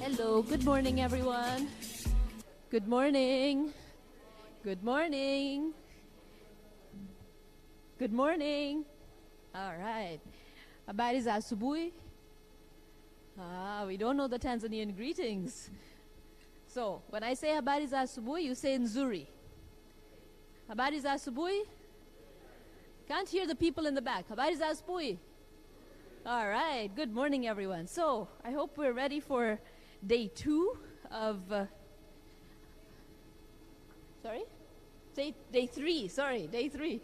Hello, good morning, everyone. Good morning. Good morning. Good morning. All right. Habari za asubuhi? We don't know the Tanzanian greetings. So, when I say habari za asubuhi, you say nzuri. Habari za asubuhi? Can't hear the people in the back. Habari za asubuhi? All right. Good morning, everyone. So, I hope we're ready for day 2 of... Day 3. Sorry, day 3.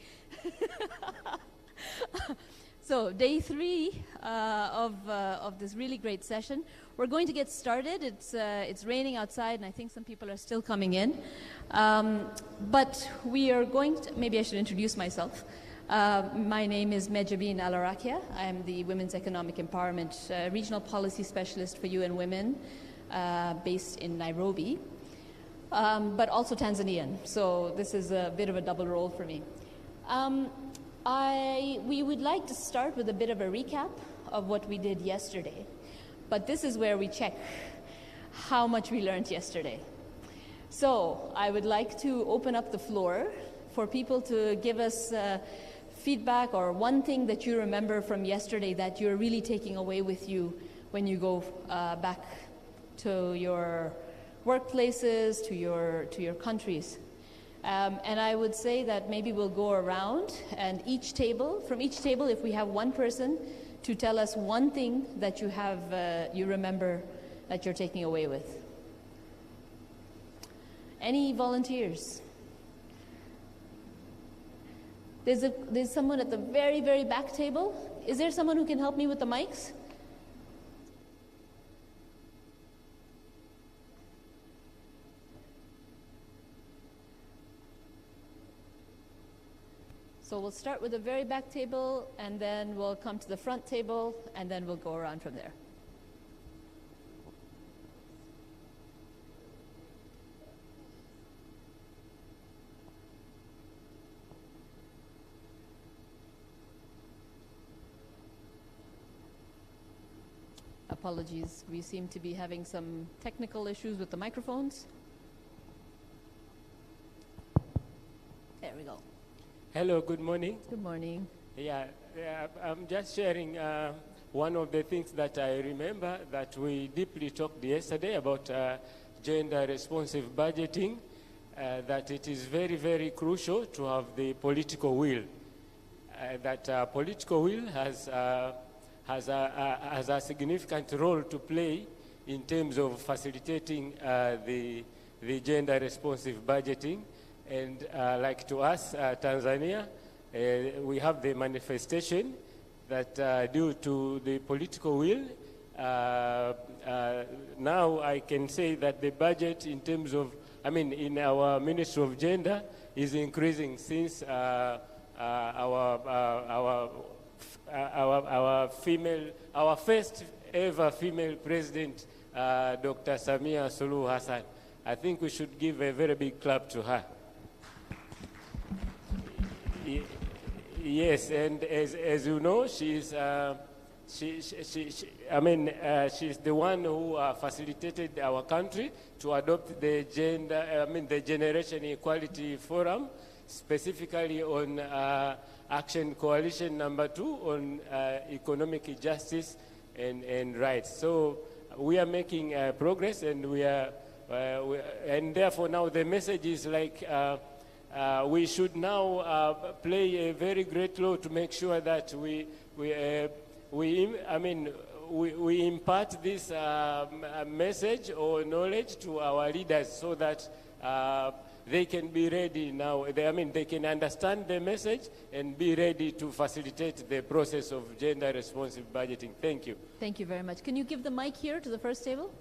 So, day 3 of this really great session. We're going to get started. It's raining outside, and I think some people are still coming in. But we are going to... Maybe I should introduce myself. My name is Medjabin Alarakia. I'm the Women's Economic Empowerment Regional Policy Specialist for UN Women, based in Nairobi, but also Tanzanian. So this is a bit of a double role for me. We would like to start with a bit of a recap of what we did yesterday. But this is where we check how much we learned yesterday. So I would like to open up the floor for people to give us feedback or one thing that you remember from yesterday that you're really taking away with you when you go back to your workplaces, to your countries. And I would say that maybe we'll go around, and from each table, if we have one person to tell us one thing that you remember that you're taking away with. Any volunteers? There's someone at the very, very back table. Is there someone who can help me with the mics? So we'll start with the very back table, and then we'll come to the front table, and then we'll go around from there. Apologies, we seem to be having some technical issues with the microphones. There we go. Hello, good morning. Good morning. Yeah, I'm just sharing one of the things that I remember that we deeply talked yesterday about gender responsive budgeting, that it is very, very crucial to have the political will. That political will has a significant role to play in terms of facilitating the gender responsive budgeting. And like to us, Tanzania, we have the manifestation that due to the political will, now I can say that the budget in terms of, in our Ministry of Gender is increasing since our first ever female president, Dr. Samia Suluhu Hassan. I think we should give a very big clap to her. Yes, and as you know, she's the one who facilitated our country to adopt the the Generation Equality Forum, specifically on Action Coalition number 2 on economic justice and rights. So we are making progress, and and therefore now the message is like. We should now play a very great role to make sure that we impart this message or knowledge to our leaders so that they can be ready now. They can understand the message and be ready to facilitate the process of gender responsive budgeting. Thank you. Thank you very much. Can you give the mic here to the first table?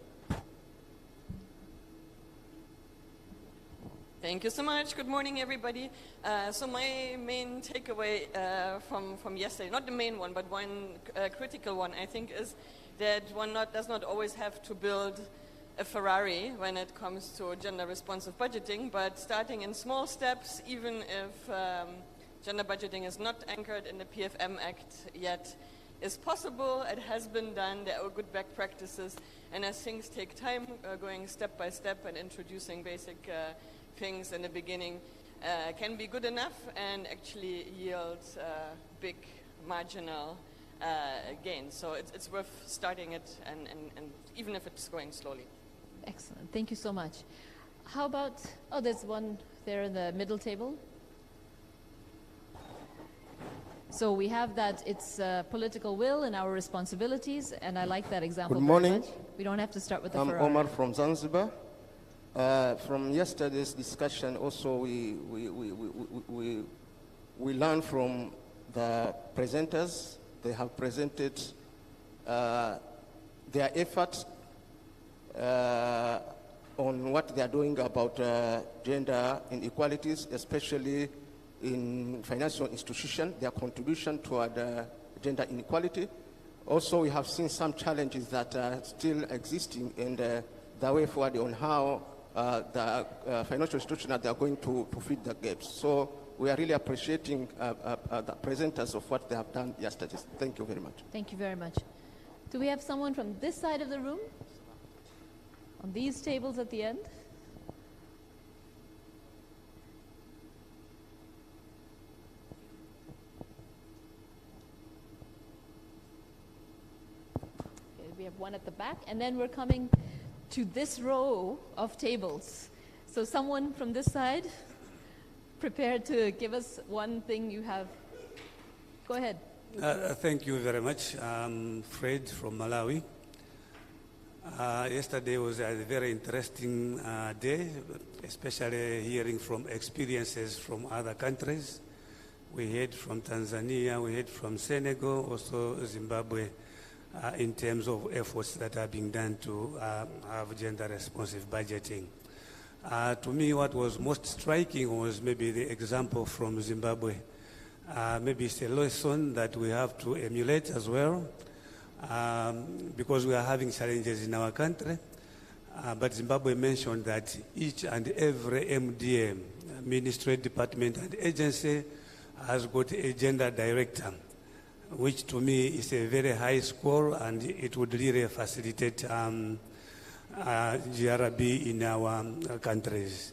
Thank you so much. Good morning, everybody. So my main takeaway from yesterday, not the main one, but one critical one, I think, is that one does not always have to build a Ferrari when it comes to gender responsive budgeting, but starting in small steps, even if gender budgeting is not anchored in the PFM Act yet, is possible. It has been done. There are good back practices. And as things take time, going step by step and introducing basic things in the beginning can be good enough and actually yield big marginal gains. So it's worth starting it, and even if it's going slowly. Excellent. Thank you so much. How about, oh, there's one there in the middle table. So we have that it's political will and our responsibilities, and I like that example. Good very morning. much. We don't have to start with the I'm Ferrari. Omar from Zanzibar. From yesterday's discussion, also we learned from the presenters. They have presented their efforts on what they are doing about gender inequalities, especially in financial institutions, their contribution toward gender inequality. Also, we have seen some challenges that are still existing in the way forward on how the financial institutions are going to feed the gaps. So we are really appreciating the presenters of what they have done yesterday. Thank you very much. Thank you very much. Do we have someone from this side of the room? On these tables at the end? Okay, we have one at the back, and then we're coming to this row of tables. So someone from this side, prepared to give us one thing you have. Go ahead. Thank you very much. I'm Fred from Malawi. Yesterday was a very interesting day, especially hearing from experiences from other countries. We heard from Tanzania, we heard from Senegal, also Zimbabwe, in terms of efforts that are being done to have gender-responsive budgeting. To me, what was most striking was maybe the example from Zimbabwe. Maybe it's a lesson that we have to emulate as well, because we are having challenges in our country. But Zimbabwe mentioned that each and every MDM, ministry, department, and agency has got a gender director, which to me is a very high score, and it would really facilitate GRB in our countries.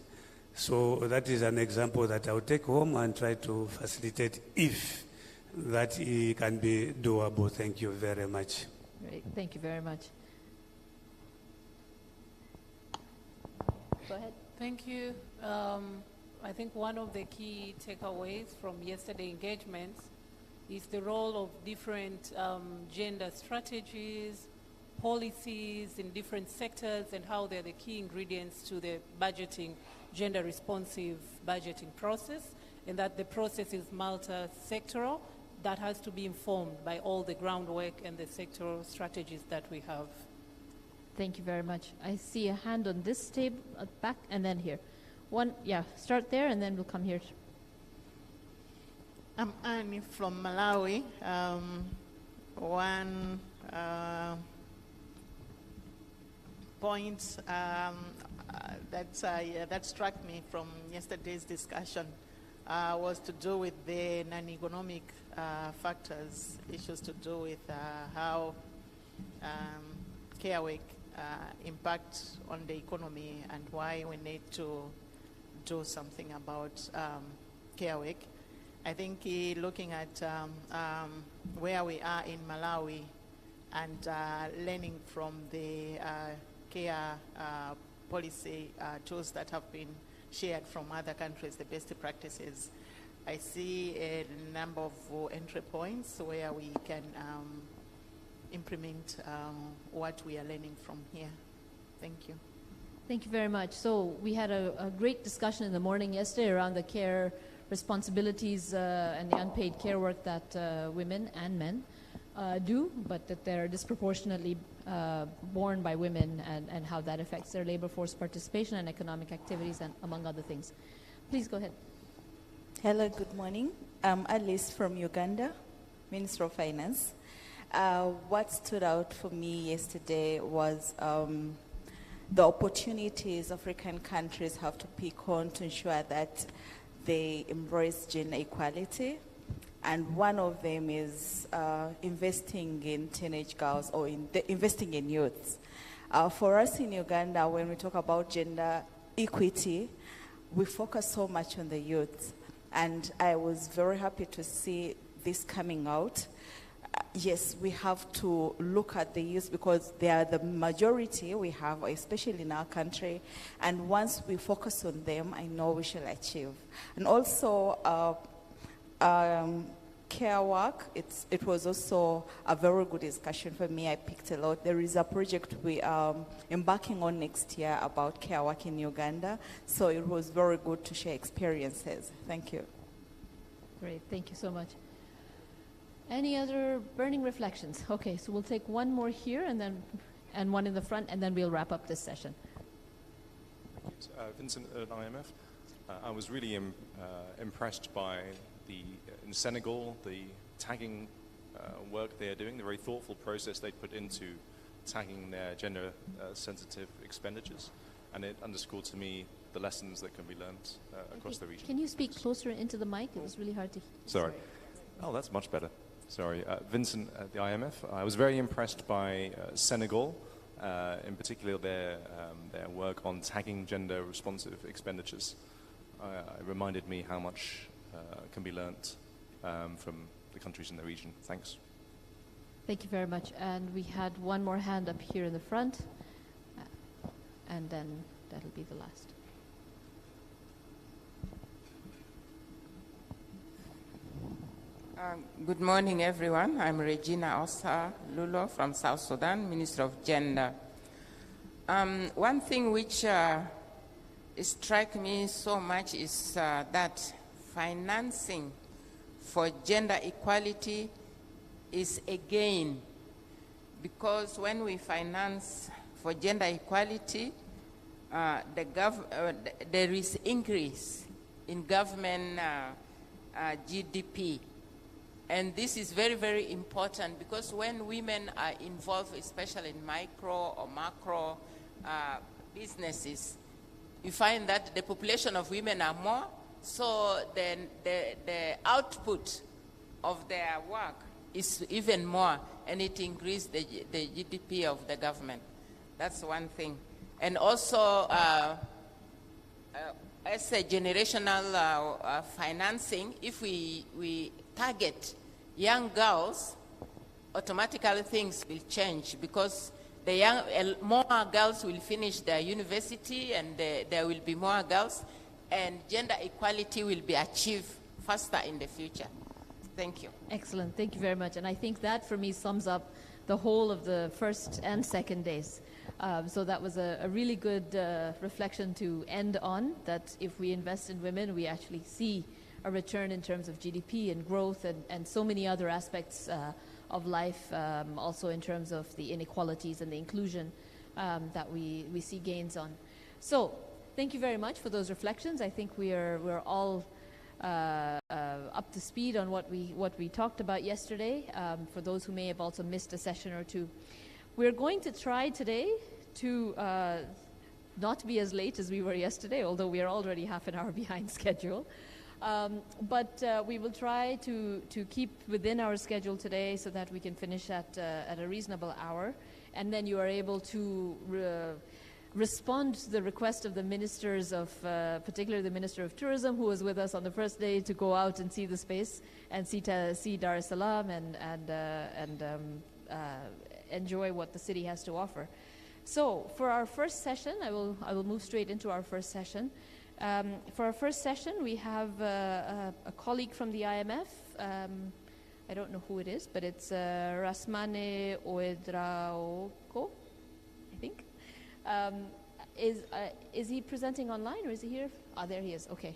So that is an example that I'll take home and try to facilitate if that can be doable. Thank you very much. Great. Thank you very much. Go ahead. Thank you. I think one of the key takeaways from yesterday engagements is the role of different gender strategies, policies in different sectors, and how they're the key ingredients to the budgeting, gender-responsive budgeting process, and that the process is multi-sectoral. That has to be informed by all the groundwork and the sectoral strategies that we have. Thank you very much. I see a hand on this table at the back, and then here. One, yeah, start there, and then we'll come here. I'm Annie from Malawi. One point that struck me from yesterday's discussion was to do with the non-economic factors, issues to do with how care work impacts on the economy and why we need to do something about care work. I think looking at where we are in Malawi and learning from the care policy tools that have been shared from other countries, the best practices, I see a number of entry points where we can implement what we are learning from here. Thank you. Thank you very much. So we had a great discussion in the morning yesterday around the care responsibilities and the unpaid care work that women and men do, but that they're disproportionately borne by women, and how that affects their labor force participation and economic activities, and among other things. Please go ahead. Hello, good morning. I'm Alice from Uganda, Minister of Finance. What stood out for me yesterday was the opportunities African countries have to pick on to ensure that they embrace gender equality. And one of them is investing in teenage girls or investing in youths. For us in Uganda, when we talk about gender equity, we focus so much on the youth. And I was very happy to see this coming out. Yes, we have to look at the youth because they are the majority we have, especially in our country. And once we focus on them, I know we shall achieve. And also, care work, it was also a very good discussion for me. I picked a lot. There is a project we are embarking on next year about care work in Uganda. So it was very good to share experiences. Thank you. Great, thank you so much. Any other burning reflections? Okay, so we'll take one more here and one in the front, and then we'll wrap up this session. Vincent at IMF. I was really impressed by in Senegal, the tagging work they are doing, the very thoughtful process they put into tagging their gender-sensitive expenditures. And it underscored to me the lessons that can be learned across the region. Can you speak closer into the mic? It was really hard to hear. Sorry. Oh, that's much better. Sorry. Vincent at the IMF. I was very impressed by Senegal, in particular their work on tagging gender-responsive expenditures. It reminded me how much can be learnt from the countries in the region. Thanks. Thank you very much. And we had one more hand up here in the front, and then that'll be the last. Good morning, everyone. I'm Regina Osa Lulo from South Sudan, Minister of Gender. One thing which struck me so much is that financing for gender equality is a gain, because when we finance for gender equality, there is increase in government GDP. And this is very, very important, because when women are involved, especially in micro or macro businesses, you find that the population of women are more, so then the output of their work is even more, and it increases the GDP of the government. That's one thing. And also, as a generational financing, if we target young girls, automatically things will change, because more girls will finish their university, and there will be more girls, and gender equality will be achieved faster in the future. Thank you. Excellent. Thank you very much. And I think that, for me, sums up the whole of the first and second days. So that was a really good reflection to end on, that if we invest in women, we actually see a return in terms of GDP and growth and so many other aspects of life, also in terms of the inequalities and the inclusion that we see gains on. So thank you very much for those reflections. I think we're all up to speed on what we talked about yesterday. For those who may have also missed a session or two, we're going to try today to not be as late as we were yesterday, although we are already half an hour behind schedule. But we will try to keep within our schedule today so that we can finish at a reasonable hour, and then you are able to respond to the request of the ministers of, particularly the Minister of Tourism, who was with us on the first day, to go out and see the space and see Dar es Salaam and enjoy what the city has to offer. So for our first session, I will move straight into our first session. For our first session, we have a colleague from the IMF. I don't know who it is, but it's Rasmane Ouedraogo, I think. Is he presenting online, or is he here? Ah, there he is. Okay.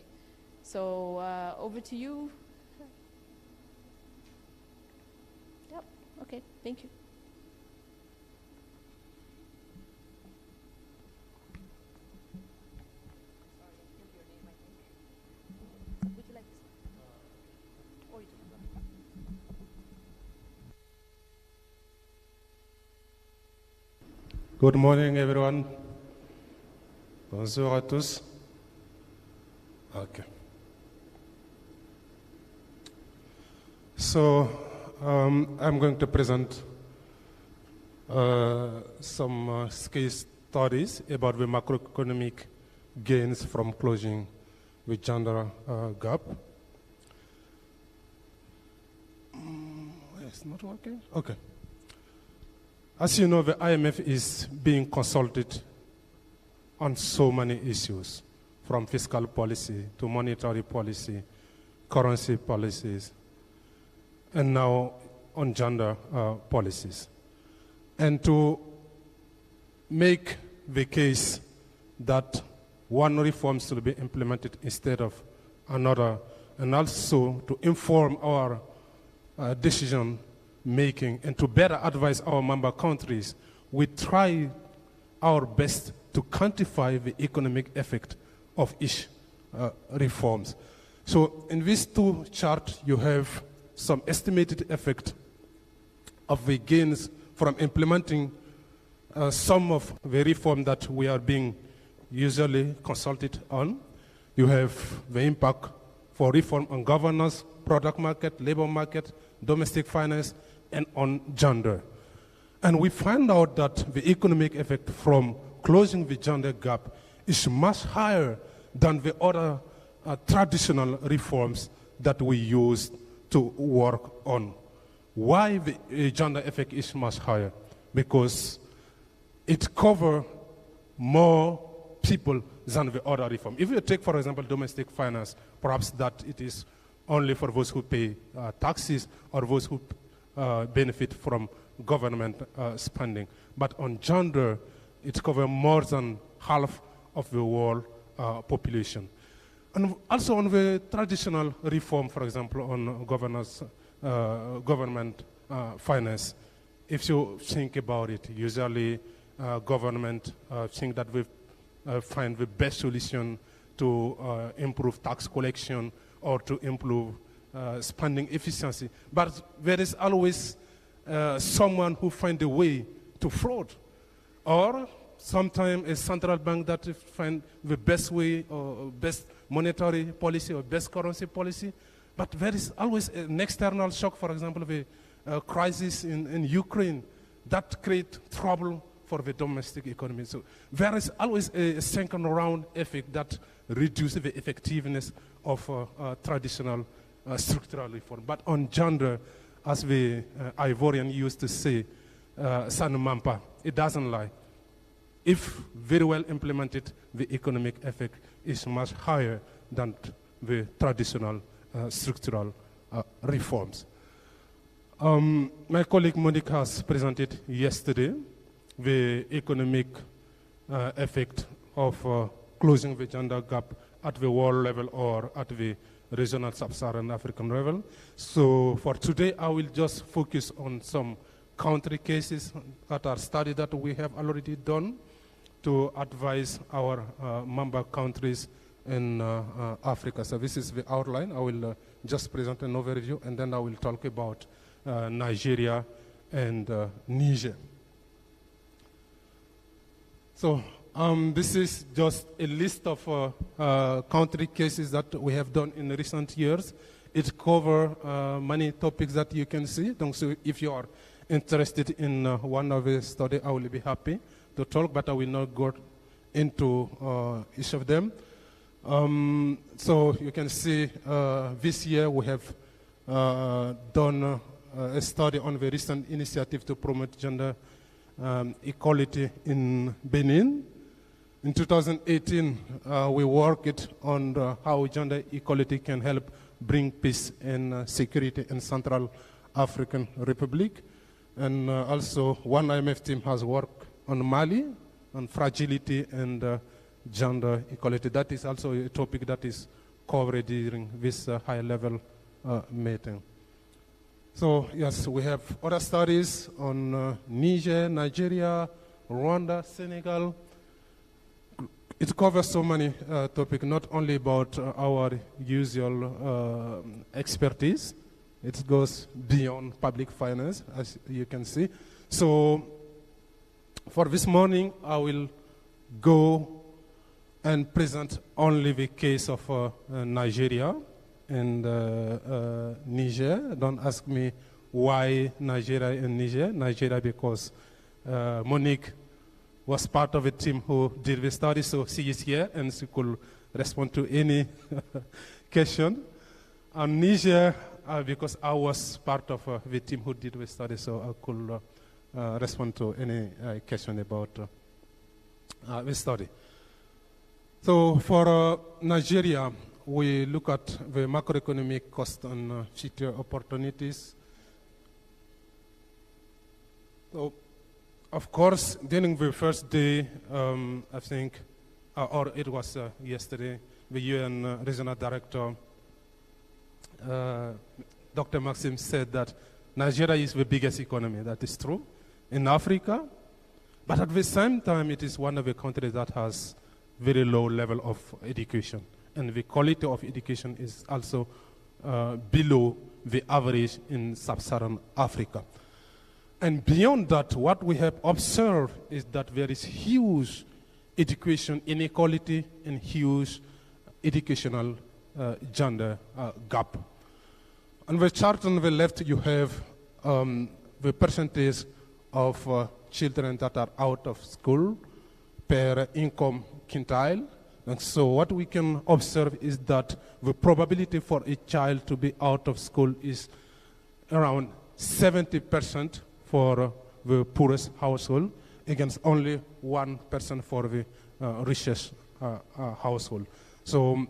So over to you. Yep. Okay. Thank you. Good morning, everyone. Bonjour à tous. Okay. So I'm going to present some case studies about the macroeconomic gains from closing the gender gap. It's not working? Okay. As you know, the IMF is being consulted on so many issues, from fiscal policy to monetary policy, currency policies, and now on gender policies. And to make the case that one reform should be implemented instead of another, and also to inform our decision making and to better advise our member countries, we try our best to quantify the economic effect of each reforms. So in these two charts, you have some estimated effect of the gains from implementing some of the reform that we are being usually consulted on. You have the impact for reform on governance, product market, labor market, domestic finance, and on gender. And we find out that the economic effect from closing the gender gap is much higher than the other traditional reforms that we use to work on. Why the gender effect is much higher? Because it covers more people than the other reform. If you take, for example, domestic finance, perhaps that it is only for those who pay taxes or those who benefit from government spending. But on gender, it covers more than half of the world population. And also on the traditional reform, for example, on government finance, if you think about it, usually government think that we find the best solution to improve tax collection or to improve spending efficiency. But there is always someone who finds a way to fraud, or sometimes a central bank that finds the best way or best monetary policy or best currency policy. But there is always an external shock, for example, the crisis in Ukraine, that creates trouble for the domestic economy. So there is always a second round effect that reduces the effectiveness of traditional structural reform. But on gender, as the Ivorian used to say, Sanumampa, it doesn't lie. If very well implemented, the economic effect is much higher than the traditional structural reforms. My colleague Monica has presented yesterday the economic effect of closing the gender gap at the world level or at the regional sub-Saharan African level. So for today, I will just focus on some country cases that are studies that we have already done to advise our member countries in Africa. So this is the outline. I will just present an overview, and then I will talk about Nigeria and Niger. So this is just a list of country cases that we have done in recent years. It covers many topics that you can see. So if you are interested in one of the studies, I will be happy to talk, but I will not go into each of them. So you can see this year we have done a study on the recent initiative to promote gender equality in Benin. In 2018, we worked on how gender equality can help bring peace and security in Central African Republic. And also, one IMF team has worked on Mali, on fragility and gender equality. That is also a topic that is covered during this high-level meeting. So, yes, we have other studies on Niger, Nigeria, Rwanda, Senegal. It covers so many topics, not only about our usual expertise. It goes beyond public finance, as you can see. So, for this morning, I will go and present only the case of Nigeria and Niger. Don't ask me why Nigeria and Niger. Nigeria because Monique was part of a team who did the study, so she is here and she could respond to any question. And Niger, because I was part of the team who did the study, so I could respond to any question about the study. So for Nigeria, we look at the macroeconomic cost and future opportunities. So, of course, during the first day, I think, or it was yesterday, the UN Regional Director, Dr. Maxim, said that Nigeria is the biggest economy. That is true in Africa, but at the same time, it is one of the countries that has very low level of education, and the quality of education is also below the average in sub-Saharan Africa. And beyond that, what we have observed is that there is huge education inequality and huge educational gender gap. On the chart on the left, you have the percentage of children that are out of school per income quintile. And so what we can observe is that the probability for a child to be out of school is around 70% for the poorest household against only 1% for the richest household. So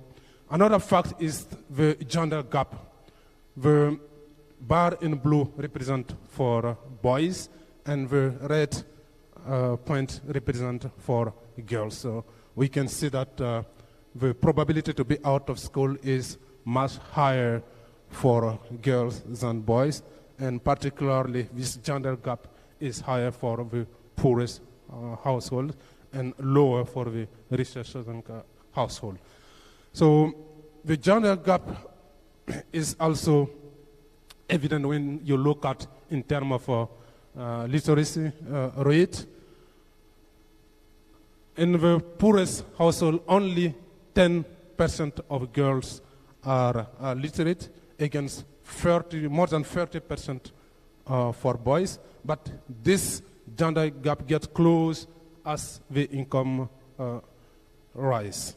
another fact is the gender gap. The bar in blue represent for boys and the red point represent for girls. So we can see that the probability to be out of school is much higher for girls than boys, and particularly this gender gap is higher for the poorest household and lower for the richest household. So the gender gap is also evident when you look at in terms of literacy rate. In the poorest household, only 10% of girls are literate against more than 30% for boys. But this gender gap gets closed as the income rise.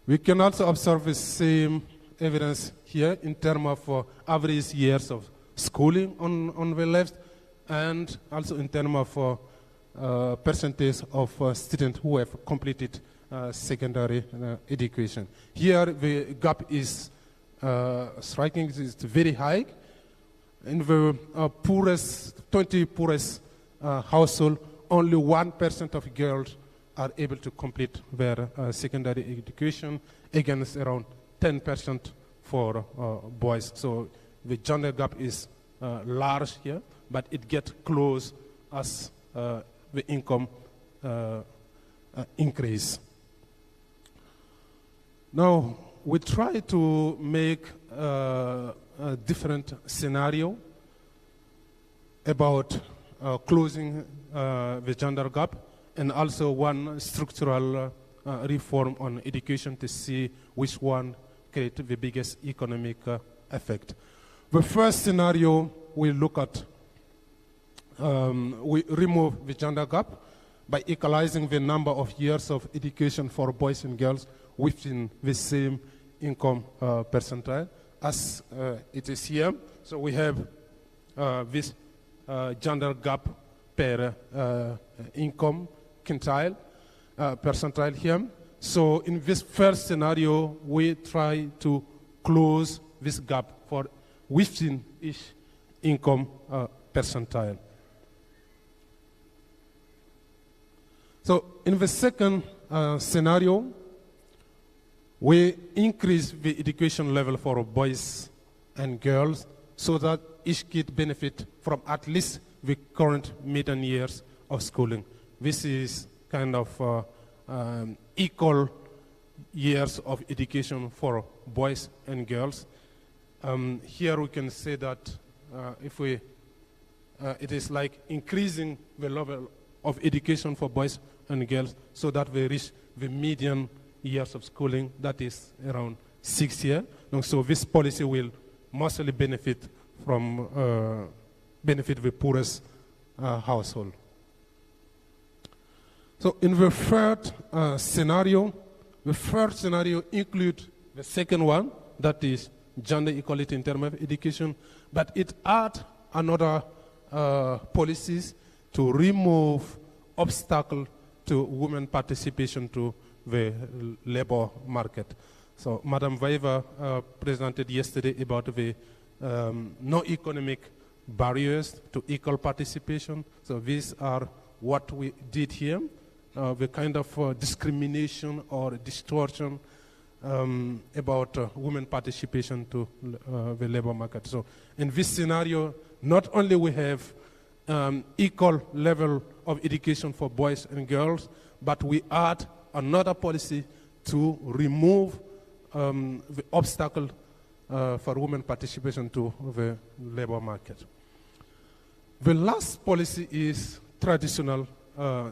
We can also observe the same evidence here in terms of average years of schooling on the left, and also in terms of percentage of students who have completed secondary education. Here the gap is striking, it's very high. In the poorest, 20 poorest household, only 1% of girls are able to complete their secondary education against around 10% for boys. So the gender gap is large here, but it gets close as the income increase. Now, we try to make a different scenario about closing the gender gap, and also one structural reform on education to see which one creates the biggest economic effect. The first scenario we look at, we remove the gender gap by equalizing the number of years of education for boys and girls within the same income percentile as it is here. So we have this gender gap per income quintile percentile here. So in this first scenario, we try to close this gap for within each income percentile. So in the second scenario, we increase the education level for boys and girls so that each kid benefit from at least the current median years of schooling. This is kind of equal years of education for boys and girls. Here we can say that if we, it is like increasing the level of education for boys and girls so that we reach the median years of schooling, that is around 6 years. So this policy will mostly benefit the poorest household. So in the third scenario includes the second one, that is gender equality in terms of education, but it adds another policies to remove obstacles to women participation to the labor market. So Madam Vaiva presented yesterday about the no-economic barriers to equal participation. So these are what we did here, the kind of discrimination or distortion about women participation to the labor market. So in this scenario, not only we have equal level of education for boys and girls, but we add another policy to remove the obstacle for women participation to the labor market. The last policy is traditional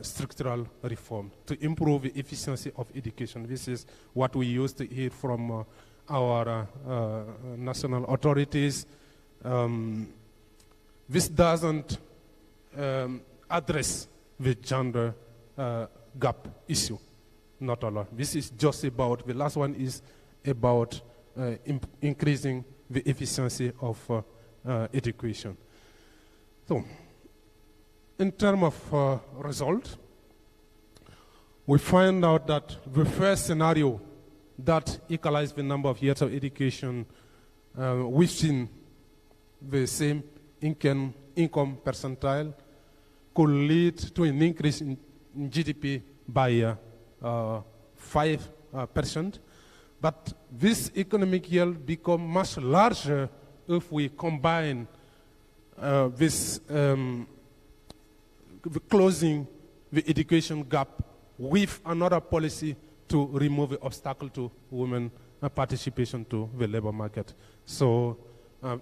structural reform to improve the efficiency of education. This is what we used to hear from our national authorities. This doesn't address the gender gap issue, not a lot. This is just about, the last one is about increasing the efficiency of education. So, in terms of result, we find out that the first scenario that equalized the number of years of education within the same income percentile could lead to an increase in GDP by 5%. But this economic yield becomes much larger if we combine this closing the education gap with another policy to remove the obstacle to women participation to the labor market. So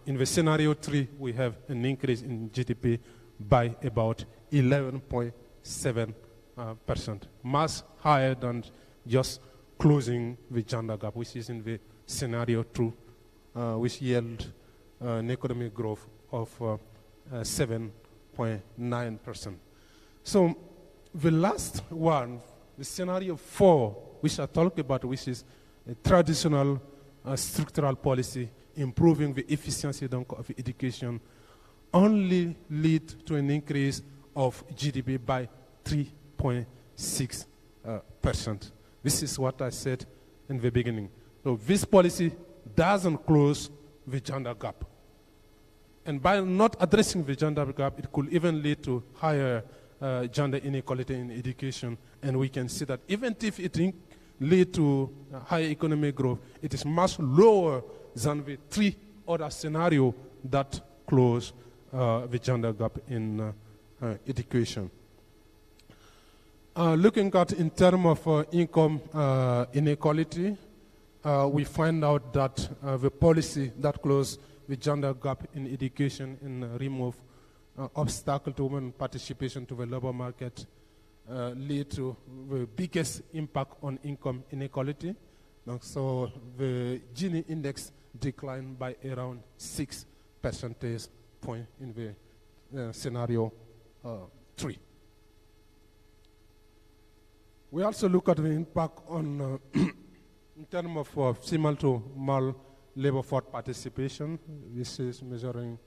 in the scenario 3, we have an increase in GDP by about 11.7%, much higher than just closing the gender gap, which is in the scenario 2, which yield an economic growth of 7.9%. So the last one, the scenario 4, which I talked about, which is a traditional structural policy, improving the efficiency of education, only lead to an increase of GDP by 3.6%. This is what I said in the beginning. So this policy doesn't close the gender gap. And by not addressing the gender gap, it could even lead to higher gender inequality in education. And we can see that even if it lead to higher economic growth, it is much lower than the 3 other scenarios that close the gender gap in education. Looking at in terms of income inequality, we find out that the policy that close the gender gap in education and remove obstacle to women participation to the labor market lead to the biggest impact on income inequality. So the Gini index declined by around 6 percentage points in the scenario 3. We also look at the impact on, in terms of female to male labor force participation. This is measuring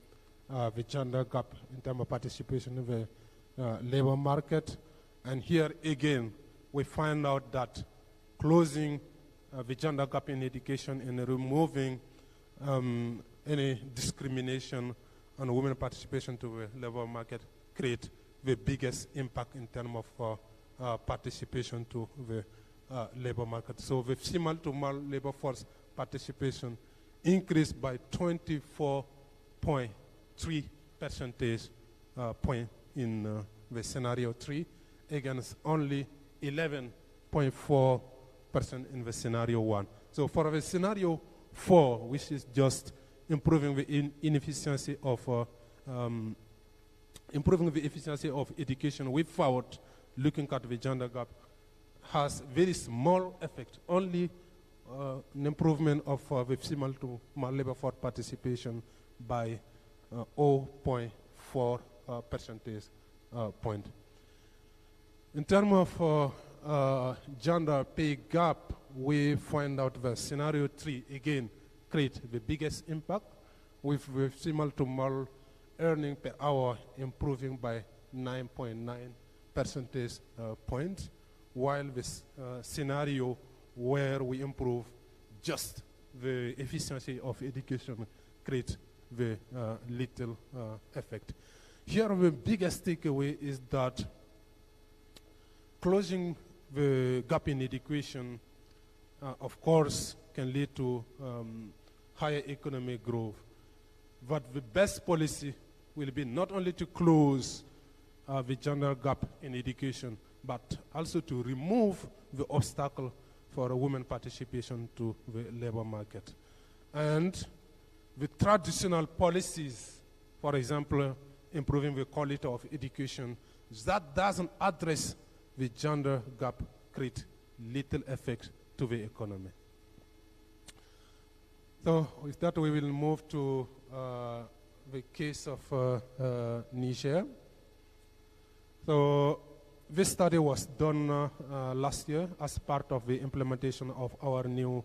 the gender gap in terms of participation in the labor market. And here again, we find out that closing the gender gap in education and removing any discrimination on women participation to the labor market create the biggest impact in terms of participation to the labor market. So the female to male labor force participation increased by 24.3 percentage point in the scenario 3 against only 11.4% in the scenario 1. So for the scenario 4, which is just improving the inefficiency of education without looking at the gender gap, has very small effect, only an improvement of the female to male labor force participation by 0.4 percentage point. In terms of gender pay gap, we find out that scenario 3 again create the biggest impact, with the female to male earning per hour improving by 9.9 percentage points, while this scenario where we improve just the efficiency of education create the little effect. Here the biggest takeaway is that closing the gap in education, of course, can lead to higher economic growth. But the best policy will be not only to close the gender gap in education, but also to remove the obstacle for women participation to the labor market. And the traditional policies, for example, improving the quality of education, that doesn't address the gender gap, create little effect to the economy. So with that, we will move to the case of Niger. So this study was done last year as part of the implementation of our new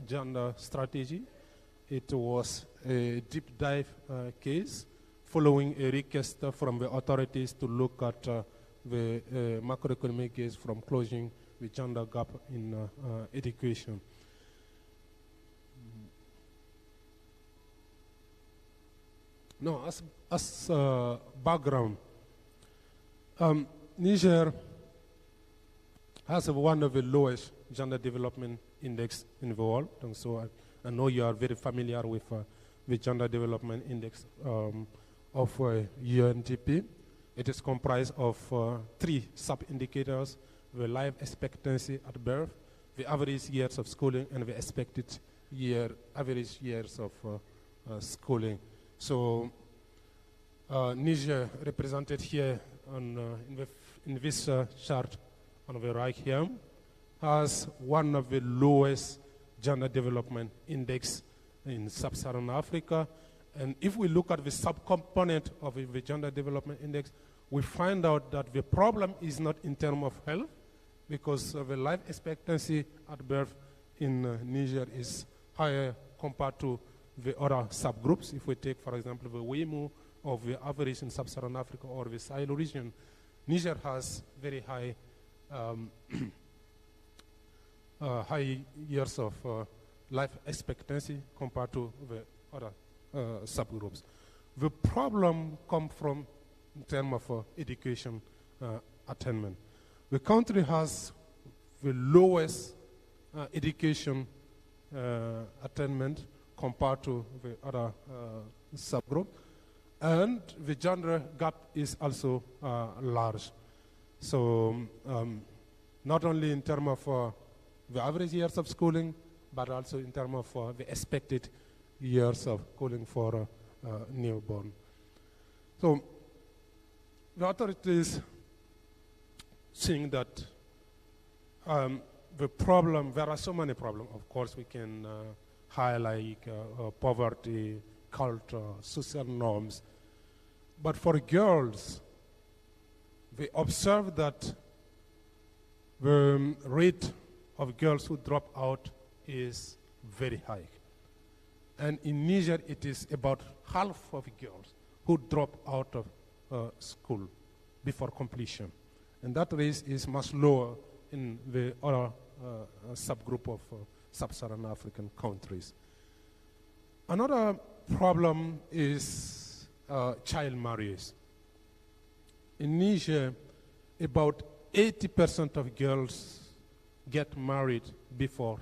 gender strategy. It was a deep dive case following a request from the authorities to look at the macroeconomic case from closing the gender gap in education. No, as background, Niger has one of the lowest gender development index in the world, and so I know you are very familiar with the gender development index of UNDP. It is comprised of 3 sub-indicators: the life expectancy at birth, the average years of schooling, and the expected average years of schooling. So Niger, represented here in this chart on the right here, has one of the lowest gender development index in sub-Saharan Africa. And if we look at the subcomponent of the gender development index, we find out that the problem is not in terms of health, because the life expectancy at birth in Niger is higher compared to the other subgroups. If we take, for example, the WIMU of the average in sub-Saharan Africa or the Sahel region, Niger has very high high years of life expectancy compared to the other subgroups. The problem comes from in terms of education attainment. The country has the lowest education attainment compared to the other subgroup, and the gender gap is also large. So not only in terms of the average years of schooling, but also in terms of the expected years of schooling for newborn. So the authorities think that the problem, there are so many problems. Of course, we can highlight poverty, culture, social norms. But for girls, we observe that the rate of girls who drop out is very high. And in Niger, it is about half of girls who drop out of school before completion. And that rate is much lower in the other subgroup of sub-Saharan African countries. Another problem is child marriage. In Niger, about 80% of girls get married before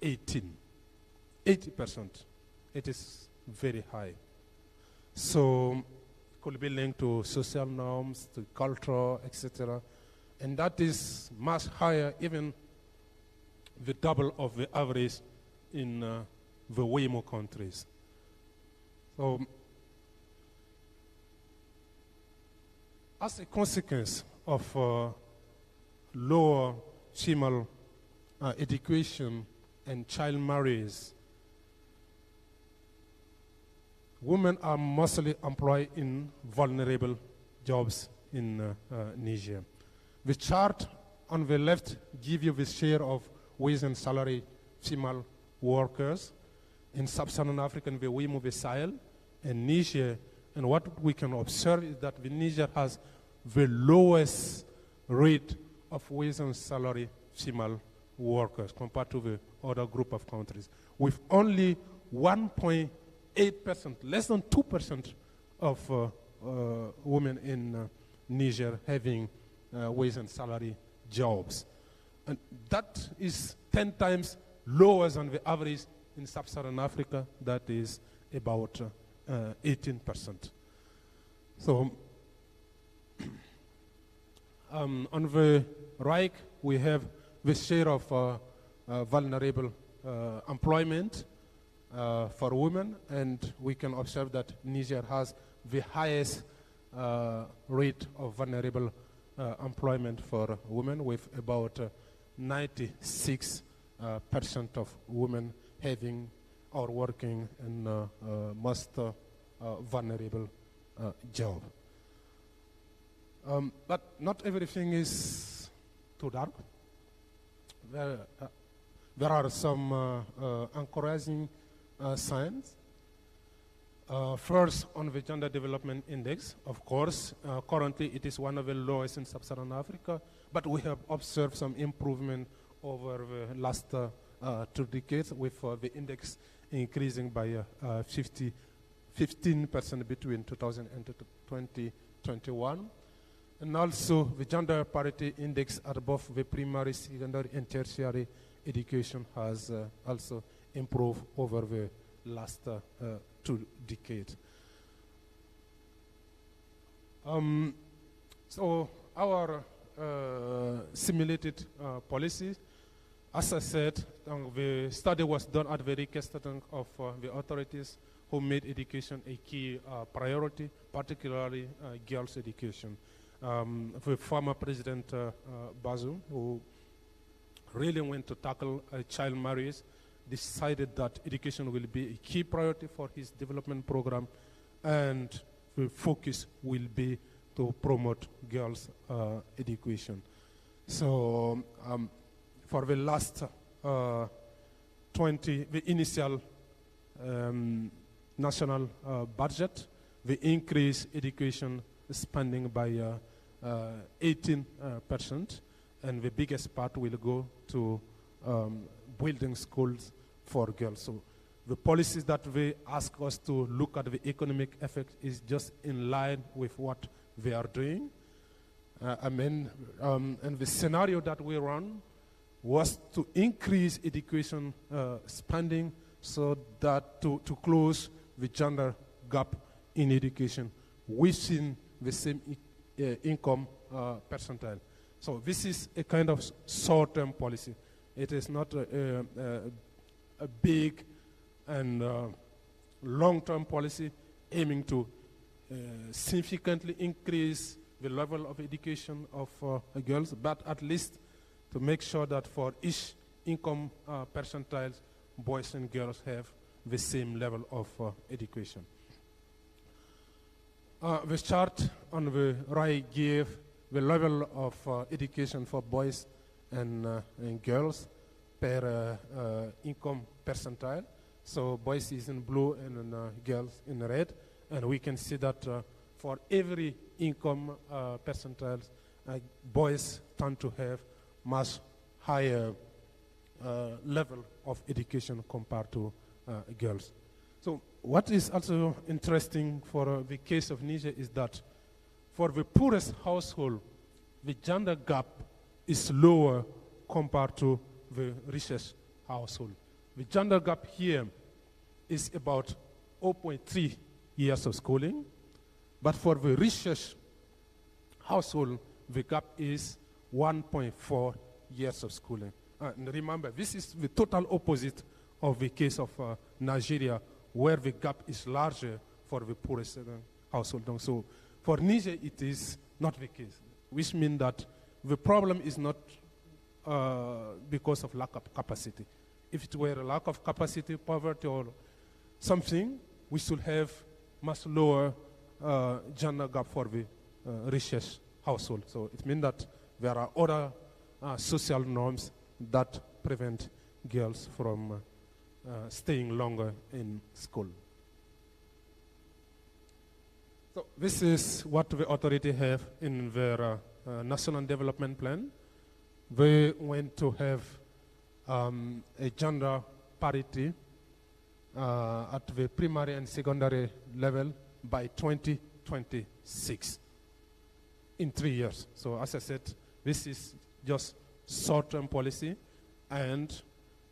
18. 80%. It is very high. So it could be linked to social norms, to culture, etc. And that is much higher, even the double of the average in the WIMO countries. So as a consequence of lower female education and child marriage, women are mostly employed in vulnerable jobs in Niger. The chart on the left gives you the share of wage and salary female workers in sub-Saharan Africa, the Rim of the Sahel, and Niger. And what we can observe is that the Niger has the lowest rate of wage and salary female workers compared to the other group of countries, with only 1.8%, less than 2% of women in Niger having wage and salary jobs. And that is 10 times lower than the average in sub-Saharan Africa, that is about 18%. So on the right, we have the share of vulnerable employment for women, and we can observe that Niger has the highest rate of vulnerable employment for women, with about 96% of women having or working in most vulnerable job. But not everything is too dark. There are some encouraging signs. First, on the Gender Development Index, of course, currently it is one of the lowest in sub-Saharan Africa, but we have observed some improvement over the last 2 decades, with the index increasing by 15% between 2000 and 2021. And also, the Gender Parity Index at both the primary, secondary, and tertiary education has also improved over the last 2 decades. So our simulated policy, as I said, the study was done at the request of the authorities who made education a key priority, particularly girls' education. The former President Bazoum, who really went to tackle child marriage, decided that education will be a key priority for his development program, and the focus will be to promote girls' education. So for the last the initial national budget, we increased education spending by 18%, and the biggest part will go to building schools for girls. So the policies that they ask us to look at the economic effect is just in line with what they are doing. And the scenario that we run was to increase education spending so that to close the gender gap in education within the same income percentile. So this is a kind of short-term policy. It is not a big and long-term policy aiming to significantly increase the level of education of girls, but at least to make sure that for each income percentile, boys and girls have the same level of education. The chart on the right gave the level of education for boys and girls per income percentile. So boys is in blue and girls in red. And we can see that for every income percentile, boys tend to have much higher level of education compared to girls. So what is also interesting for the case of Niger is that for the poorest household, the gender gap is lower compared to the richest household. The gender gap here is about 0.3 years of schooling, but for the richest household, the gap is 1.4 years of schooling. And remember, this is the total opposite of the case of Nigeria, where the gap is larger for the poorest household. So for Niger, it is not the case, which means that the problem is not because of lack of capacity. if it were a lack of capacity, poverty, or something, we should have much lower gender gap for the richest household. So it means that there are other social norms that prevent girls from staying longer in school. So this is what the authority have in their national development plan. They want to have a gender parity at the primary and secondary level by 2026 in 3 years. So as I said, this is just short-term policy, and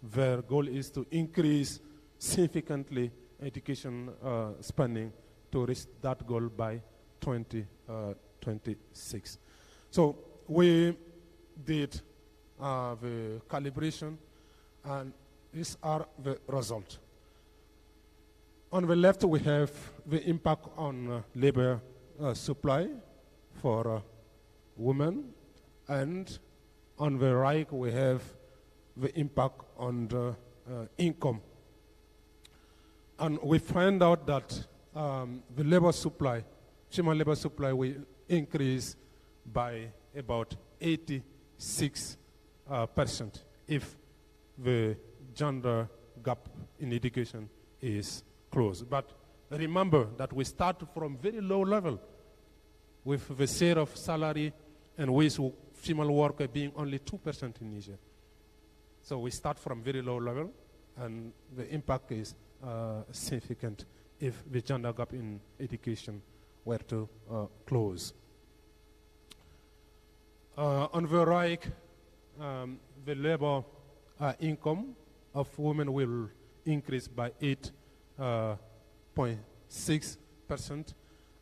their goal is to increase significantly education spending to reach that goal by 2026. So we did the calibration, and these are the results. On the left, we have the impact on labor supply for women, and on the right, we have the impact on the income. And we find out that the labor supply, female labor supply, will increase by about 86% if the gender gap in education is closed. But remember that we start from very low level, with the share of salary and wage female worker being only 2% in Niger. So we start from very low level, and the impact is significant if the gender gap in education were to close. On the right, the labor income of women will increase by 8.6%,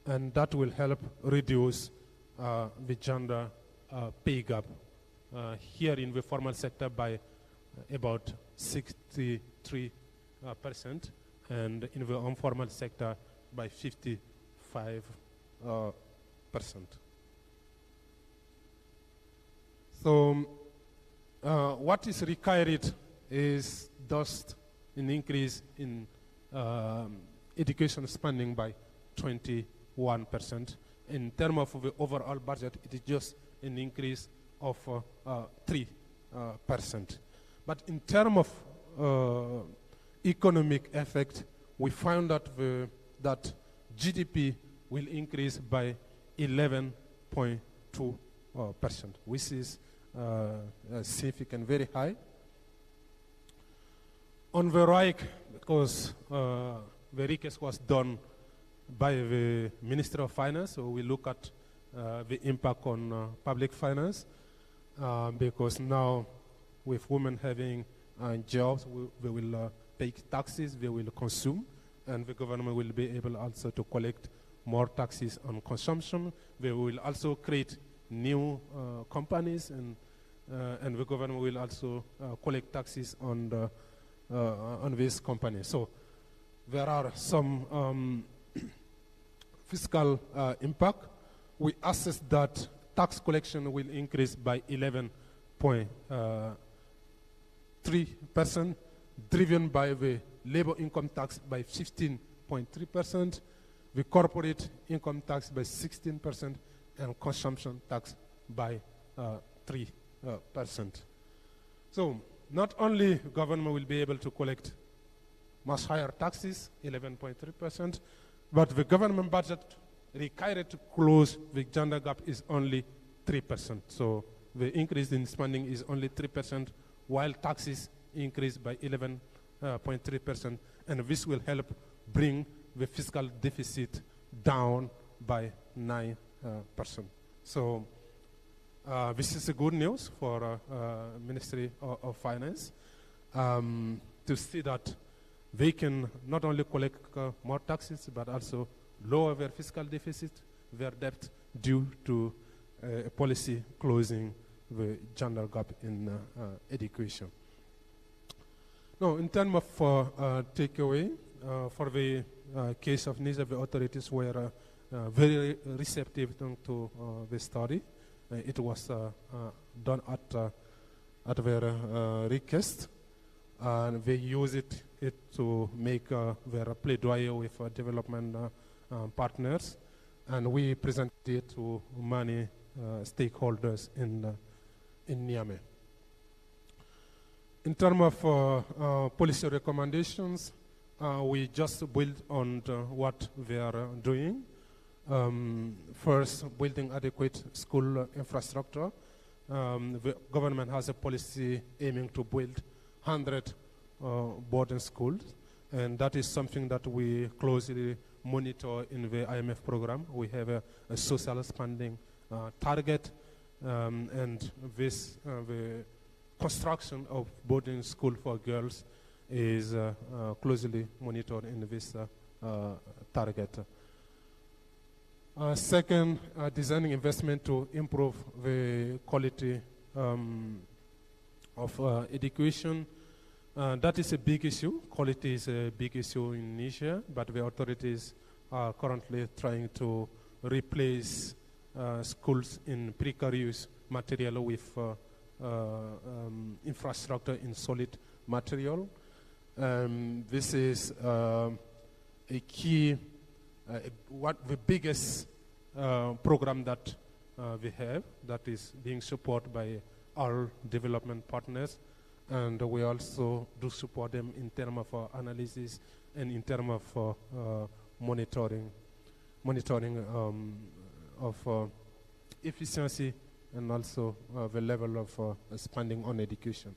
and that will help reduce the gender pay gap here in the formal sector by about 63%, and in the informal sector by 55%. So what is required is just an increase in education spending by 21%. In terms of the overall budget, it is just an increase of 3%. But in terms of economic effect, we found that that GDP will increase by 11.2%, which is significant, very high. On the right, because the request was done by the Minister of Finance, so we look at the impact on public finance, because now with women having jobs, they will pay taxes, they will consume, and the government will be able also to collect more taxes on consumption. They will also create new companies, and the government will also collect taxes on these companies. So there are some fiscal impact. We assess that tax collection will increase by 11.3%, driven by the labor income tax by 15.3%, the corporate income tax by 16%, and consumption tax by 3%. So not only government will be able to collect much higher taxes, 11.3%, but the government budget required to close the gender gap is only 3%. So the increase in spending is only 3%, while taxes increase by 11.3%, and this will help bring the fiscal deficit down by 9%. So this is a good news for Ministry of Finance to see that they can not only collect more taxes, but also lower their fiscal deficit, their debt, due to a policy closing the gender gap in education. Now, in terms of takeaway, for the case of Niger, the authorities were very receptive to the study. It was done at their request. and they use it to make their plaidoyer with development partners, and we present it to many stakeholders in Niamey. In terms of policy recommendations, we just build on what they are doing. First, building adequate school infrastructure. The government has a policy aiming to build 100 boarding schools, and that is something that we closely monitor in the IMF program. We have a social spending target, and this the construction of boarding school for girls is closely monitored in this target. Second, designing investment to improve the quality of education. That is a big issue. Quality is a big issue in Niger, but the authorities are currently trying to replace schools in precarious material with infrastructure in solid material. This is a key, the biggest program that we have that is being supported by our development partners, and we also do support them in terms of analysis and in terms of monitoring of efficiency and also the level of spending on education.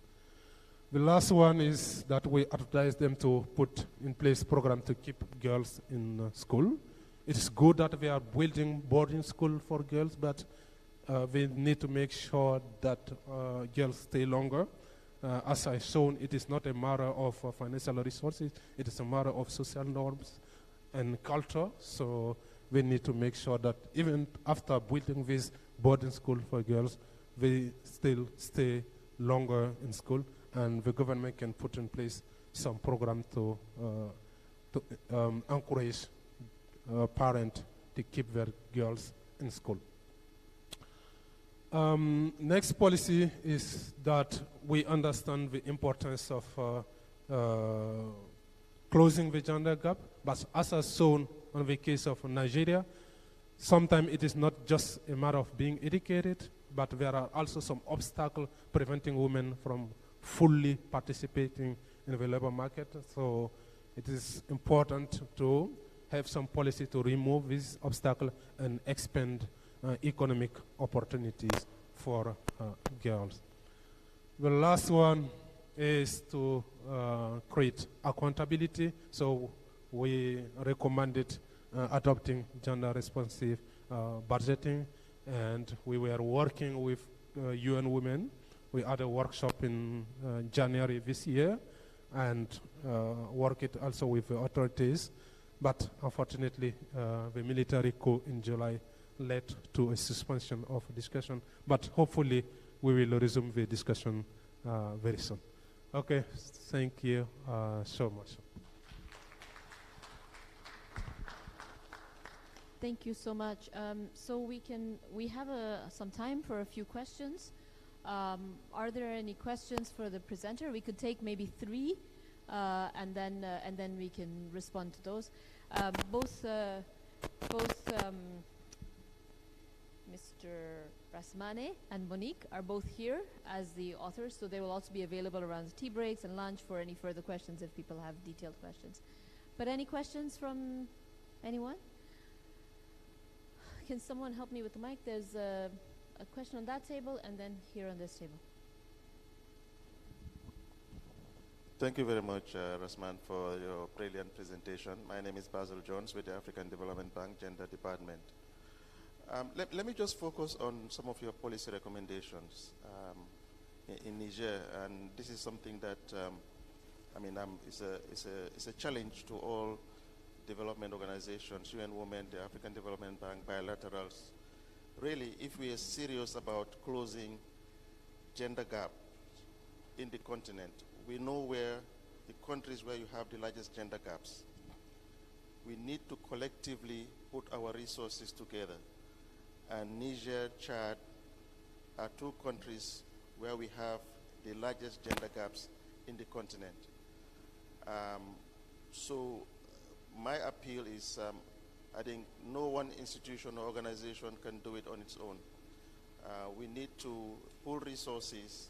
The last one is that we advise them to put in place program to keep girls in school. It is good that we are building boarding school for girls, but we need to make sure that girls stay longer. As I've shown, it is not a matter of financial resources, it is a matter of social norms and culture. So we need to make sure that even after building this boarding school for girls, they still stay longer in school, and the government can put in place some program to encourage parents to keep their girls in school. Next policy is that we understand the importance of closing the gender gap, but as I shown on the case of Nigeria, sometimes it is not just a matter of being educated, but there are also some obstacles preventing women from fully participating in the labor market. So it is important to have some policy to remove these obstacles and expand economic opportunities for girls. The last one is to create accountability. So we recommended adopting gender responsive budgeting, and we were working with UN Women. We had a workshop in January this year, and worked also with the authorities. But unfortunately, the military coup in July led to a suspension of discussion. But hopefully, we will resume the discussion very soon. Okay, thank you so much. Thank you so much. So we have some time for a few questions. Are there any questions for the presenter? We could take maybe 3, and then we can respond to those. Both Mr. Rasmane and Monique are both here as the authors, so they will also be available around the tea breaks and lunch for any further questions if people have detailed questions. But any questions from anyone? Can someone help me with the mic? There's a question on that table and then here on this table. Thank you very much, Rasman, for your brilliant presentation. My name is Basil Jones with the African Development Bank Gender Department. Let me just focus on some of your policy recommendations in Niger, and this is something that it's a challenge to all development organizations, UN Women, the African Development Bank, bilaterals. Really, if we are serious about closing gender gap in the continent, we know where the countries where you have the largest gender gaps. We need to collectively put our resources together. And Niger, Chad are 2 countries where we have the largest gender gaps in the continent. So my appeal is, I think no one institution or organization can do it on its own. We need to pool resources.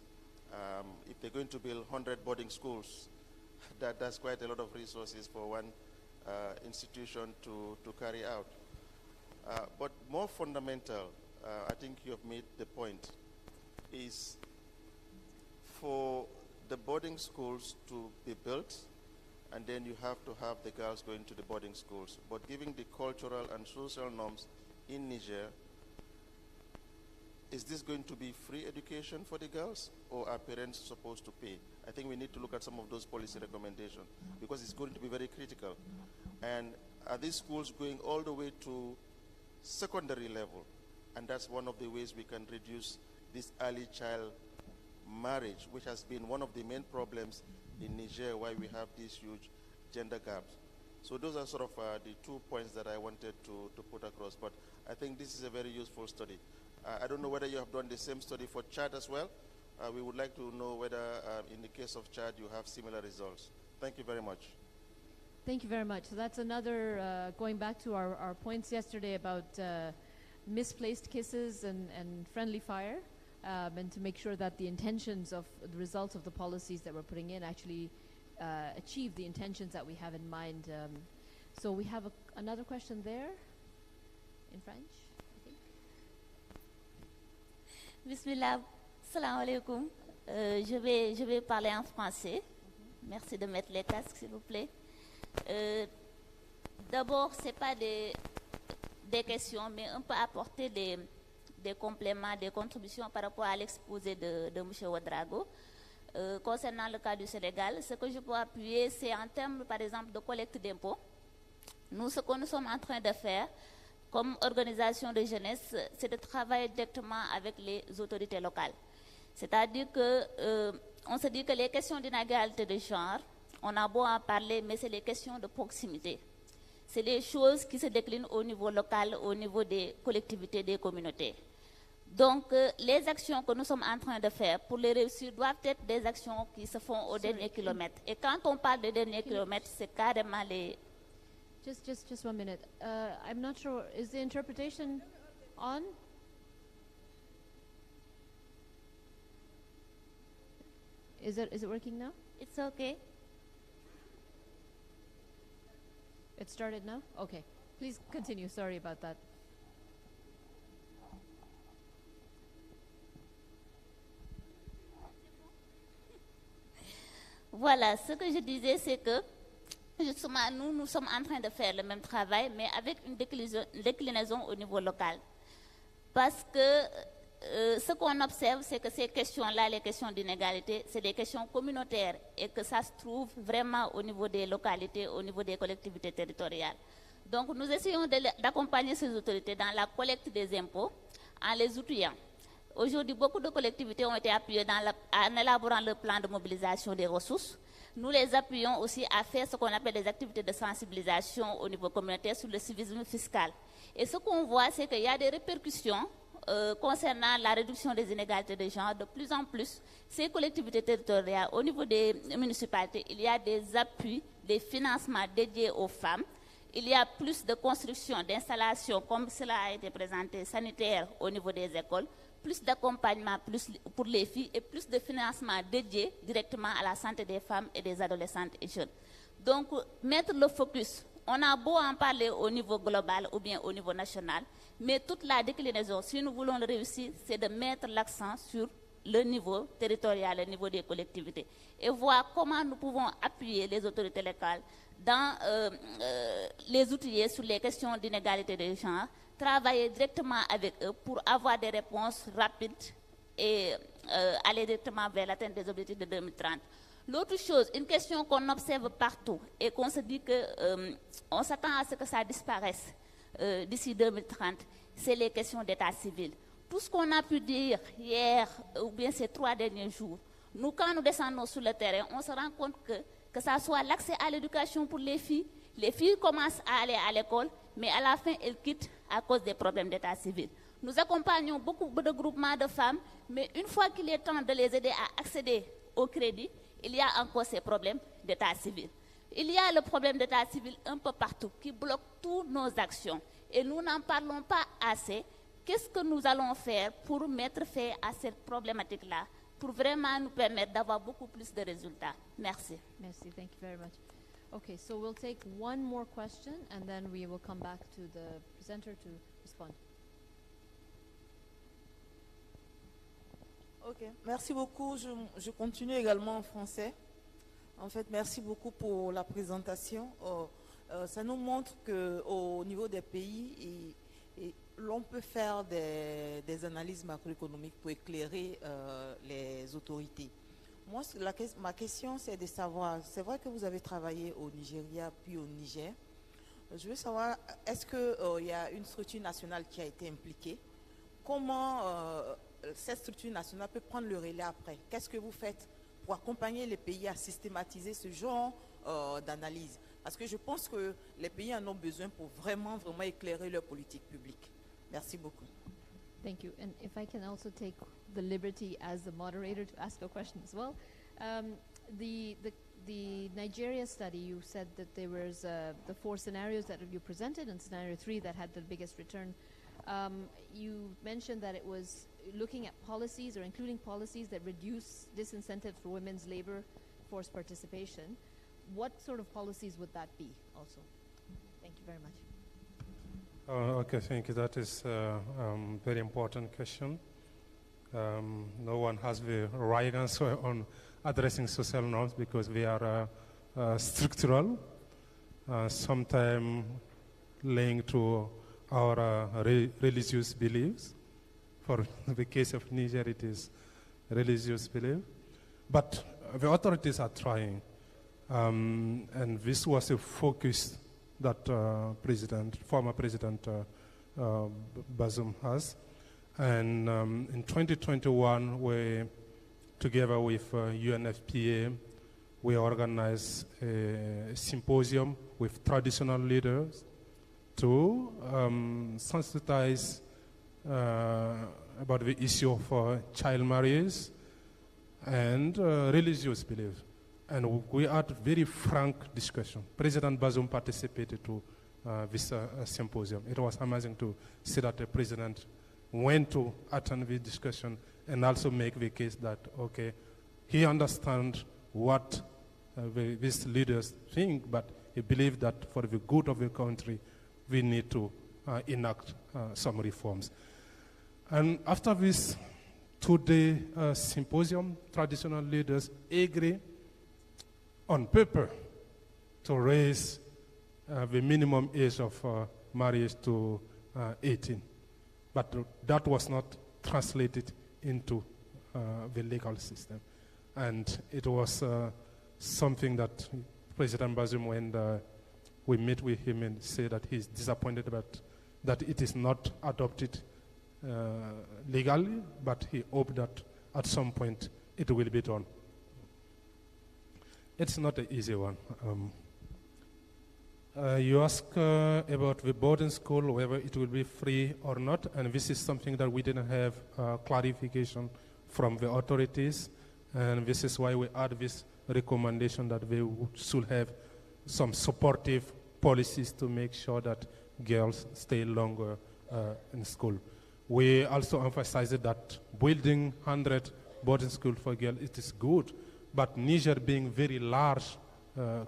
If they're going to build 100 boarding schools, that's quite a lot of resources for one institution to carry out. But more fundamental, I think you have made the point, is for the boarding schools to be built, and then you have to have the girls going to the boarding schools. But given the cultural and social norms in Niger, is this going to be free education for the girls, or are parents supposed to pay? I think we need to look at some of those policy recommendations, because it's going to be very critical. And are these schools going all the way to secondary level? And that's one of the ways we can reduce this early child marriage, which has been one of the main problems in Niger, why we have these huge gender gaps. So those are sort of the 2 points that I wanted to put across. But I think this is a very useful study. I don't know whether you have done the same study for Chad as well. We would like to know whether in the case of Chad you have similar results. Thank you very much. Thank you very much. So that's another, going back to our points yesterday about misplaced kisses and friendly fire, and to make sure that the intentions of the results of the policies that we're putting in actually achieve the intentions that we have in mind. So we have another question there in French, I think. Bismillah, salam alaikum. Je vais parler en français. Merci de mettre les casques, s'il vous plaît. D'abord, ce n'est pas des questions, mais on peut apporter des compléments, des contributions par rapport à l'exposé de M. Ouedraogo. Concernant le cas du Sénégal, ce que je peux appuyer, c'est en termes, par exemple, de collecte d'impôts. Ce que nous sommes en train de faire, comme organisation de jeunesse, c'est de travailler directement avec les autorités locales. C'est-à-dire que on se dit que les questions d'inégalité de genre, on a beau en parler, mais c'est les questions de proximité. C'est des choses qui se déclinent au niveau local, au niveau des collectivités, des communautés. Donc, les actions que nous sommes en train de faire pour les réussir doivent être des actions qui se font au dernier kilomètre. Et quand on parle de dernier kilomètre, c'est carrément les... Just 1 minute. I'm not sure, is the interpretation on? Is it working now? It's okay. It started now? Okay. Please continue. Sorry about that. Voilà, ce que je disais, c'est que justement, nous sommes en train de faire le même travail, mais avec une déclinaison au niveau local. Parce que ce qu'on observe, c'est que ces questions-là, les questions d'inégalité, c'est des questions communautaires et que ça se trouve vraiment au niveau des localités, au niveau des collectivités territoriales. Donc, nous essayons d'accompagner ces autorités dans la collecte des impôts en les outillant. Aujourd'hui, beaucoup de collectivités ont été appuyées en élaborant le plan de mobilisation des ressources. Nous les appuyons aussi à faire ce qu'on appelle des activités de sensibilisation au niveau communautaire sur le civisme fiscal. Et ce qu'on voit, c'est qu'il y a des répercussions concernant la réduction des inégalités de genre. De plus en plus, ces collectivités territoriales, au niveau des municipalités, il y a des appuis, des financements dédiés aux femmes. Il y a plus de construction, d'installations, comme cela a été présenté, sanitaires au niveau des écoles, plus d'accompagnement pour les filles et plus de financement dédié directement à la santé des femmes et des adolescentes et jeunes. Donc, mettre le focus, on a beau en parler au niveau global ou bien au niveau national, mais toute la déclinaison, si nous voulons le réussir, c'est de mettre l'accent sur le niveau territorial, le niveau des collectivités, et voir comment nous pouvons appuyer les autorités locales dans les outils sur les questions d'inégalité de genre, travailler directement avec eux pour avoir des réponses rapides et aller directement vers l'atteinte des objectifs de 2030. L'autre chose, une question qu'on observe partout et qu'on se dit qu'on s'attend à ce que ça disparaisse d'ici 2030, c'est les questions d'état civil. Tout ce qu'on a pu dire hier ou bien ces 3 derniers jours, nous, quand nous descendons sur le terrain, on se rend compte que ça soit l'accès à l'éducation pour les filles commencent à aller à l'école, mais à la fin, elles quittent à cause des problèmes d'état civil. Nous accompagnons beaucoup de groupements de femmes, mais une fois qu'il est temps de les aider à accéder au crédit, il y a encore ces problèmes d'état civil. Il y a le problème d'état civil un peu partout qui bloque toutes nos actions. Et nous n'en parlons pas assez. Qu'est-ce que nous allons faire pour mettre fin à cette problématique-là, pour vraiment nous permettre d'avoir beaucoup plus de résultats? Merci. Merci. Thank you very much. Okay, so we'll take one more question and then we will come back to the presenter to respond. Ok, merci beaucoup. Je continue également en français. En fait, merci beaucoup pour la présentation. Ça nous montre qu'au niveau des pays, l'on peut faire des analyses macroéconomiques pour éclairer les autorités. Moi, ma question, c'est de savoir, c'est vrai que vous avez travaillé au Nigeria puis au Niger. Je veux savoir, est-ce qu'il y a une structure nationale qui a été impliquée? Comment cette structure nationale peut prendre le relais après? Qu'est-ce que vous faites pour accompagner les pays à systématiser ce genre d'analyse? Parce que je pense que les pays en ont besoin pour vraiment éclairer leur politique publique. Merci beaucoup. Thank you. And if I can also take the liberty as the moderator to ask a question as well. The Nigeria study, you said that there was the 4 scenarios that you presented and scenario 3 that had the biggest return. You mentioned that it was looking at policies or including policies that reduce disincentives for women's labor force participation. What sort of policies would that be also? Thank you very much. Okay, thank you. That is a very important question. No one has the right answer on addressing social norms because they are structural, sometimes linked to our religious beliefs. For the case of Niger, it is religious belief. But the authorities are trying. And this was a focus that former President Bazoum has. And in 2021, we, together with UNFPA, we organized a symposium with traditional leaders to sensitize about the issue of child marriage and religious belief. And we had very frank discussion. President Bazoum participated to this symposium. It was amazing to see that the president went to attend the discussion and also make the case that, okay, he understands what these leaders think, but he believes that for the good of the country, we need to enact some reforms. And after this 2-day symposium, traditional leaders agree on paper to raise the minimum age of marriage to 18. But that was not translated into the legal system. And it was something that President Bazoum, when we met with him and said that he's disappointed about that it is not adopted legally, but he hoped that at some point it will be done. It's not an easy one. You ask about the boarding school, whether it will be free or not, and this is something that we didn't have clarification from the authorities, and this is why we add this recommendation that they should have some supportive policies to make sure that girls stay longer in school. We also emphasized that building 100 boarding schools for girls, it is good, but Niger being very large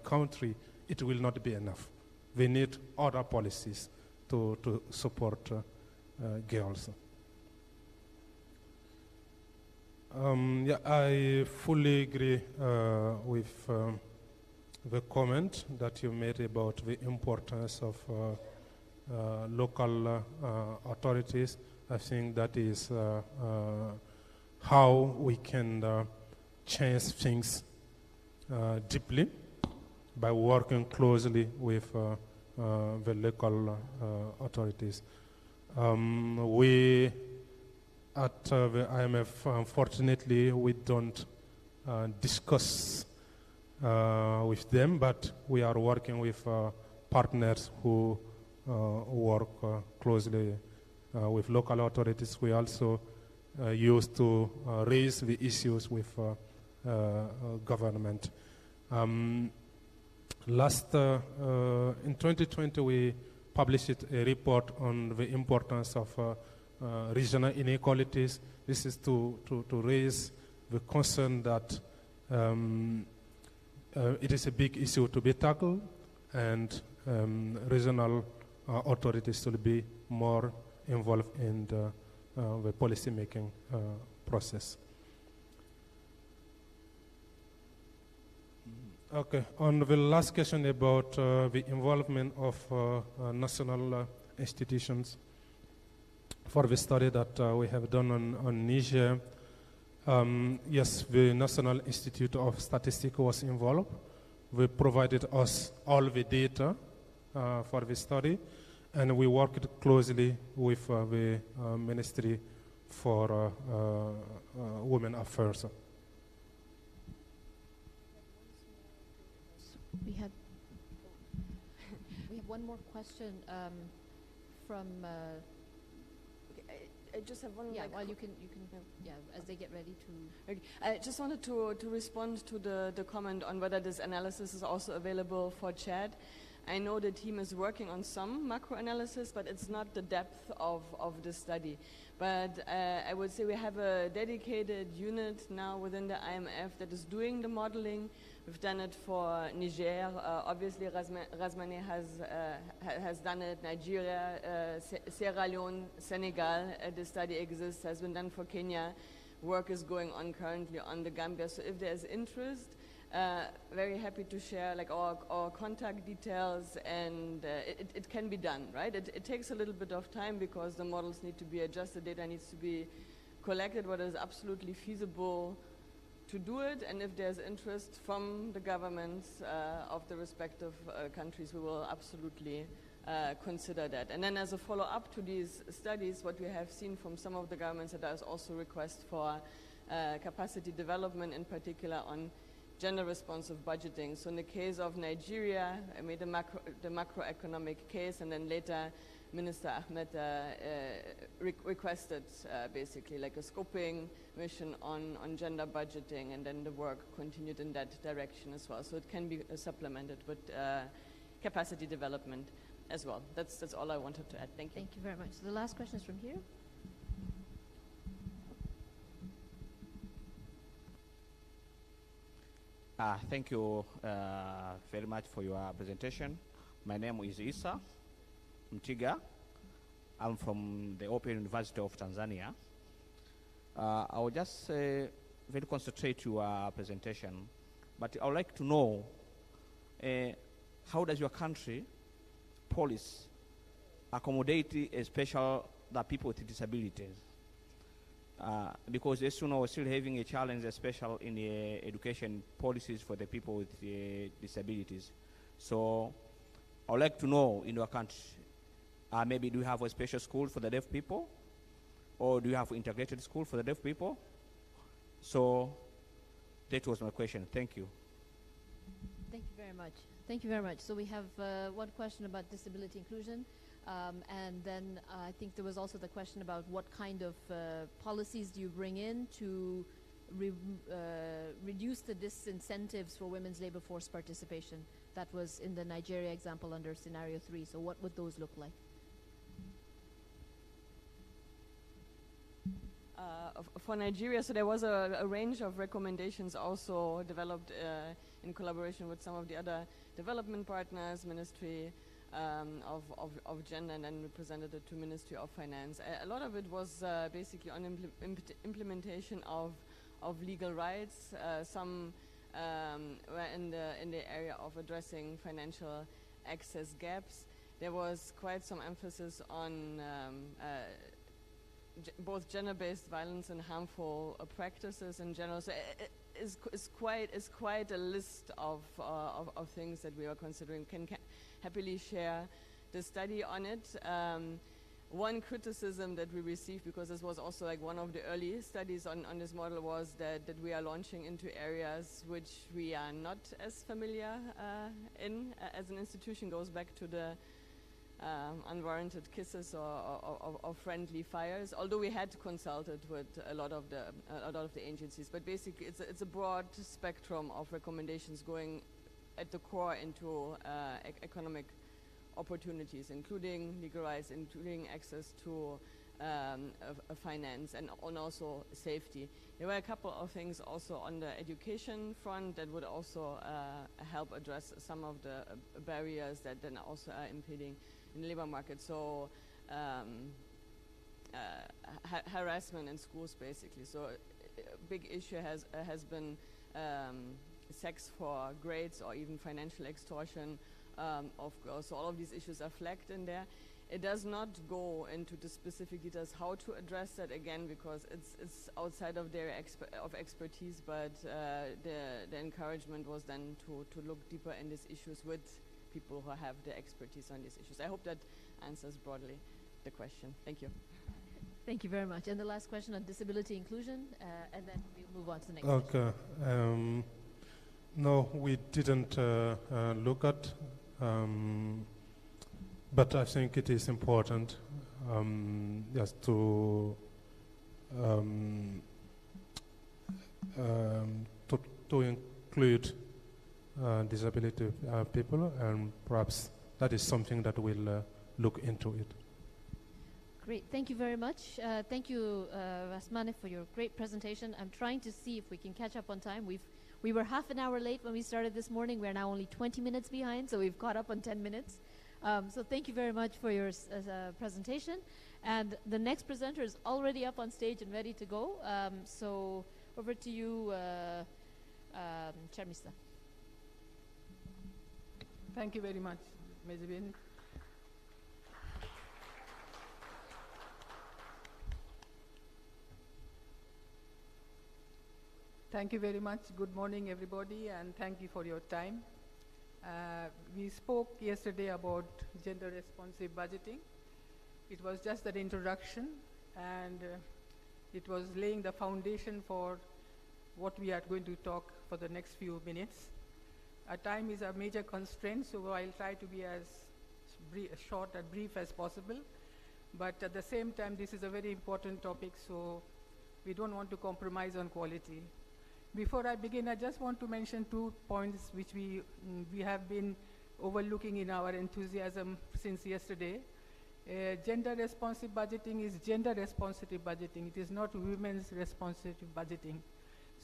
country, it will not be enough. We need other policies to support girls. I fully agree with the comment that you made about the importance of local authorities. I think that is how we can change things deeply by working closely with the local authorities. We at the IMF, unfortunately, we don't discuss with them, but we are working with partners who work closely with local authorities. We also used to raise the issues with government. In 2020, we published a report on the importance of regional inequalities. This is to raise the concern that it is a big issue to be tackled, and regional authorities should be more involved in the policy making process. Okay, on the last question about the involvement of national institutions, for the study that we have done on Niger, yes, the National Institute of Statistics was involved. They provided us all the data for the study, and we worked closely with the Ministry for Women Affairs. We have one more question from. I just have one. Yeah, well, you can. Yeah, as they get ready to. Okay. I just wanted to respond to the comment on whether this analysis is also available for Chad. I know the team is working on some macro analysis, but it's not the depth of the study. But I would say we have a dedicated unit now within the IMF that is doing the modeling. We've done it for Niger. Obviously, Razmane has done it. Nigeria, Sierra Leone, Senegal. The study exists. Has been done for Kenya. Work is going on currently on the Gambia. So if there's interest, very happy to share like our contact details, and it can be done, right? It takes a little bit of time because the models need to be adjusted, data needs to be collected, but it is absolutely feasible to do it, and if there's interest from the governments of the respective countries, we will absolutely consider that. And then as a follow-up to these studies, what we have seen from some of the governments, that there is also request for capacity development, in particular on gender responsive budgeting. So in the case of Nigeria, I made the macroeconomic case, and then later Minister Ahmed requested basically like a scoping mission on gender budgeting, and then the work continued in that direction as well. So it can be supplemented with capacity development as well. That's all I wanted to add. Thank you. Thank you very much. So the last question is from here. Thank you very much for your presentation. My name is Isa Mtiga. I'm from the Open University of Tanzania. I will just very concentrate your presentation, but I would like to know how does your country policy accommodate especially the people with disabilities? Because as you know, we're still having a challenge, especially in the education policies for the people with disabilities. So I would like to know in your country, maybe do you have a special school for the deaf people? Or do you have integrated school for the deaf people? So that was my question. Thank you. Thank you very much. Thank you very much. So we have one question about disability inclusion. And then I think there was also the question about what kind of policies do you bring in to reduce the disincentives for women's labor force participation. That was in the Nigeria example under scenario 3. So what would those look like? For Nigeria, so there was a range of recommendations also developed in collaboration with some of the other development partners, Ministry of Gender, and then we presented it to Ministry of Finance. A lot of it was basically on implementation of legal rights. Some were in the area of addressing financial access gaps. There was quite some emphasis on both gender-based violence and harmful practices in general. So it's quite a list of things that we are considering. Can happily share the study on it. One criticism that we received, because this was also like one of the early studies on this model, was that we are launching into areas which we are not as familiar in as an institution. Goes back to the unwarranted kisses or friendly fires. Although we had consulted with a lot of the agencies, but basically it's a broad spectrum of recommendations going at the core into economic opportunities, including legal rights, including access to finance, and also safety. There were a couple of things also on the education front that would also help address some of the barriers that then also are impeding in the labor market. So harassment in schools, basically. So a big issue has been sex for grades or even financial extortion of girls. So all of these issues are flagged in there. It does not go into the specific details how to address that, again, because it's outside of their expertise, but the encouragement was then to look deeper in these issues with people who have the expertise on these issues. I hope that answers broadly the question. Thank you. Thank you very much. And the last question on disability inclusion, and then we'll move on to the next Okay. No, we didn't look at, but I think it is important just to include disability people, and perhaps that is something that we'll look into it. Great, thank you very much. Thank you, Rasmane, for your great presentation. I'm trying to see if we can catch up on time. We were half an hour late when we started this morning. We're now only 20 minutes behind, so we've caught up on 10 minutes. So thank you very much for your presentation. And the next presenter is already up on stage and ready to go. So over to you, Charmista. Thank you very much, Mezibin. Thank you very much. Good morning, everybody, and thank you for your time. We spoke yesterday about gender-responsive budgeting. It was just an introduction, and it was laying the foundation for what we are going to talk for the next few minutes. Our time is a major constraint, so I'll try to be as short and brief as possible. But at the same time, this is a very important topic, so we don't want to compromise on quality. Before I begin, I just want to mention 2 points which we have been overlooking in our enthusiasm since yesterday. Gender-responsive budgeting is gender-responsive budgeting. It is not women's responsive budgeting.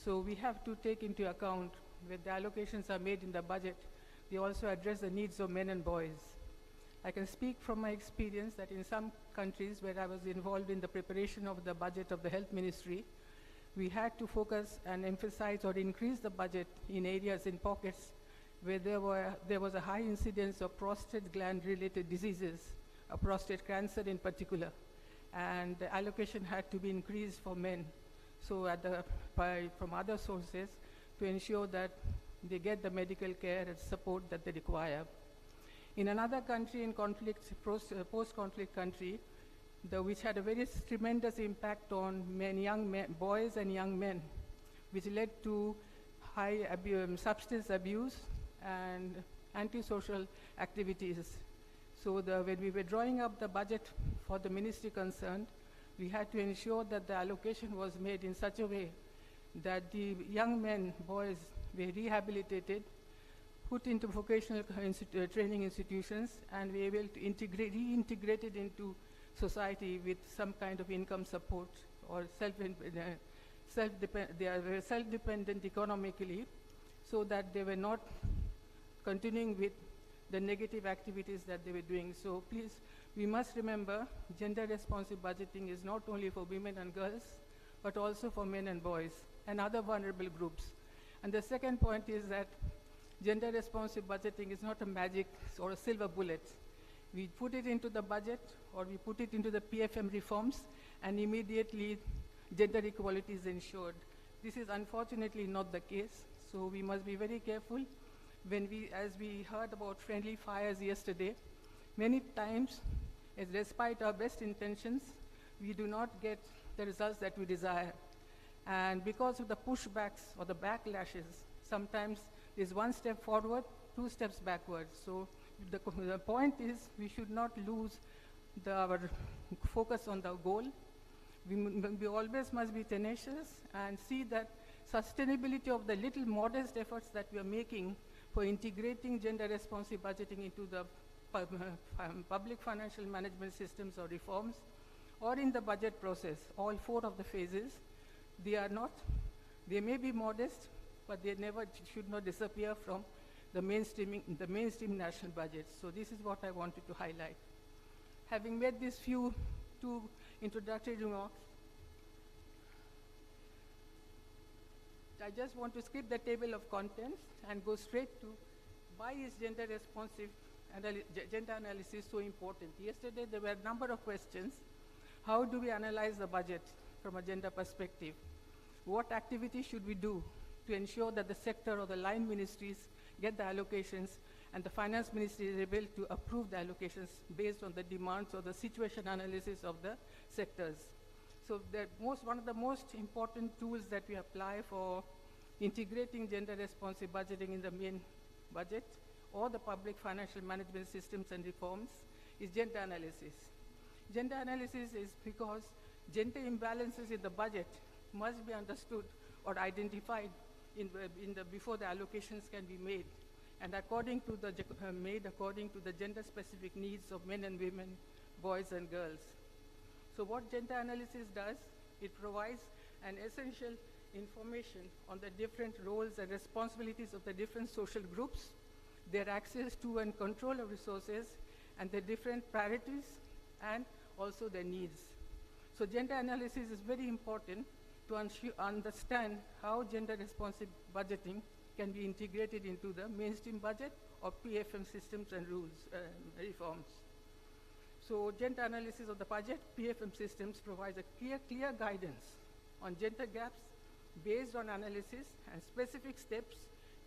So we have to take into account when the allocations are made in the budget, they also address the needs of men and boys. I can speak from my experience that in some countries where I was involved in the preparation of the budget of the health ministry, we had to focus and emphasize or increase the budget in areas, in pockets, where there was a high incidence of prostate gland-related diseases, prostate cancer in particular, and the allocation had to be increased for men. So from other sources to ensure that they get the medical care and support that they require. In another country, in post-conflict country, which had a very tremendous impact on boys and young men, which led to high substance abuse and antisocial activities. So when we were drawing up the budget for the ministry concerned, we had to ensure that the allocation was made in such a way that the young men, boys, were rehabilitated, put into vocational training institutions, and were able to reintegrated into society with some kind of income support or they are self-dependent economically, so that they were not continuing with the negative activities that they were doing. So please, we must remember gender-responsive budgeting is not only for women and girls, but also for men and boys and other vulnerable groups. And the second point is that gender-responsive budgeting is not a magic or a silver bullet. We put it into the budget or we put it into the PFM reforms, and immediately gender equality is ensured. This is unfortunately not the case, so we must be very careful. As we heard about friendly fires yesterday, many times, despite our best intentions, we do not get the results that we desire. And because of the pushbacks or the backlashes, sometimes there's one step forward, 2 steps backwards. So the point is we should not lose our focus on the goal. We always must be tenacious and see that sustainability of the little modest efforts that we are making for integrating gender responsive budgeting into the public financial management systems or reforms, or in the budget process, all 4 of the phases, they may be modest, but they should not disappear from the mainstream national budget. So this is what I wanted to highlight. Having made these two introductory remarks, I just want to skip the table of contents and go straight to why is gender responsive gender analysis so important. Yesterday there were a number of questions. How do we analyze the budget from a gender perspective? What activities should we do to ensure that the sector or the line ministries get the allocations and the finance ministry is able to approve the allocations based on the demands or the situation analysis of the sectors? So one of the most important tools that we apply for integrating gender responsive budgeting in the main budget or the public financial management systems and reforms is gender analysis. Gender analysis is because gender imbalances in the budget must be understood or identified before the allocations can be made, and according to the gender-specific needs of men and women, boys and girls. So what gender analysis does, it provides an essential information on the different roles and responsibilities of the different social groups, their access to and control of resources, and the different priorities, and also their needs. So gender analysis is very important to understand how gender-responsive budgeting can be integrated into the mainstream budget or PFM systems and rules reforms. So gender analysis of the budget, PFM systems provides a clear guidance on gender gaps based on analysis and specific steps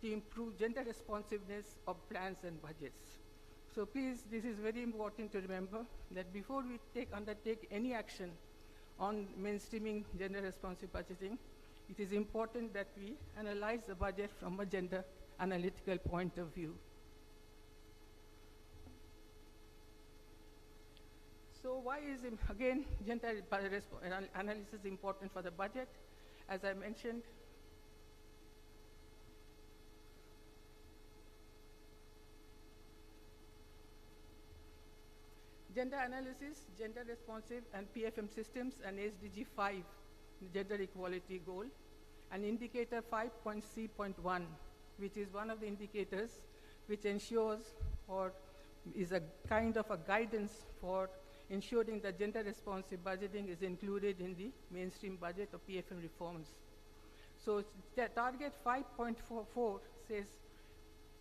to improve gender responsiveness of plans and budgets. So please, this is very important to remember that before we undertake any action on mainstreaming gender responsive budgeting, it is important that we analyze the budget from a gender analytical point of view. So why is, again, gender analysis important for the budget? As I mentioned, gender analysis, gender responsive and PFM systems, and SDG 5, gender equality goal, and indicator 5.C.1, which is one of the indicators which ensures or is a kind of a guidance for ensuring that gender responsive budgeting is included in the mainstream budget of PFM reforms. So target 5.44 says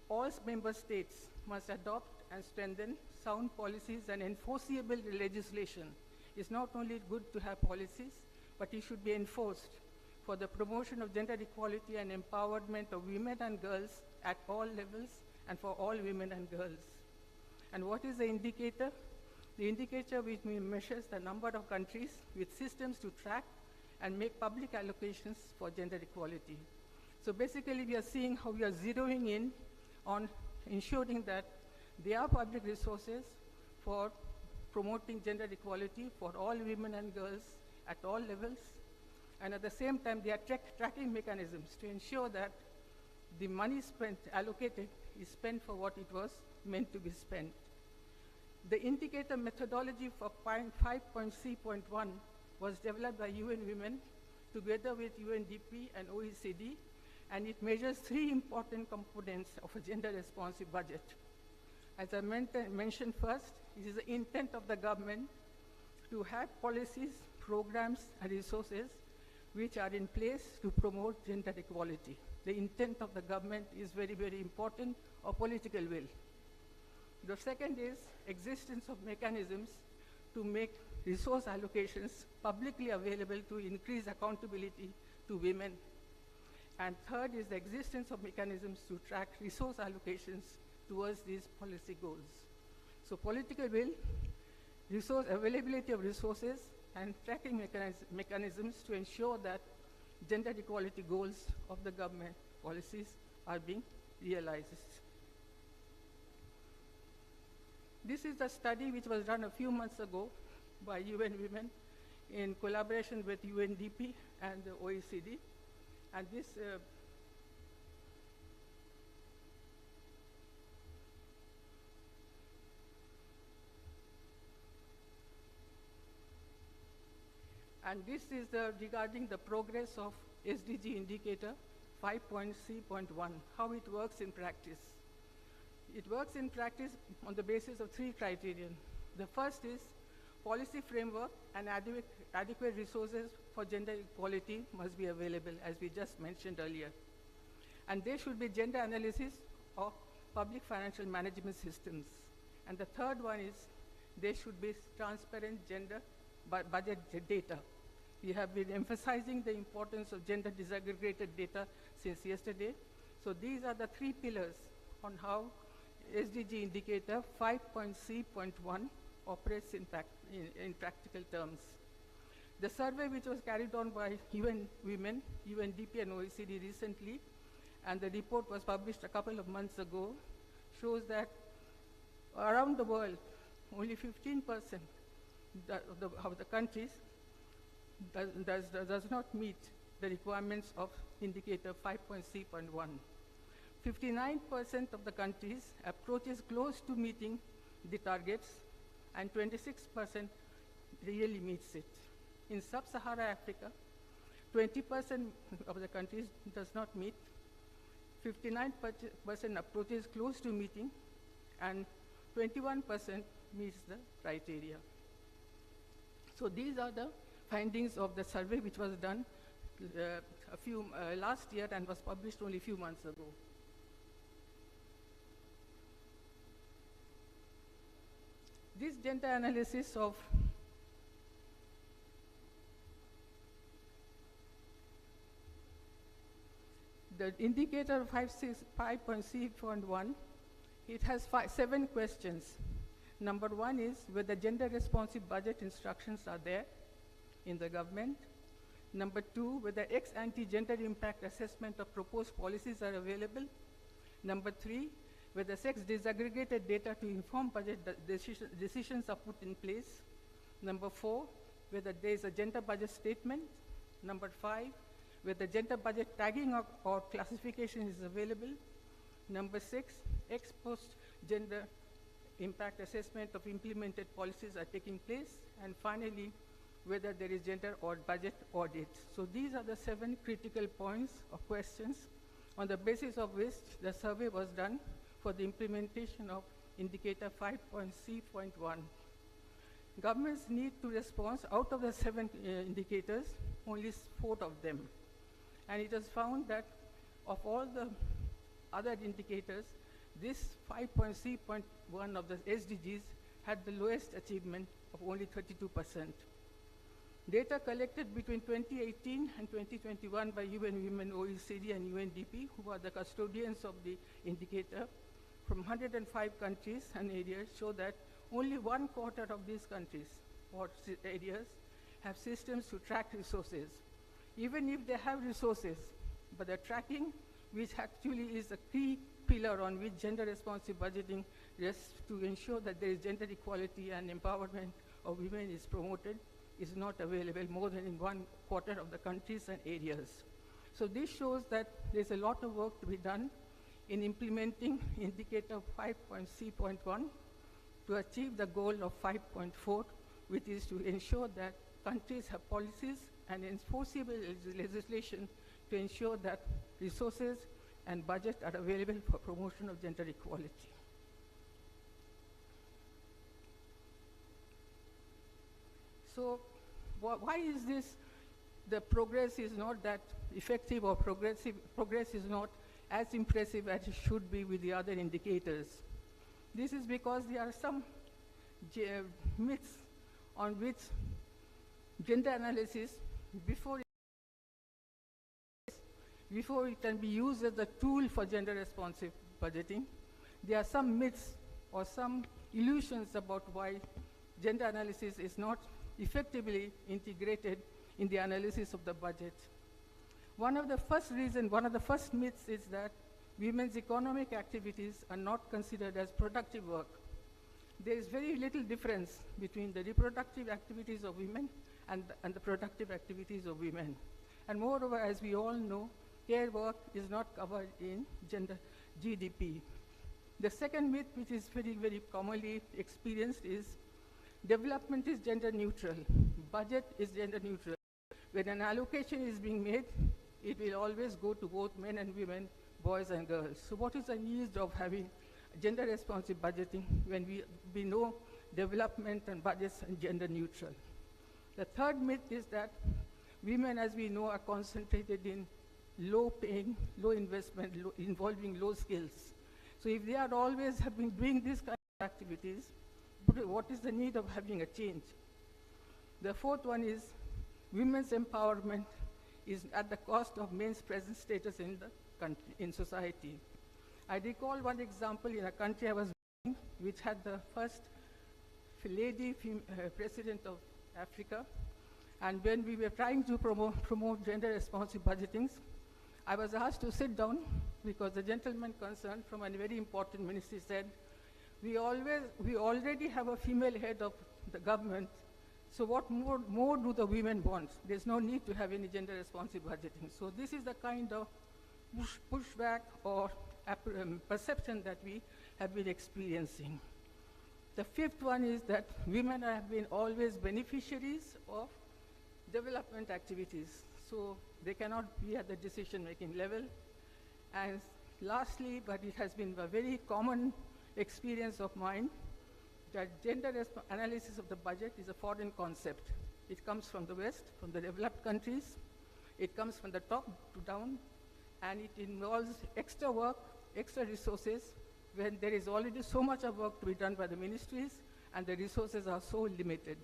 all member states must adopt and strengthen sound policies and enforceable legislation. It's not only good to have policies, but it should be enforced for the promotion of gender equality and empowerment of women and girls at all levels and for all women and girls. And what is the indicator? The indicator which measures the number of countries with systems to track and make public allocations for gender equality. So basically we are seeing how we are zeroing in on ensuring that there are public resources for promoting gender equality for all women and girls at all levels, and at the same time there are tracking mechanisms to ensure that the money allocated is spent for what it was meant to be spent. The indicator methodology for 5.C.1 was developed by UN Women together with UNDP and OECD, and it measures 3 important components of a gender responsive budget. As I mentioned first, it is the intent of the government to have policies, programs, and resources which are in place to promote gender equality. The intent of the government is very, very important, or political will. The second is existence of mechanisms to make resource allocations publicly available to increase accountability to women. And third is the existence of mechanisms to track resource allocations towards these policy goals. So political will, resource availability of resources, and tracking mechanisms to ensure that gender equality goals of the government policies are being realized. This is a study which was done a few months ago by UN Women in collaboration with UNDP and the OECD. And this is regarding the progress of SDG indicator 5.C.1, how it works in practice. It works in practice on the basis of 3 criteria. The first is policy framework and adequate resources for gender equality must be available, as we just mentioned earlier. And there should be gender analysis of public financial management systems. And the third one is there should be transparent gender budget data. We have been emphasizing the importance of gender disaggregated data since yesterday. So these are the 3 pillars on how SDG indicator 5.C.1 operates in practical terms. The survey which was carried on by UN Women, UNDP and OECD recently, and the report was published a couple of months ago, shows that around the world, only 15% of the countries does not meet the requirements of indicator 5.C.1. 59% of the countries approaches close to meeting the targets, and 26% really meets it. In sub-Saharan Africa, 20% of the countries does not meet, 59% approaches close to meeting, and 21% meets the criteria. So these are the findings of the survey which was done last year and was published only a few months ago. This gender analysis of the indicator 5.C.1, it has 7 questions. Number 1 is whether gender responsive budget instructions are there in the government. Number 2, whether ex-ante gender impact assessment of proposed policies are available. Number 3, whether sex disaggregated data to inform budget decisions are put in place. Number 4, whether there is a gender budget statement. Number 5, whether gender budget tagging or classification is available. Number 6, ex post gender impact assessment of implemented policies are taking place. And finally, whether there is gender or budget audit. So these are the 7 critical points or questions on the basis of which the survey was done for the implementation of indicator 5.C.1. Governments need to respond. Out of the 7 indicators, only 4 of them. And it was found that of all the other indicators, this 5.C.1 of the SDGs had the lowest achievement of only 32%. Data collected between 2018 and 2021 by UN Women, OECD, and UNDP, who are the custodians of the indicator, from 105 countries and areas show that only 1/4 of these countries or areas have systems to track resources. Even if they have resources, but the tracking, which actually is a key pillar on which gender responsive budgeting rests to ensure that there is gender equality and empowerment of women is promoted, is not available more than in 1/4 of the countries and areas. So this shows that there's a lot of work to be done in implementing indicator 5.C.1 to achieve the goal of 5.4, which is to ensure that countries have policies and enforceable legislation to ensure that resources and budget are available for promotion of gender equality. So why is this, the progress is not that effective or progress is not as impressive as it should be with the other indicators? This is because there are some myths on which gender analysis, before it can be used as a tool for gender responsive budgeting, there are some myths or some illusions about why gender analysis is not effectively integrated in the analysis of the budget. One of the first myths is that women's economic activities are not considered as productive work. there is very little difference between the reproductive activities of women and the productive activities of women. And moreover, as we all know, care work is not covered in gender GDP. The second myth, which is very, very commonly experienced, is development is gender neutral, budget is gender neutral. When an allocation is being made, it will always go to both men and women, boys and girls. So what is the need of having gender responsive budgeting when we know development and budgets are gender neutral? The third myth is that women, as we know, are concentrated in low paying, low investment, involving low skills. So if they are always have been doing these kind of activities, what is the need of having a change? The fourth one is women's empowerment is at the cost of men's present status in the country, in society. I recall one example in a country I was in, which had the first lady president of Africa. And when we were trying to promote gender responsive budgetings, I was asked to sit down because the gentleman concerned from a very important ministry said, we already have a female head of the government, so what more do the women want? There's no need to have any gender responsive budgeting. So this is the kind of pushback or perception that we have been experiencing. The fifth one is that women have been always beneficiaries of development activities, so they cannot be at the decision-making level. And lastly, but it has been a very common experience of mine, that gender analysis of the budget is a foreign concept. It comes from the West, from the developed countries. It comes from the top to down, and it involves extra work, extra resources, when there is already so much of work to be done by the ministries, and the resources are so limited.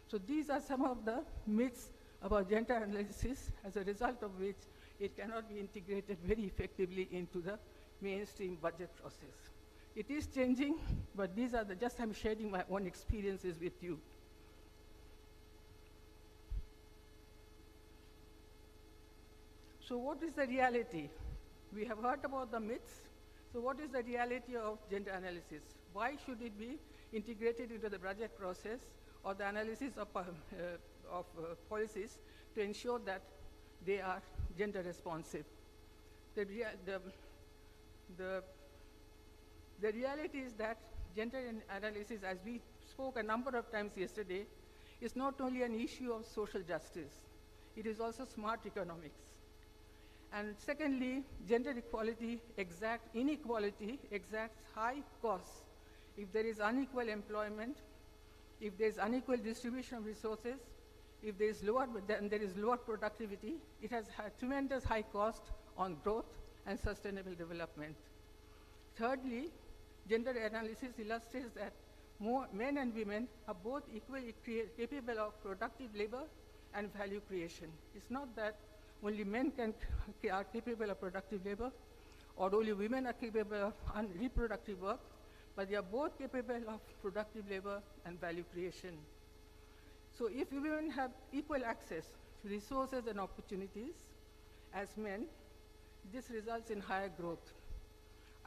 So these are some of the myths about gender analysis, as a result of which it cannot be integrated very effectively into the mainstream budget process. It is changing, but these are just I'm sharing my own experiences with you. So what is the reality? We have heard about the myths. So what is the reality of gender analysis? Why should it be integrated into the budget process or the analysis of policies to ensure that they are gender responsive? The reality is that gender analysis, as we spoke a number of times yesterday, is not only an issue of social justice, it is also smart economics. And secondly, gender inequality exacts high costs. If there is unequal employment, if there is unequal distribution of resources, if there is lower productivity, it has had tremendous high cost on growth and sustainable development. Thirdly, gender analysis illustrates that men and women are both equally capable of productive labor and value creation. It's not that only men are capable of productive labor, or only women are capable of reproductive work, but they are both capable of productive labor and value creation. So if women have equal access to resources and opportunities as men, this results in higher growth.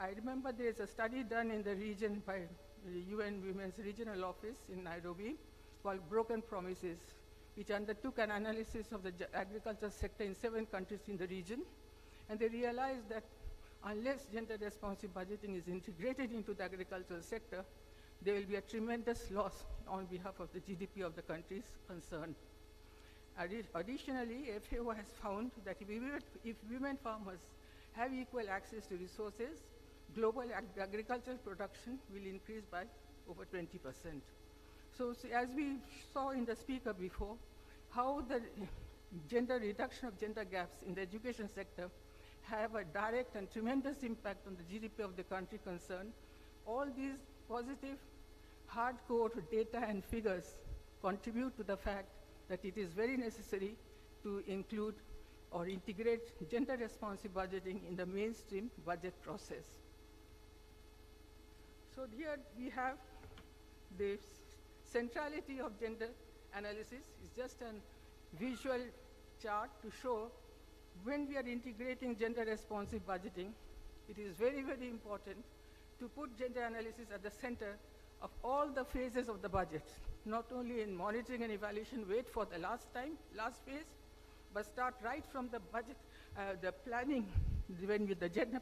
I remember there is a study done in the region by the UN Women's Regional Office in Nairobi called Broken Promises, which undertook an analysis of the agriculture sector in 7 countries in the region. And they realized that unless gender responsive budgeting is integrated into the agricultural sector, there will be a tremendous loss on behalf of the GDP of the countries concerned. Additionally, FAO has found that if women farmers have equal access to resources, global agricultural production will increase by over 20%. So as we saw in the speaker before, how the reduction of gender gaps in the education sector have a direct and tremendous impact on the GDP of the country concerned, all these positive, hardcore data and figures contribute to the fact that it is very necessary to include or integrate gender responsive budgeting in the mainstream budget process. So here we have the centrality of gender analysis. Is just a visual chart to show when we are integrating gender responsive budgeting, it is very, very important to put gender analysis at the center of all the phases of the budget, not only in monitoring and evaluation, wait for the last phase, but start right from the budget, the planning, when with the gender,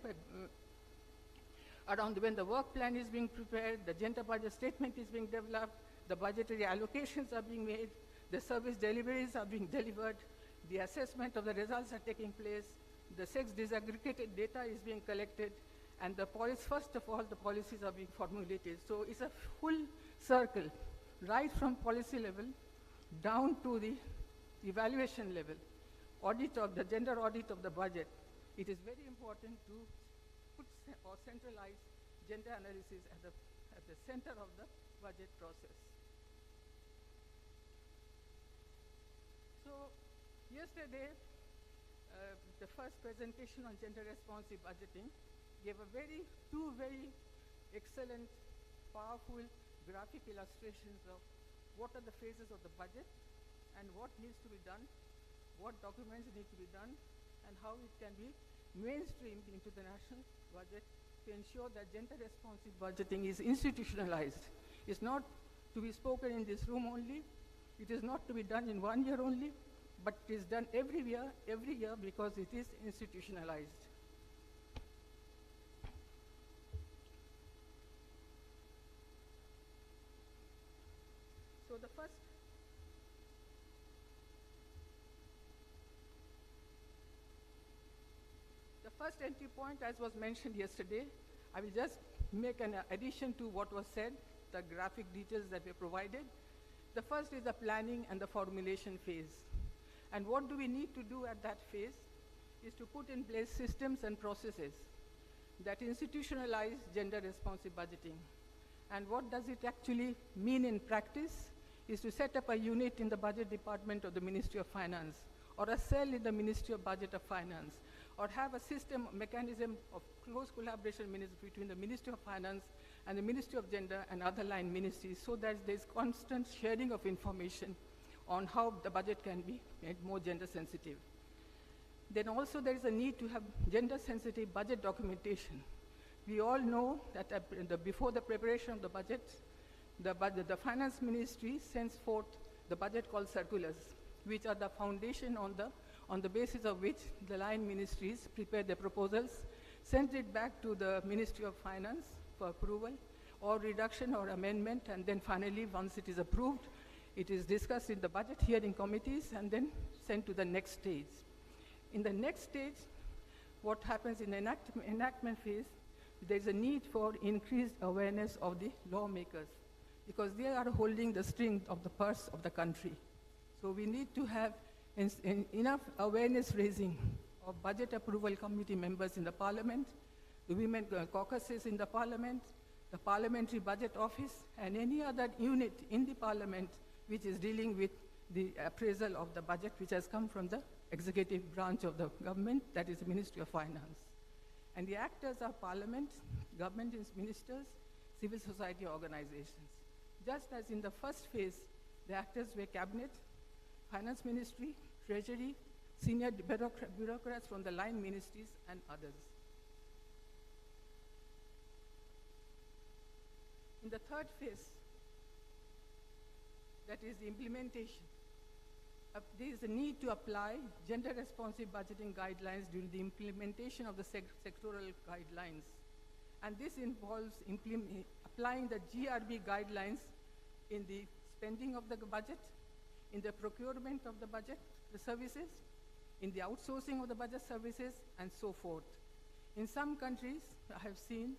around when the work plan is being prepared, the gender budget statement is being developed, the budgetary allocations are being made, the service deliveries are being delivered, the assessment of the results are taking place, the sex disaggregated data is being collected, and first of all, the policies are being formulated. So it's a full circle, right from policy level down to the evaluation level, the gender audit of the budget. It is very important to put or centralize gender analysis at the center of the budget process. So yesterday, the first presentation on gender responsive budgeting gave two very excellent, powerful graphic illustrations of what are the phases of the budget and what needs to be done, what documents need to be done, and how it can be mainstreamed into the national budget to ensure that gender responsive budgeting is institutionalized. It's not to be spoken in this room only. It is not to be done in 1 year only, but it is done every year because it is institutionalized. So the first entry point, as was mentioned yesterday, I will just make an addition to what was said, the graphic details that were provided. The first is the planning and the formulation phase. And what do we need to do at that phase is to put in place systems and processes that institutionalize gender responsive budgeting. And what does it actually mean in practice is to set up a unit in the budget department of the Ministry of Finance, or a cell in the Ministry of Budget of Finance, or have a mechanism of close collaboration between the Ministry of Finance and the Ministry of Gender and other line ministries, so that there's constant sharing of information on how the budget can be made more gender sensitive. Then also there is a need to have gender sensitive budget documentation. We all know that before the preparation of the budget, the Finance Ministry sends forth the budget called circulars, which are the foundation on the basis of which the line ministries prepare their proposals, send it back to the Ministry of Finance for approval, or reduction or amendment, and then finally, once it is approved, it is discussed in the budget hearing committees and then sent to the next stage. In the next stage, what happens in the enactment phase, there's a need for increased awareness of the lawmakers, because they are holding the string of the purse of the country. So we need to have enough awareness raising of budget approval committee members in the parliament, the women caucuses in the parliament, the parliamentary budget office, and any other unit in the parliament which is dealing with the appraisal of the budget, which has come from the executive branch of the government, that is the Ministry of Finance. And the actors are parliament, government ministers, civil society organizations. Just as in the first phase, the actors were cabinet, finance ministry, treasury, senior bureaucrats from the line ministries, and others. In the third phase, that is the implementation, there is a need to apply gender-responsive budgeting guidelines during the implementation of the sectoral guidelines. And this involves applying the GRB guidelines in the spending of the budget, in the procurement of the budget, the services, in the outsourcing of the budget services, and so forth. In some countries, I have seen,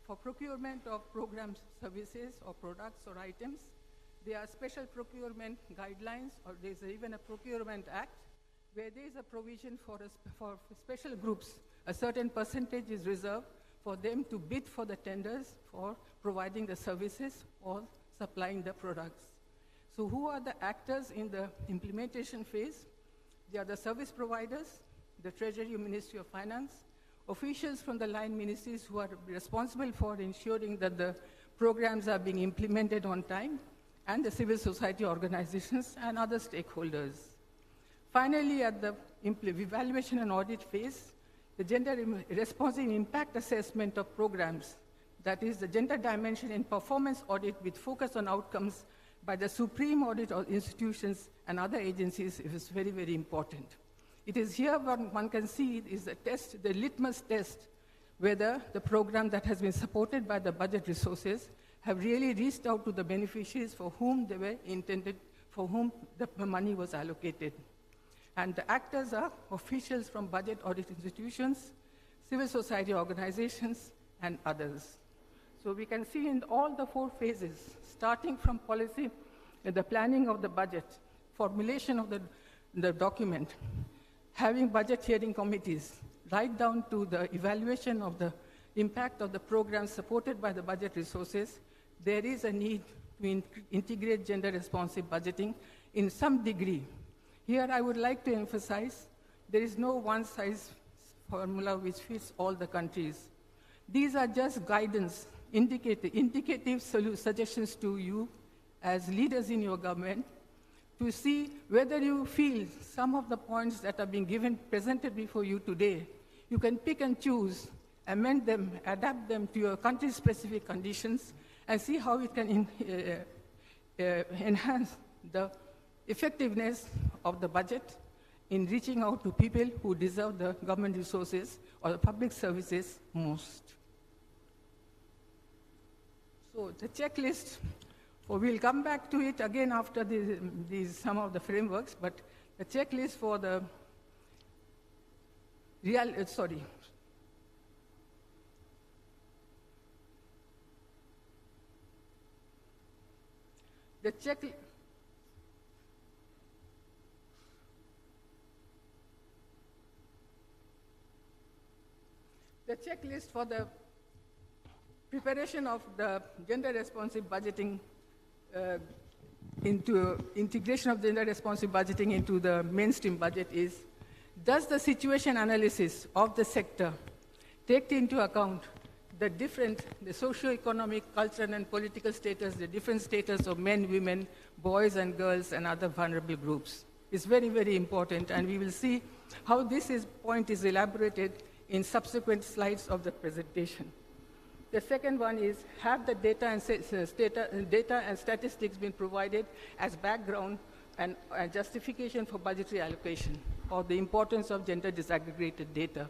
for procurement of programs, services, or products or items, there are special procurement guidelines, or there's even a procurement act, where there is a provision for special groups. A certain percentage is reserved for them to bid for the tenders for providing the services or supplying the products. So who are the actors in the implementation phase? They are the service providers, the Treasury Ministry of Finance, officials from the line ministries who are responsible for ensuring that the programs are being implemented on time, and the civil society organizations and other stakeholders. Finally, at the evaluation and audit phase, the gender responsive impact assessment of programs that is the gender dimension in performance audit with focus on outcomes by the supreme audit or institutions and other agencies is very, very important. It is here one can see is the test, the litmus test, whether the program that has been supported by the budget resources have really reached out to the beneficiaries for whom they were intended, for whom the money was allocated. And the actors are officials from budget audit institutions, civil society organizations, and others. So we can see in all the 4 phases, starting from policy, the planning of the budget, formulation of the document, having budget hearing committees, right down to the evaluation of the impact of the programs supported by the budget resources, there is a need to integrate gender-responsive budgeting in some degree. Here I would like to emphasize there is no one-size formula which fits all the countries. These are just guidance, indicative suggestions to you as leaders in your government to see whether you feel some of the points that are being presented before you today, you can pick and choose, amend them, adapt them to your country's specific conditions, and see how it can enhance the effectiveness of the budget in reaching out to people who deserve the government resources or the public services most. So the checklist, we'll come back to it again after some of the frameworks, but the checklist for the the checklist. The checklist for the preparation of the gender-responsive budgeting into integration of gender-responsive budgeting into the mainstream budget is, does the situation analysis of the sector take into account the socio-economic, cultural, and political status, the different status of men, women, boys and girls, and other vulnerable groups? It's very, very important, and we will see how this point is elaborated in subsequent slides of the presentation. The second one is, have the data and statistics been provided as background and justification for budgetary allocation, or the importance of gender disaggregated data?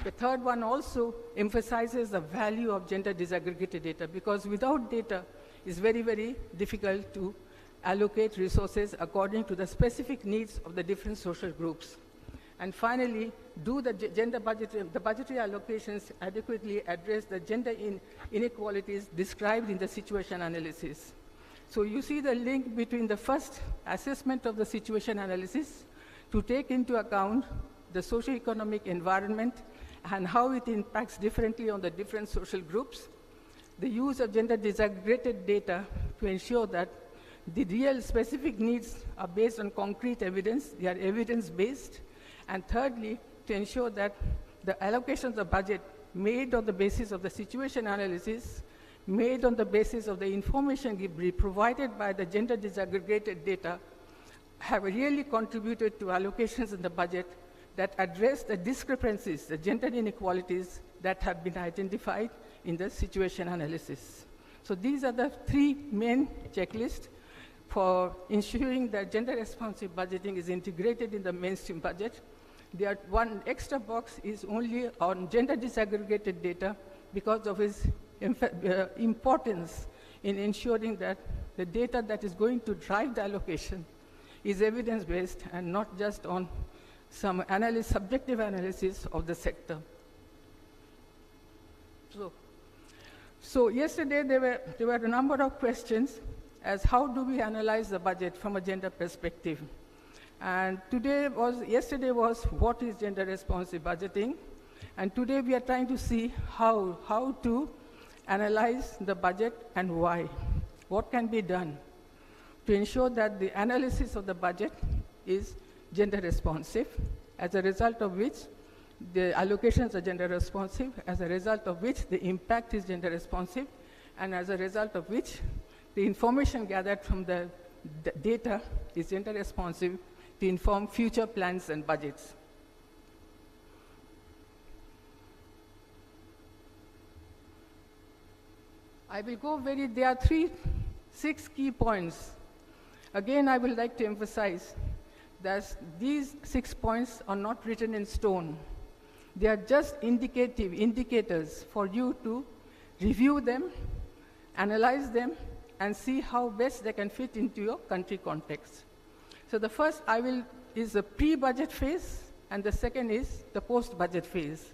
The third one also emphasizes the value of gender disaggregated data, because without data, it's very, very difficult to allocate resources according to the specific needs of the different social groups. And finally, do the budgetary allocations adequately address the gender inequalities described in the situation analysis? So you see the link between the first assessment of the situation analysis to take into account the socio-economic environment and how it impacts differently on the different social groups, the use of gender disaggregated data to ensure that the real specific needs are based on concrete evidence, they are evidence-based, and thirdly, to ensure that the allocations of budget made on the basis of the situation analysis, made on the basis of the information provided by the gender disaggregated data, have really contributed to allocations in the budget that address the discrepancies, the gender inequalities that have been identified in the situation analysis. So these are the 3 main checklists for ensuring that gender-responsive budgeting is integrated in the mainstream budget. One extra box is only on gender disaggregated data because of its importance in ensuring that the data that is going to drive the allocation is evidence-based and not just on some subjective analysis of the sector. So yesterday there were a number of questions as how do we analyze the budget from a gender perspective. And yesterday was what is gender-responsive budgeting, and today we are trying to see how to analyze the budget and why. What can be done to ensure that the analysis of the budget is gender-responsive, as a result of which the allocations are gender-responsive, as a result of which the impact is gender-responsive, and as a result of which the information gathered from the data is gender-responsive to inform future plans and budgets. I will go there are six key points. Again, I would like to emphasize that these 6 points are not written in stone. They are just indicators for you to review them, analyze them, and see how best they can fit into your country context. So the first is the pre-budget phase, and the second is the post-budget phase.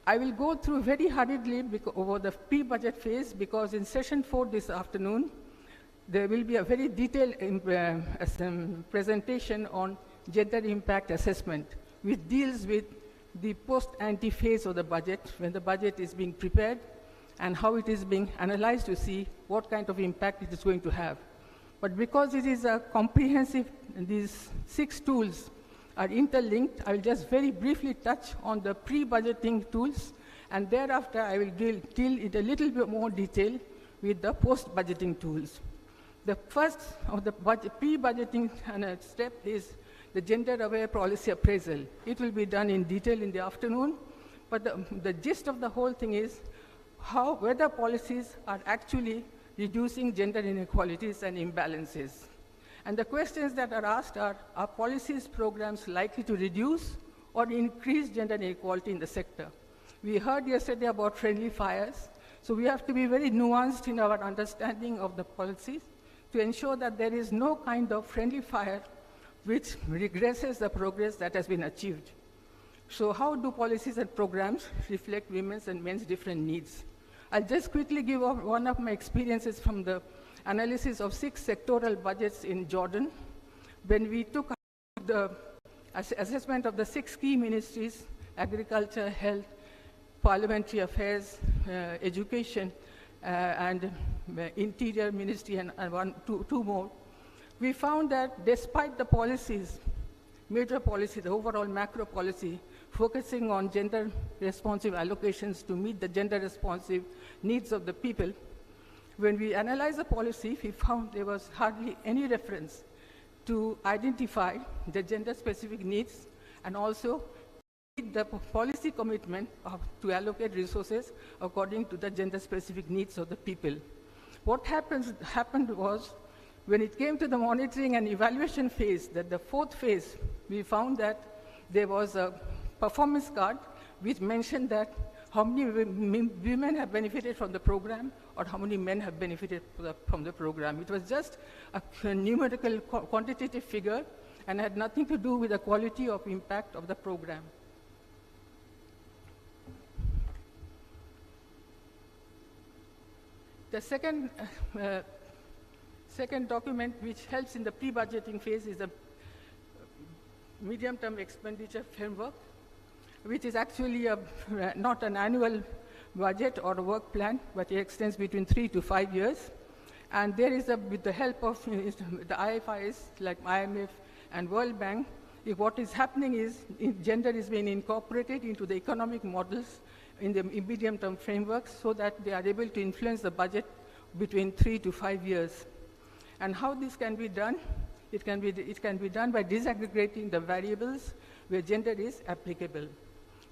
I will go through very hurriedly over the pre-budget phase because in session 4 this afternoon, there will be a very detailed presentation on gender impact assessment, which deals with the post-ante phase of the budget, when the budget is being prepared and how it is being analyzed to see what kind of impact it is going to have. But because it is a comprehensive, these 6 tools are interlinked, I will just very briefly touch on the pre-budgeting tools, and thereafter I will deal in a little bit more detail with the post-budgeting tools. The first of the pre-budgeting step is the gender-aware policy appraisal. It will be done in detail in the afternoon, but the gist of the whole thing is whether policies are actually reducing gender inequalities and imbalances. And the questions that are asked are policies, programs likely to reduce or increase gender inequality in the sector? We heard yesterday about friendly fires, so we have to be very nuanced in our understanding of the policies to ensure that there is no kind of friendly fire which regresses the progress that has been achieved. So how do policies and programs reflect women's and men's different needs? I'll just quickly give one of my experiences from the analysis of 6 sectoral budgets in Jordan. When we took the assessment of the 6 key ministries, agriculture, health, parliamentary affairs, education, and interior ministry, and two more, we found that despite the policies, major policy, the overall macro policy, focusing on gender-responsive allocations to meet the gender-responsive needs of the people, when we analyzed the policy, we found there was hardly any reference to identify the gender-specific needs and also the policy commitment to allocate resources according to the gender-specific needs of the people. What happened was, when it came to the monitoring and evaluation phase, that the 4th phase, we found that there was a performance card which mentioned that how many women have benefited from the program or how many men have benefited from the program. It was just a numerical quantitative figure and had nothing to do with the quality of impact of the program. The second document which helps in the pre-budgeting phase is a medium-term expenditure framework, which is actually not an annual budget or a work plan, but it extends between 3 to 5 years. And there is, with the help of the IFIs like IMF and World Bank, what is happening is gender is being incorporated into the economic models in the medium-term framework so that they are able to influence the budget between 3 to 5 years. And how this can be done? It can be done by disaggregating the variables where gender is applicable.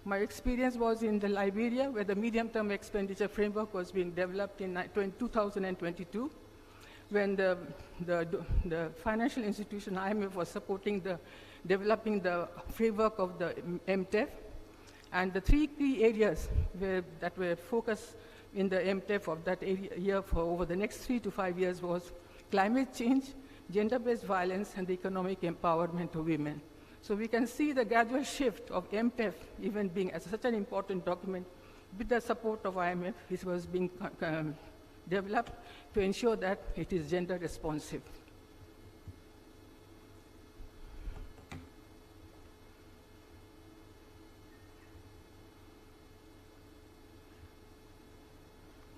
My experience was in Liberia, where the medium-term expenditure framework was being developed in 2022, when the financial institution IMF was supporting developing the framework of the MTEF. And the 3 key areas that were focused in the MTEF of that year for over the next 3 to 5 years was climate change, gender-based violence, and the economic empowerment of women. So we can see the gradual shift of MTEF even being as such an important document with the support of IMF, which was being developed to ensure that it is gender responsive.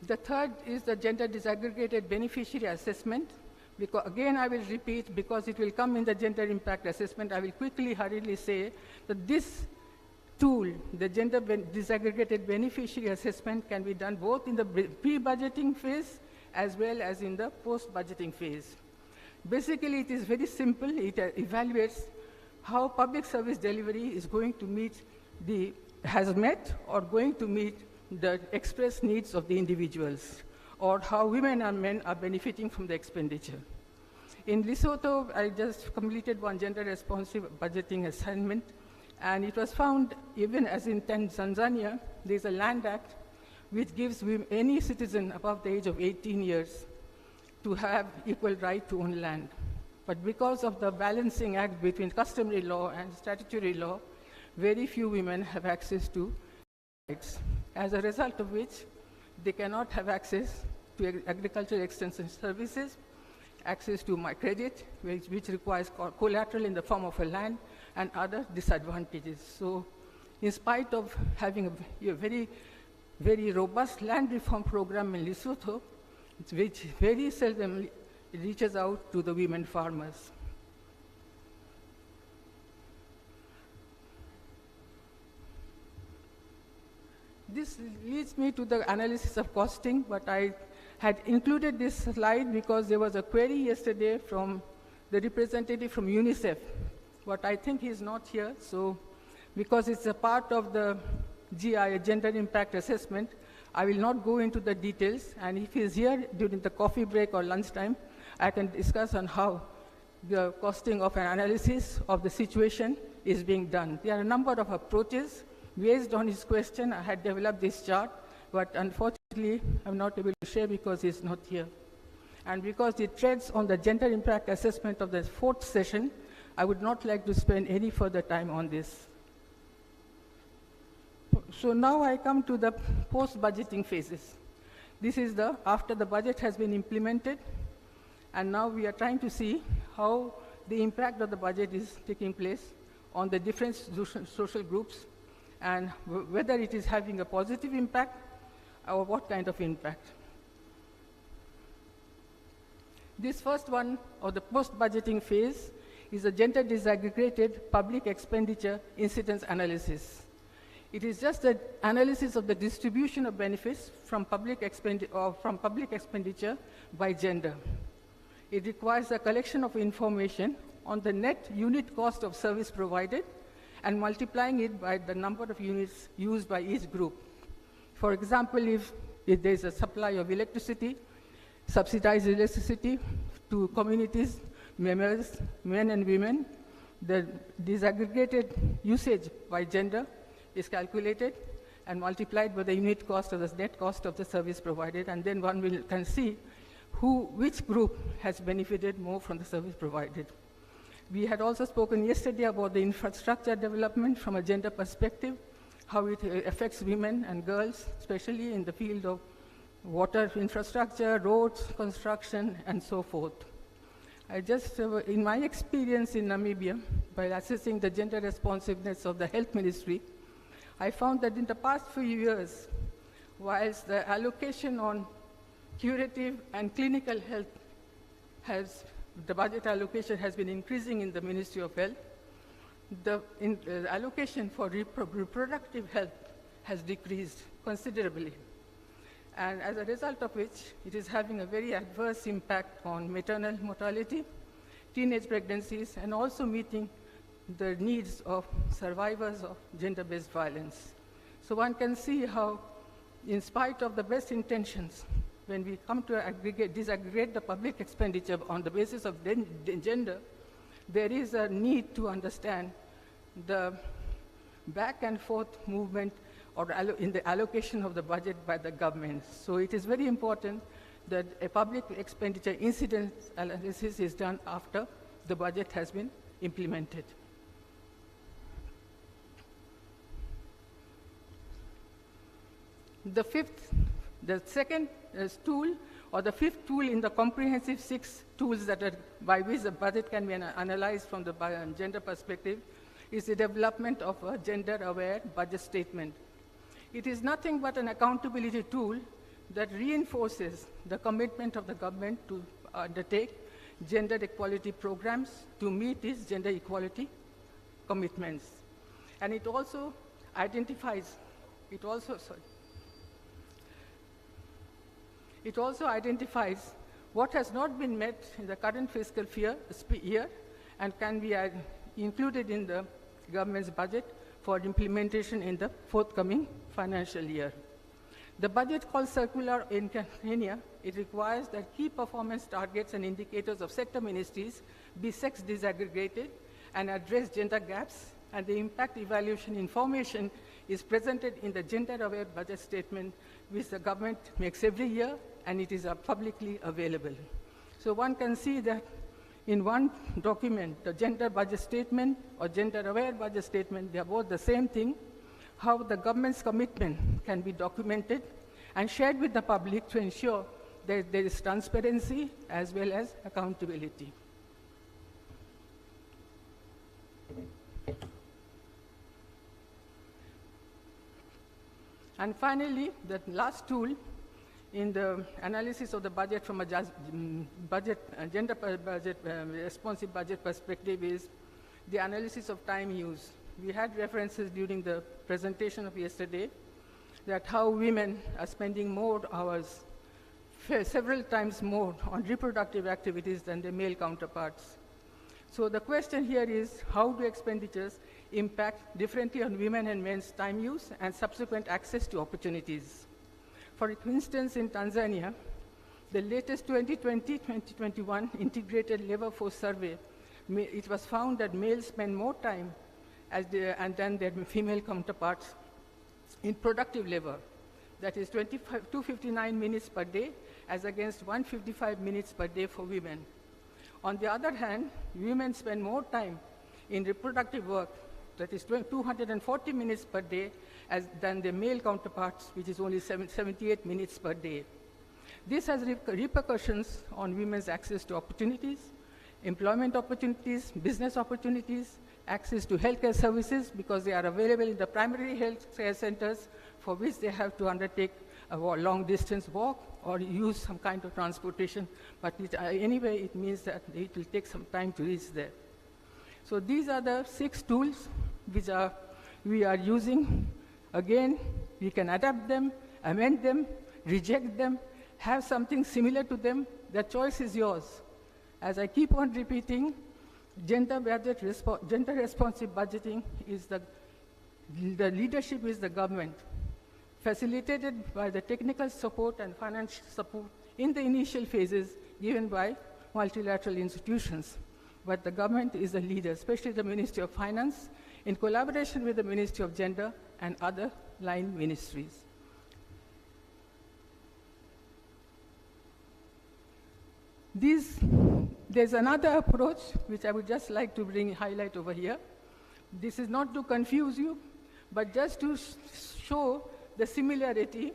The third is the gender disaggregated beneficiary assessment. Because, again, I will repeat, because it will come in the gender impact assessment, I will hurriedly say that this tool, the gender disaggregated beneficiary assessment, can be done both in the pre-budgeting phase as well as in the post-budgeting phase. Basically, it is very simple. It evaluates how public service delivery is going to has met or going to meet the express needs of the individuals. or how women and men are benefiting from the expenditure. In Lesotho, I just completed one gender-responsive budgeting assignment, and it was found, even as in Tanzania, there's a land act which gives any citizen above the age of 18 years to have equal right to own land. But because of the balancing act between customary law and statutory law, very few women have access to rights, as a result of which they cannot have access to agricultural extension services, access to microcredit, which requires collateral in the form of a land, and other disadvantages. So in spite of having a very, very robust land reform program in Lesotho, which very seldom reaches out to the women farmers. This leads me to the analysis of costing, but I had included this slide because there was a query yesterday from the representative from UNICEF, but I think he's not here, so because it's a part of the GI, Gender Impact Assessment, I will not go into the details, and if he's here during the coffee break or lunchtime, I can discuss on how the costing of an analysis of the situation is being done. There are a number of approaches. Based on his question, I had developed this chart, but unfortunately, I'm not able to share because he's not here. And because it treads on the gender impact assessment of the 4th session, I would not like to spend any further time on this. So now I come to the post-budgeting phases. This is after the budget has been implemented, and now we are trying to see how the impact of the budget is taking place on the different social groups, and whether it is having a positive impact or what kind of impact. This first one, or the post-budgeting phase, is a gender disaggregated public expenditure incidence analysis. It is just an analysis of the distribution of benefits from public expenditure by gender. It requires a collection of information on the net unit cost of service provided and multiplying it by the number of units used by each group. For example, if there's a supply of electricity, subsidized electricity to communities, members, men and women, the disaggregated usage by gender is calculated and multiplied by the unit cost of the net cost of the service provided, and then one can see which group has benefited more from the service provided. We had also spoken yesterday about the infrastructure development from a gender perspective, how it affects women and girls, especially in the field of water infrastructure, roads, construction, and so forth. I just, in my experience in Namibia, by assessing the gender responsiveness of the health ministry, I found that in the past few years, whilst the allocation on curative and clinical health the budget allocation has been increasing in the Ministry of Health, the allocation for reproductive health has decreased considerably. And as a result of which, it is having a very adverse impact on maternal mortality, teenage pregnancies, and also meeting the needs of survivors of gender-based violence. So one can see how, in spite of the best intentions, when we come to disaggregate the public expenditure on the basis of gender, there is a need to understand the back and forth movement or in the allocation of the budget by the government. So it is very important that a public expenditure incidence analysis is done after the budget has been implemented. The second tool, or the fifth tool in the comprehensive 6 tools that are by which the budget can be analyzed from the gender perspective, is the development of a gender-aware budget statement. It is nothing but an accountability tool that reinforces the commitment of the government to undertake gender equality programs to meet its gender equality commitments. And it also identifies, it also identifies what has not been met in the current fiscal year and can be included in the government's budget for implementation in the forthcoming financial year. The budget call circular in Kenya, it requires that key performance targets and indicators of sector ministries be sex disaggregated and address gender gaps, and the impact evaluation information is presented in the gender-aware budget statement, which the government makes every year, and it is publicly available. So one can see that in one document, the gender budget statement or gender-aware budget statement, they are both the same thing, how the government's commitment can be documented and shared with the public to ensure that there is transparency as well as accountability. And finally, the last tool in the analysis of the budget from a gender budget, responsive budget perspective is the analysis of time use. We had references during the presentation of yesterday that how women are spending more hours, several times more, on reproductive activities than their male counterparts. So the question here is, how do expenditures impact differently on women and men's time use and subsequent access to opportunities? For instance, in Tanzania, the latest 2020-2021 integrated labor force survey, it was found that males spend more time than their female counterparts in productive labor. That is 259 minutes per day as against 155 minutes per day for women. On the other hand, women spend more time in reproductive work, that is 240 minutes per day than their male counterparts, which is only 78 minutes per day. This has repercussions on women's access to opportunities, employment opportunities, business opportunities, access to healthcare services because they are available in the primary healthcare centers for which they have to undertake a long distance walk or use some kind of transportation. But anyway, it means that it will take some time to reach there. So these are the 6 tools which we are using. Again, we can adapt them, amend them, reject them, have something similar to them. The choice is yours. As I keep on repeating, gender responsive budgeting is the leadership is the government, facilitated by the technical support and financial support in the initial phases given by multilateral institutions. But the government is the leader, especially the Ministry of Finance, in collaboration with the Ministry of Gender and other line ministries. There's another approach which I would just like to highlight over here. This is not to confuse you, but just to show the similarity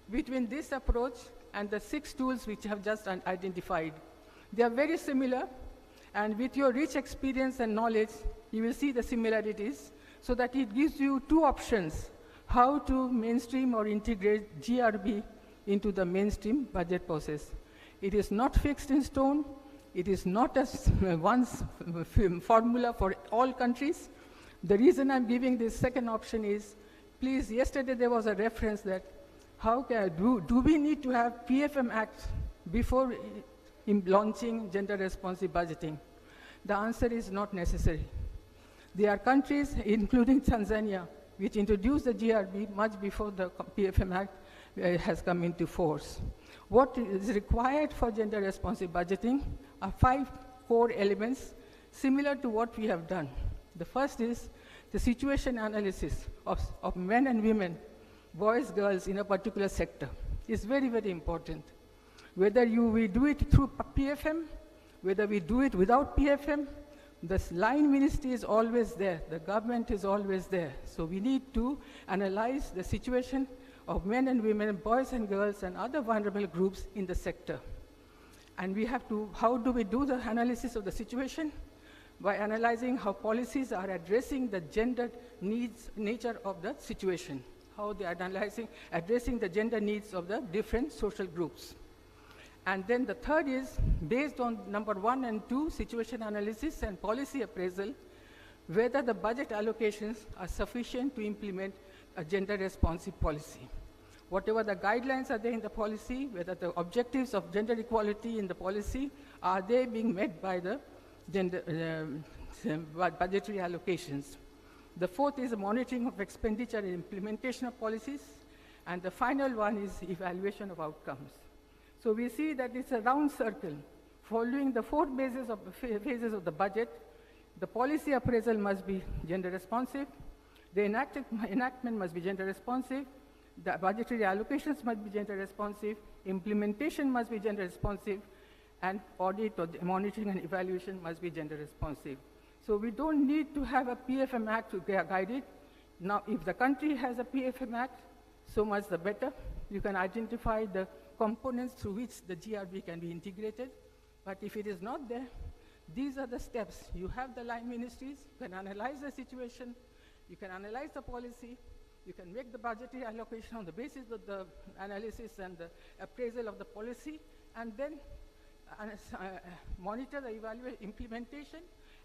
between this approach and the 6 tools which I have just identified. They are very similar, and with your rich experience and knowledge, you will see the similarities, so that it gives you 2 options, how to mainstream or integrate GRB into the mainstream budget process. It is not fixed in stone. It is not a one formula for all countries. The reason I'm giving this second option is, please, yesterday there was a reference that do we need to have PFM Act before launching gender responsive budgeting? The answer is not necessary. There are countries, including Tanzania, which introduced the GRB much before the PFM Act has come into force. What is required for gender responsive budgeting are 5 core elements similar to what we have done. The first is the situation analysis of men and women, boys, girls in a particular sector. It's very, very important. Whether we do it through PFM, whether we do it without PFM, the line ministry is always there. The government is always there. So we need to analyze the situation of men and women, boys and girls, and other vulnerable groups in the sector. And we have to, how do we do the analysis of the situation? By analyzing how policies are addressing the gender needs, nature of the situation, how they are addressing the gender needs of the different social groups. And then the third is, based on number 1 and 2, situation analysis and policy appraisal, whether the budget allocations are sufficient to implement a gender responsive policy. Whatever the guidelines are there in the policy, whether the objectives of gender equality in the policy, are they being met by the budgetary allocations. The fourth is monitoring of expenditure and implementation of policies. And the final one is evaluation of outcomes. So we see that it's a round circle. Following the four phases of the budget, the policy appraisal must be gender responsive, the enactment must be gender responsive, the budgetary allocations must be gender responsive, implementation must be gender responsive, and audit or monitoring and evaluation must be gender responsive. So we don't need to have a PFM Act to guide it. Now, if the country has a PFM Act, so much the better. You can identify the components through which the GRB can be integrated. But if it is not there, these are the steps. You have the line ministries, you can analyze the situation, you can analyze the policy, you can make the budgetary allocation on the basis of the analysis and the appraisal of the policy, and then monitor the implementation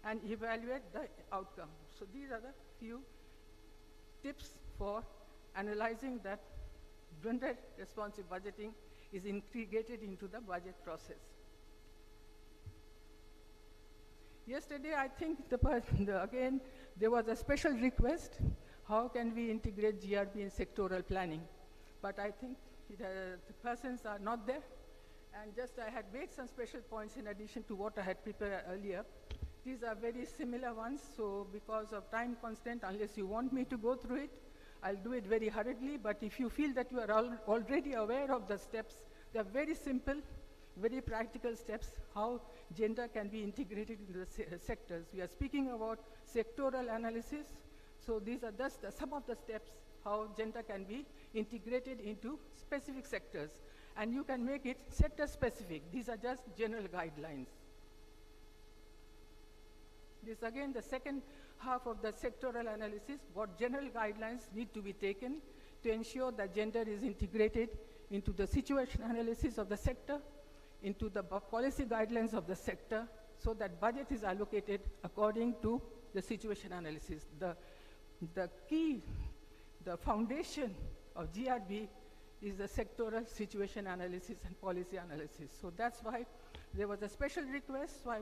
and evaluate the outcome. So these are the few tips for analyzing that gender responsive budgeting is integrated into the budget process. Yesterday, I think again, there was a special request, how can we integrate GRB in sectoral planning? But I think the persons are not there. And just I had made some special points in addition to what I had prepared earlier. These are very similar ones, so because of time constraint, unless you want me to go through it, I'll do it very hurriedly, but if you feel that you are already aware of the steps, they're very simple, very practical steps, how gender can be integrated into the sectors. We are speaking about sectoral analysis, so these are just some of the steps how gender can be integrated into specific sectors. And you can make it sector-specific. These are just general guidelines. This again, the second half of the sectoral analysis, what general guidelines need to be taken to ensure that gender is integrated into the situation analysis of the sector, into the policy guidelines of the sector, so that budget is allocated according to the situation analysis. The key, the foundation of GRB is the sectoral situation analysis and policy analysis. So that's why there was a special request, so I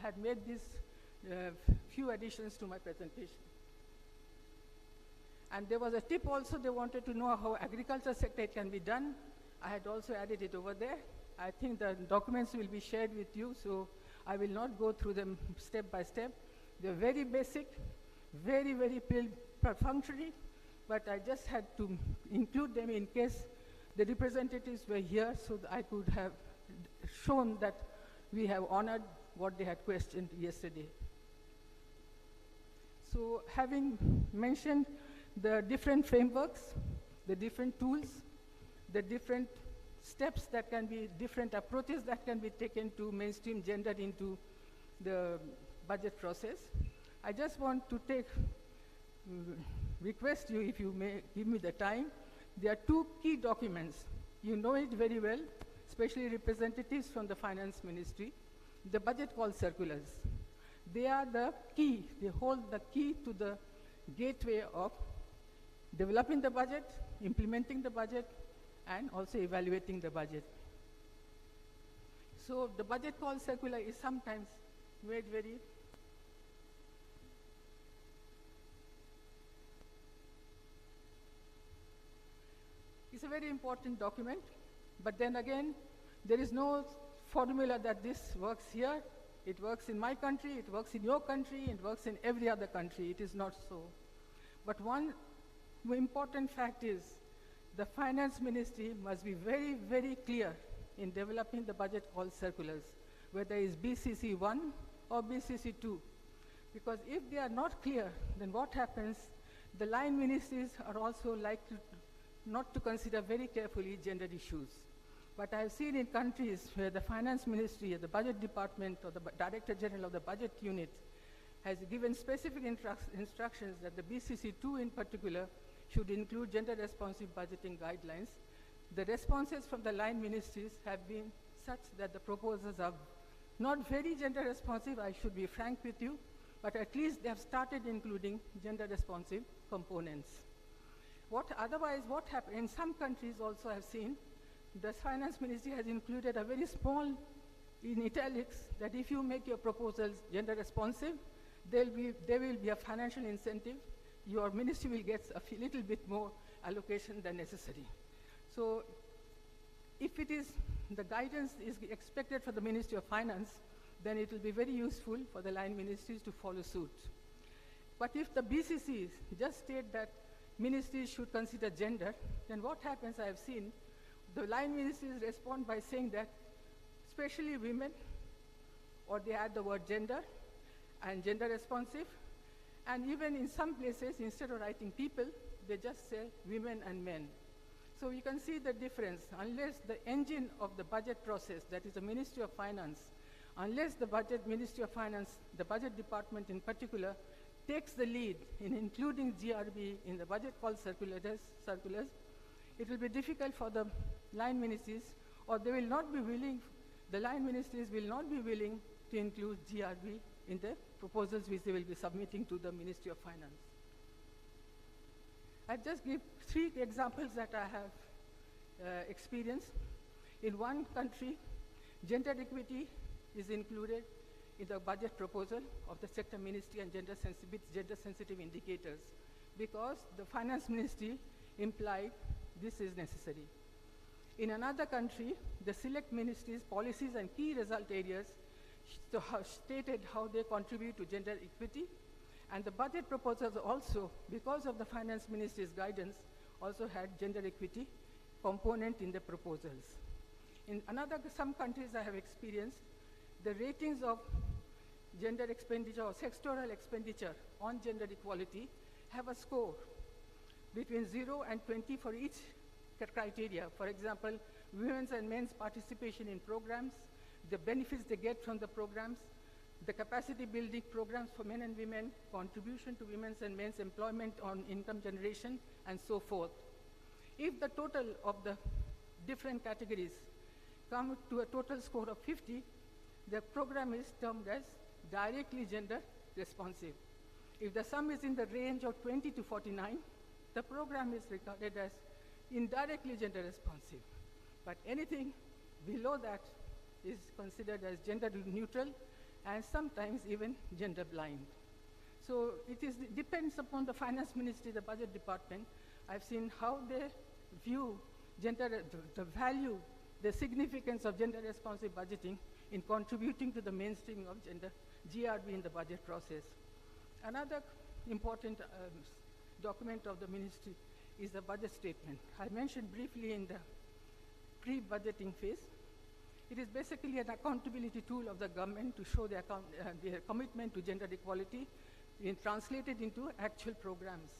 had made these few additions to my presentation. And there was a tip also, they wanted to know how agriculture sector can be done. I had also added it over there. I think the documents will be shared with you, so I will not go through them step by step. They're very basic, very, very perfunctory, but I just had to include them in case the representatives were here, so that I could have shown that we have honored what they had questioned yesterday. So having mentioned the different frameworks, the different tools, the different steps that can be, different approaches that can be taken to mainstream gender into the budget process, I just want to request you, if you may give me the time, there are two key documents. You know it very well, especially representatives from the Finance Ministry, the budget call circulars. They are the key, they hold the key to the gateway of developing the budget, implementing the budget, and also evaluating the budget. So the budget call circular is sometimes made very it's a very important document, but then again, there is no formula that this works here. It works in my country, it works in your country, it works in every other country. It is not so. But one important fact is the Finance Ministry must be very, very clear in developing the budget call circulars, whether it's BCC 1 or BCC 2. Because if they are not clear, then what happens? The line ministries are also likely not to consider very carefully gender issues. But I've seen in countries where the Finance Ministry or the Budget Department or the Director General of the Budget Unit has given specific instructions that the BCC2 in particular should include gender-responsive budgeting guidelines. The responses from the line ministries have been such that the proposals are not very gender-responsive, I should be frank with you, but at least they have started including gender-responsive components. Otherwise, what happened, in some countries also I've seen, the Finance Ministry has included a very small, in italics, that if you make your proposals gender responsive, there will be a financial incentive. Your ministry will get a little bit more allocation than necessary. So if it is, the guidance is expected for the Ministry of Finance, then it will be very useful for the line ministries to follow suit. But if the BCCs just state that ministries should consider gender, then what happens, I have seen, the line ministries respond by saying that especially women, or they add the word gender and gender responsive, and even in some places, instead of writing people, they just say women and men. So you can see the difference. Unless the engine of the budget process, that is the Ministry of Finance, unless the Ministry of Finance, the budget department in particular, takes the lead in including GRB in the budget call circulars, it will be difficult for the line ministries, or they will not be willing, the line ministries will not be willing to include GRB in the proposals which they will be submitting to the Ministry of Finance. I'll just give 3 examples that I have experienced. In one country, gender equity is included in the budget proposal of the sector ministry and gender sensitive indicators, because the finance ministry implied this is necessary. In another country, the select ministries' policies and key result areas stated how they contribute to gender equity, and the budget proposals also, because of the finance ministry's guidance, also had gender equity component in the proposals. In some countries I have experienced, the ratings of gender expenditure or sectoral expenditure on gender equality have a score between 0 and 20 for each criteria. For example, women's and men's participation in programs, the benefits they get from the programs, the capacity building programs for men and women, contribution to women's and men's employment on income generation, and so forth. If the total of the different categories come to a total score of 50, the program is termed as directly gender responsive. If the sum is in the range of 20 to 49, the program is regarded as indirectly gender responsive. But anything below that is considered as gender neutral and sometimes even gender blind. So it depends upon the finance ministry, the budget department. I've seen how they view gender, the value, the significance of gender responsive budgeting in contributing to the mainstreaming of gender GRB in the budget process. Another important document of the ministry is the budget statement. I mentioned briefly in the pre-budgeting phase. It is basically an accountability tool of the government to show their commitment to gender equality translated into actual programs.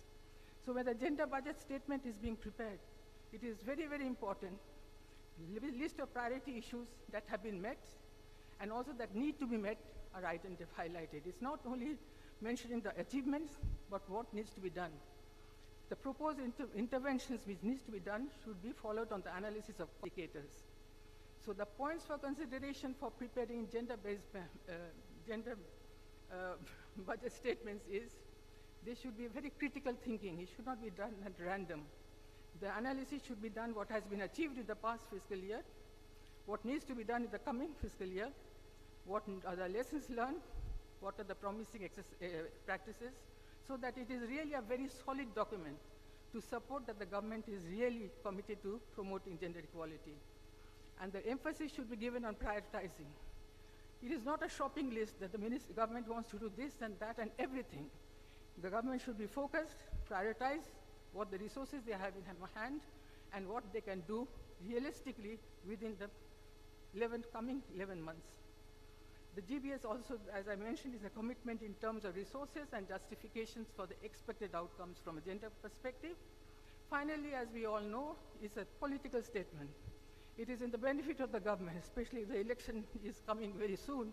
So when the gender budget statement is being prepared, it is very, very important. List of priority issues that have been met and also that need to be met are highlighted. It's not only mentioning the achievements, but what needs to be done. The proposed interventions which needs to be done should be followed on the analysis of indicators. So the points for consideration for preparing gender-based budget statements is they should be very critical thinking. It should not be done at random. The analysis should be done what has been achieved in the past fiscal year, what needs to be done in the coming fiscal year, what are the lessons learned, what are the promising practices, so that it is really a very solid document to support that the government is really committed to promoting gender equality. And the emphasis should be given on prioritizing. It is not a shopping list that the government wants to do this and that and everything. The government should be focused, prioritize what the resources they have in hand and what they can do realistically within the coming 11 months. The GBS also, as I mentioned, is a commitment in terms of resources and justifications for the expected outcomes from a gender perspective. Finally, as we all know, it's a political statement. It is in the benefit of the government, especially if the election is coming very soon,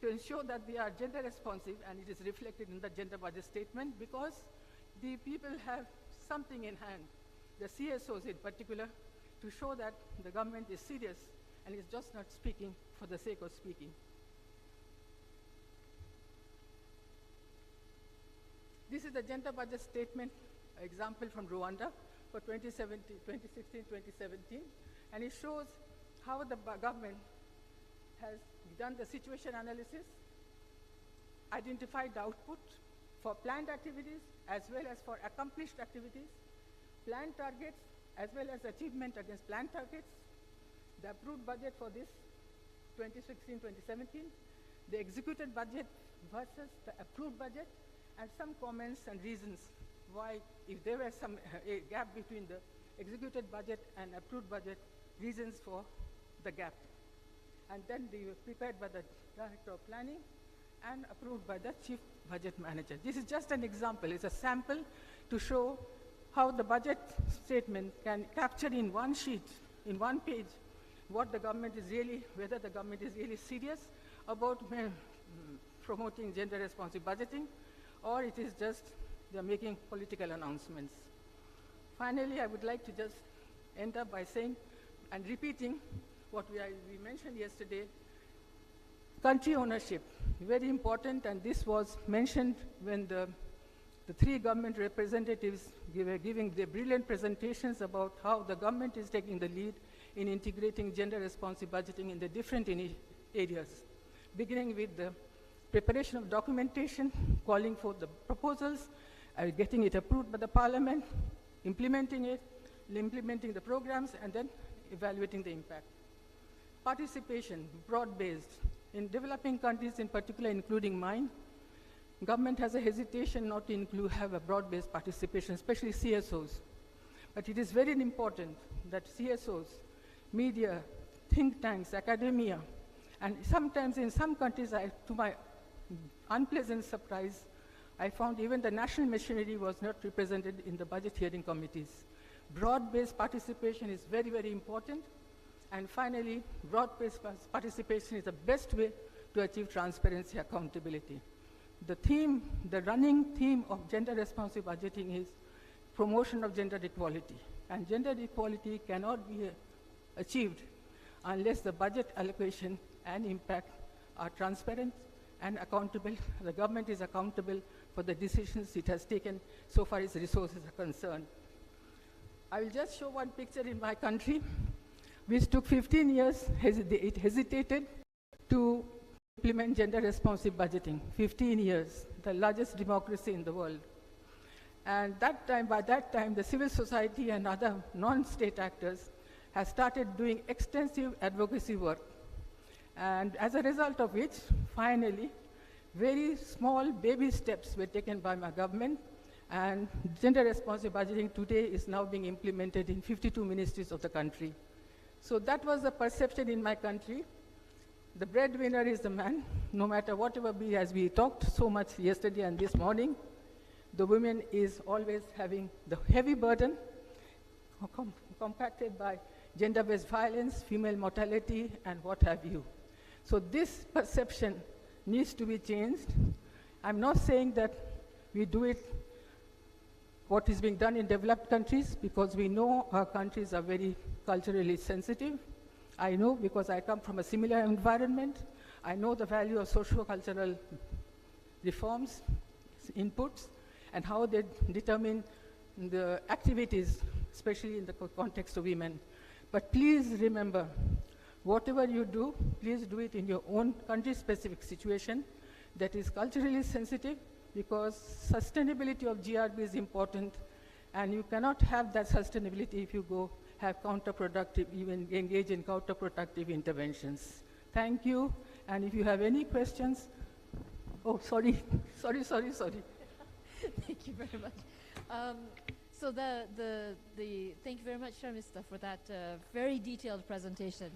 to ensure that they are gender responsive, and it is reflected in the gender budget statement because the people have something in hand, the CSOs in particular, to show that the government is serious and is just not speaking for the sake of speaking. This is the gender budget statement example from Rwanda for 2016-2017, and it shows how the government has done the situation analysis, identified the output for planned activities as well as for accomplished activities, planned targets as well as achievement against planned targets, the approved budget for this 2016-2017, the executed budget versus the approved budget, and some comments and reasons why, if there were some a gap between the executed budget and approved budget, reasons for the gap. And then they were prepared by the Director of Planning and approved by the Chief Budget Manager. This is just an example. It's a sample to show how the budget statement can capture in one sheet, in one page, what the government is really, whether the government is really serious about promoting gender responsive budgeting, or it is just they're making political announcements. Finally, I would like to just end up by saying and repeating what we mentioned yesterday. Country ownership, very important, and this was mentioned when the three government representatives were giving their brilliant presentations about how the government is taking the lead in integrating gender-responsive budgeting in the different areas, beginning with the preparation of documentation, calling for the proposals, getting it approved by the parliament, implementing it, implementing the programs, and then evaluating the impact. Participation, broad-based. In developing countries in particular, including mine, government has a hesitation not to have a broad-based participation, especially CSOs. But it is very important that CSOs, media, think tanks, academia, and sometimes in some countries, to my unpleasant surprise, I found even the national machinery was not represented in the budget hearing committees. Broad-based participation is very, very important. And finally, broad-based participation is the best way to achieve transparency, accountability. The theme, the running theme of gender-responsive budgeting is promotion of gender equality. And gender equality cannot be achieved unless the budget allocation and impact are transparent and accountable. The government is accountable for the decisions it has taken so far as resources are concerned. I will just show one picture in my country, which took 15 years. It hesitated to implement gender-responsive budgeting. 15 years, the largest democracy in the world. And by that time, the civil society and other non-state actors have started doing extensive advocacy work. And as a result of which, finally, very small baby steps were taken by my government, and gender-responsive budgeting today is now being implemented in 52 ministries of the country. So that was the perception in my country. The breadwinner is the man, no matter whatever be, as we talked so much yesterday and this morning, the woman is always having the heavy burden compacted by gender-based violence, female mortality, and what have you. So this perception needs to be changed. I'm not saying that we do it what is being done in developed countries, because we know our countries are very culturally sensitive. I know because I come from a similar environment. I know the value of socio-cultural reforms, inputs, and how they determine the activities, especially in the context of women. But please remember, whatever you do, please do it in your own country-specific situation that is culturally sensitive, because sustainability of GRB is important, and you cannot have that sustainability if you go have counterproductive, even engage in counterproductive interventions. Thank you, and if you have any questions, oh, sorry. Thank you very much. So thank you very much, Sharmista, for that very detailed presentation,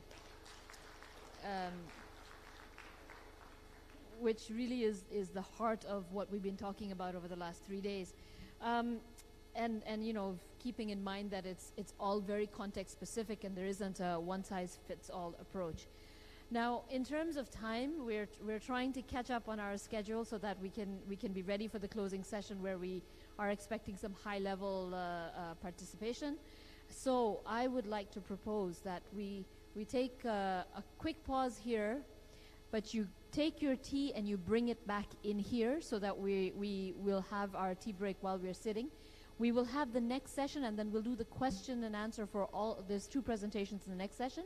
which really is the heart of what we've been talking about over the last 3 days. And you know, keeping in mind that it's all very context specific and there isn't a one-size-fits-all approach. Now, in terms of time, we're trying to catch up on our schedule so that we can be ready for the closing session, where we are expecting some high-level participation. So I would like to propose that we take a quick pause here, but you take your tea and you bring it back in here so that we will have our tea break while we're sitting. We will have the next session, and then we'll do the question and answer for all. There's 2 presentations in the next session.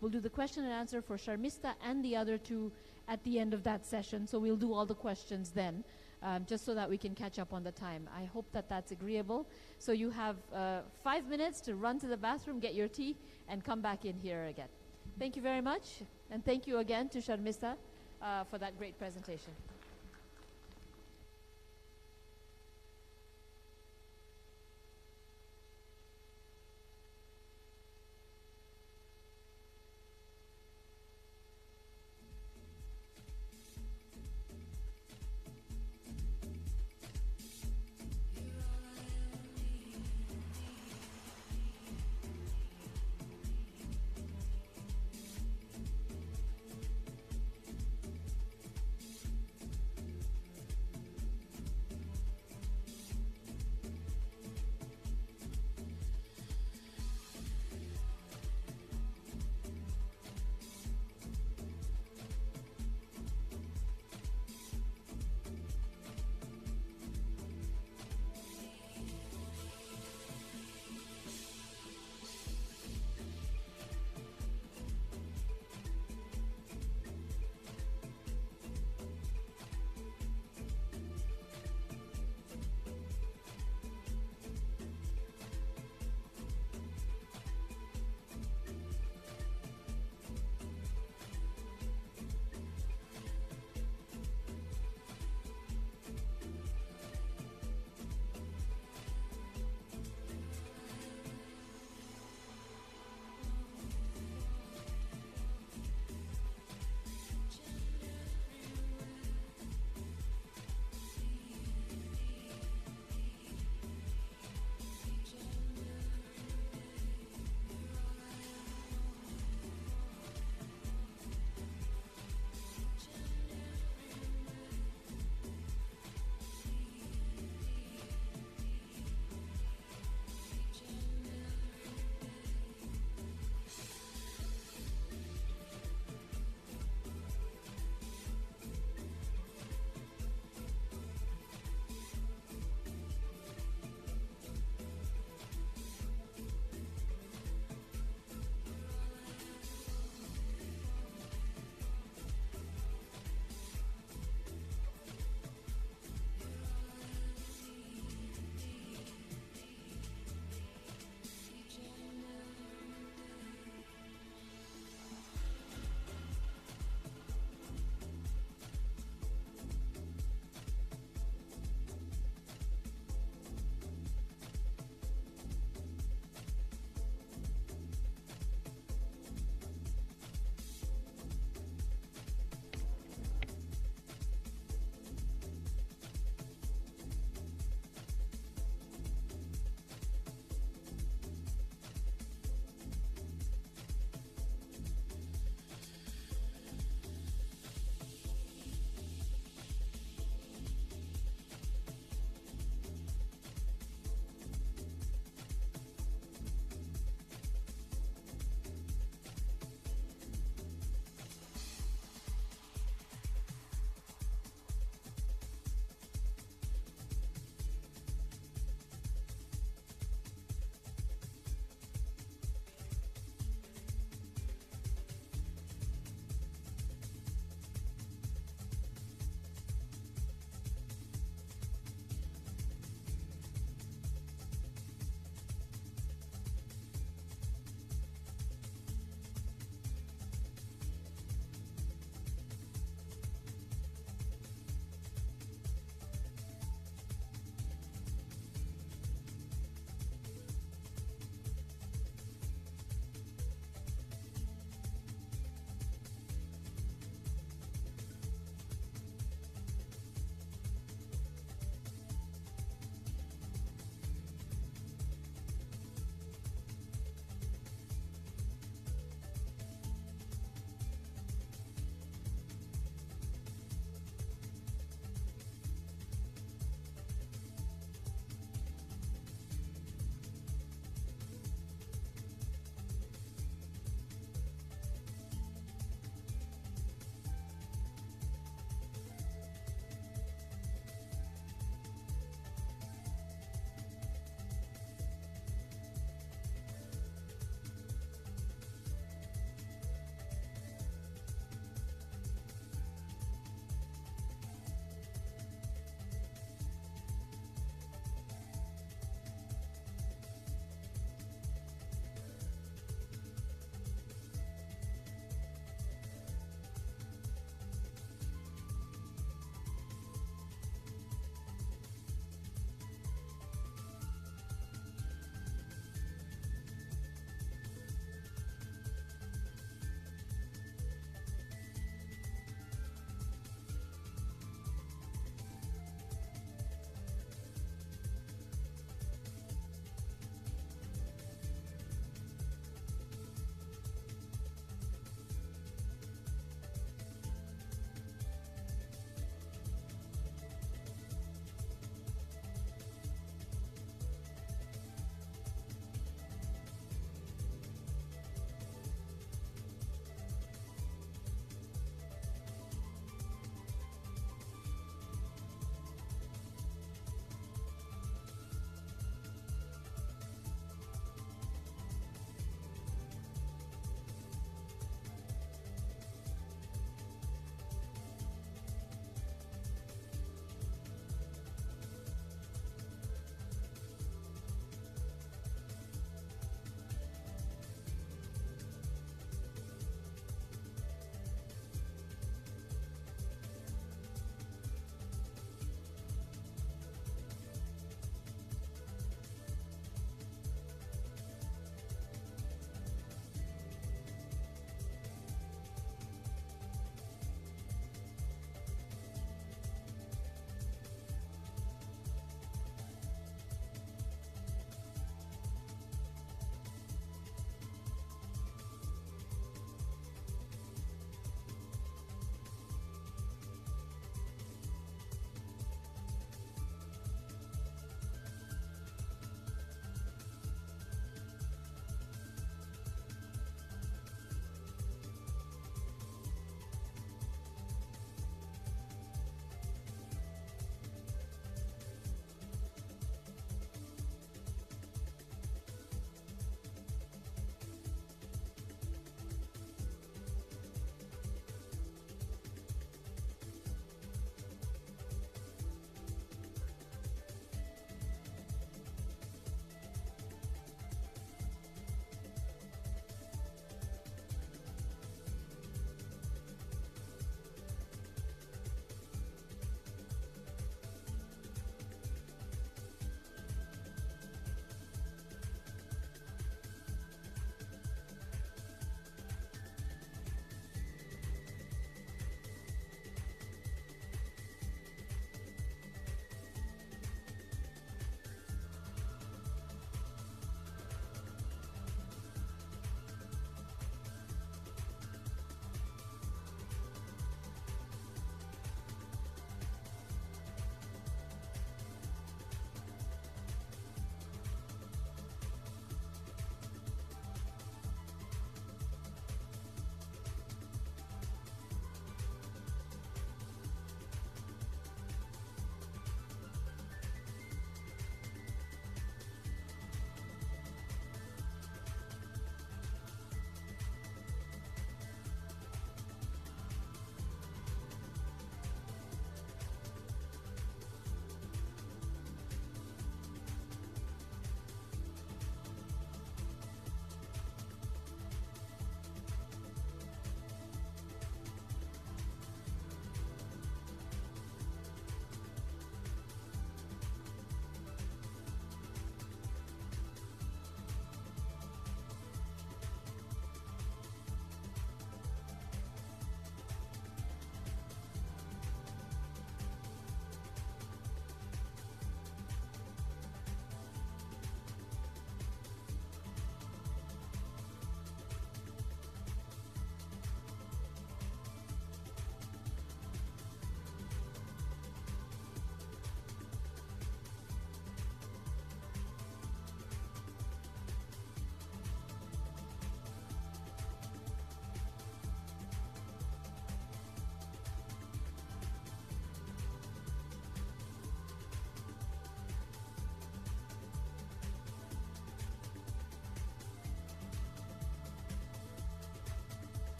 We'll do the question and answer for Sharmista and the other 2 at the end of that session. So we'll do all the questions then. just so that we can catch up on the time. I hope that that's agreeable. So you have 5 minutes to run to the bathroom, get your tea, and come back in here again. Thank you very much, and thank you again to Sharmista for that great presentation.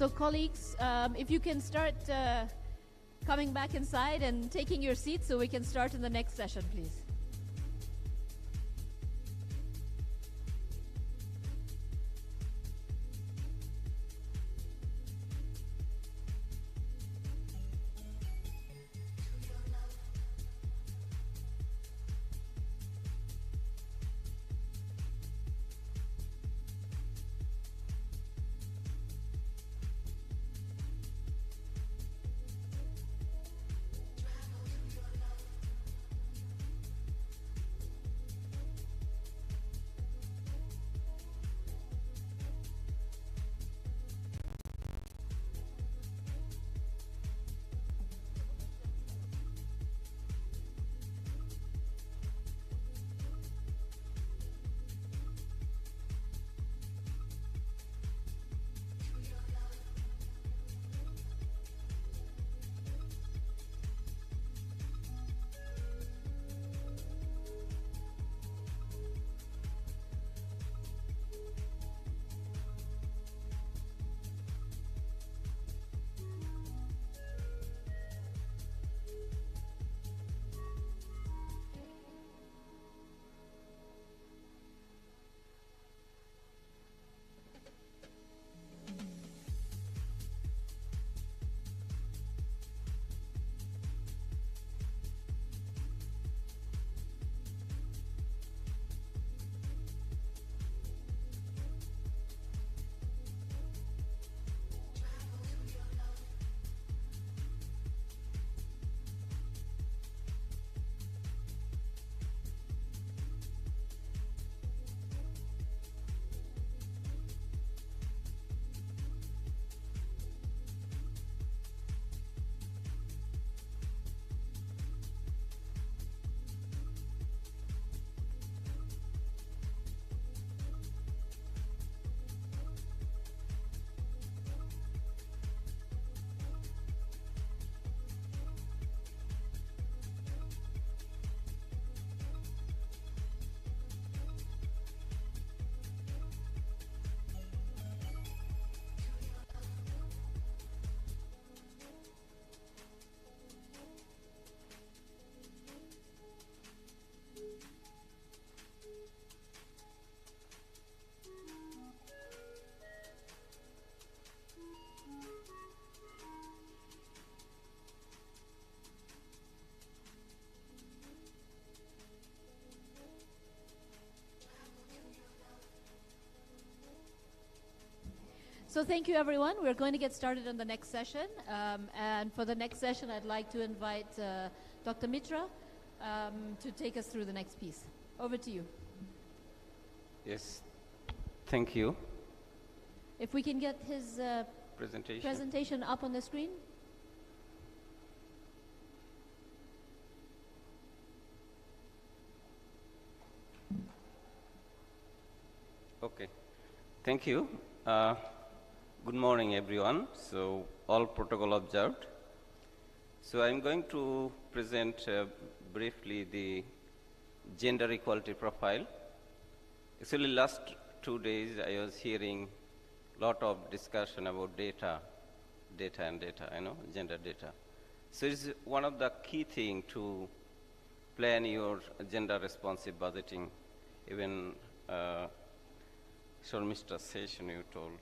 So colleagues, if you can start coming back inside and taking your seats so we can start in the next session, please. So thank you, everyone. We're going to get started on the next session. And for the next session, I'd like to invite Dr. Mitra to take us through the next piece. Over to you. Yes, thank you. If we can get his presentation up on the screen. Okay, thank you. Good morning, everyone. So, all protocol observed. So, I'm going to present briefly the gender equality profile. Actually, last 2 days, I was hearing a lot of discussion about data, gender data. So, it's one of the key things to plan your gender responsive budgeting. Even Mr. Session, you told.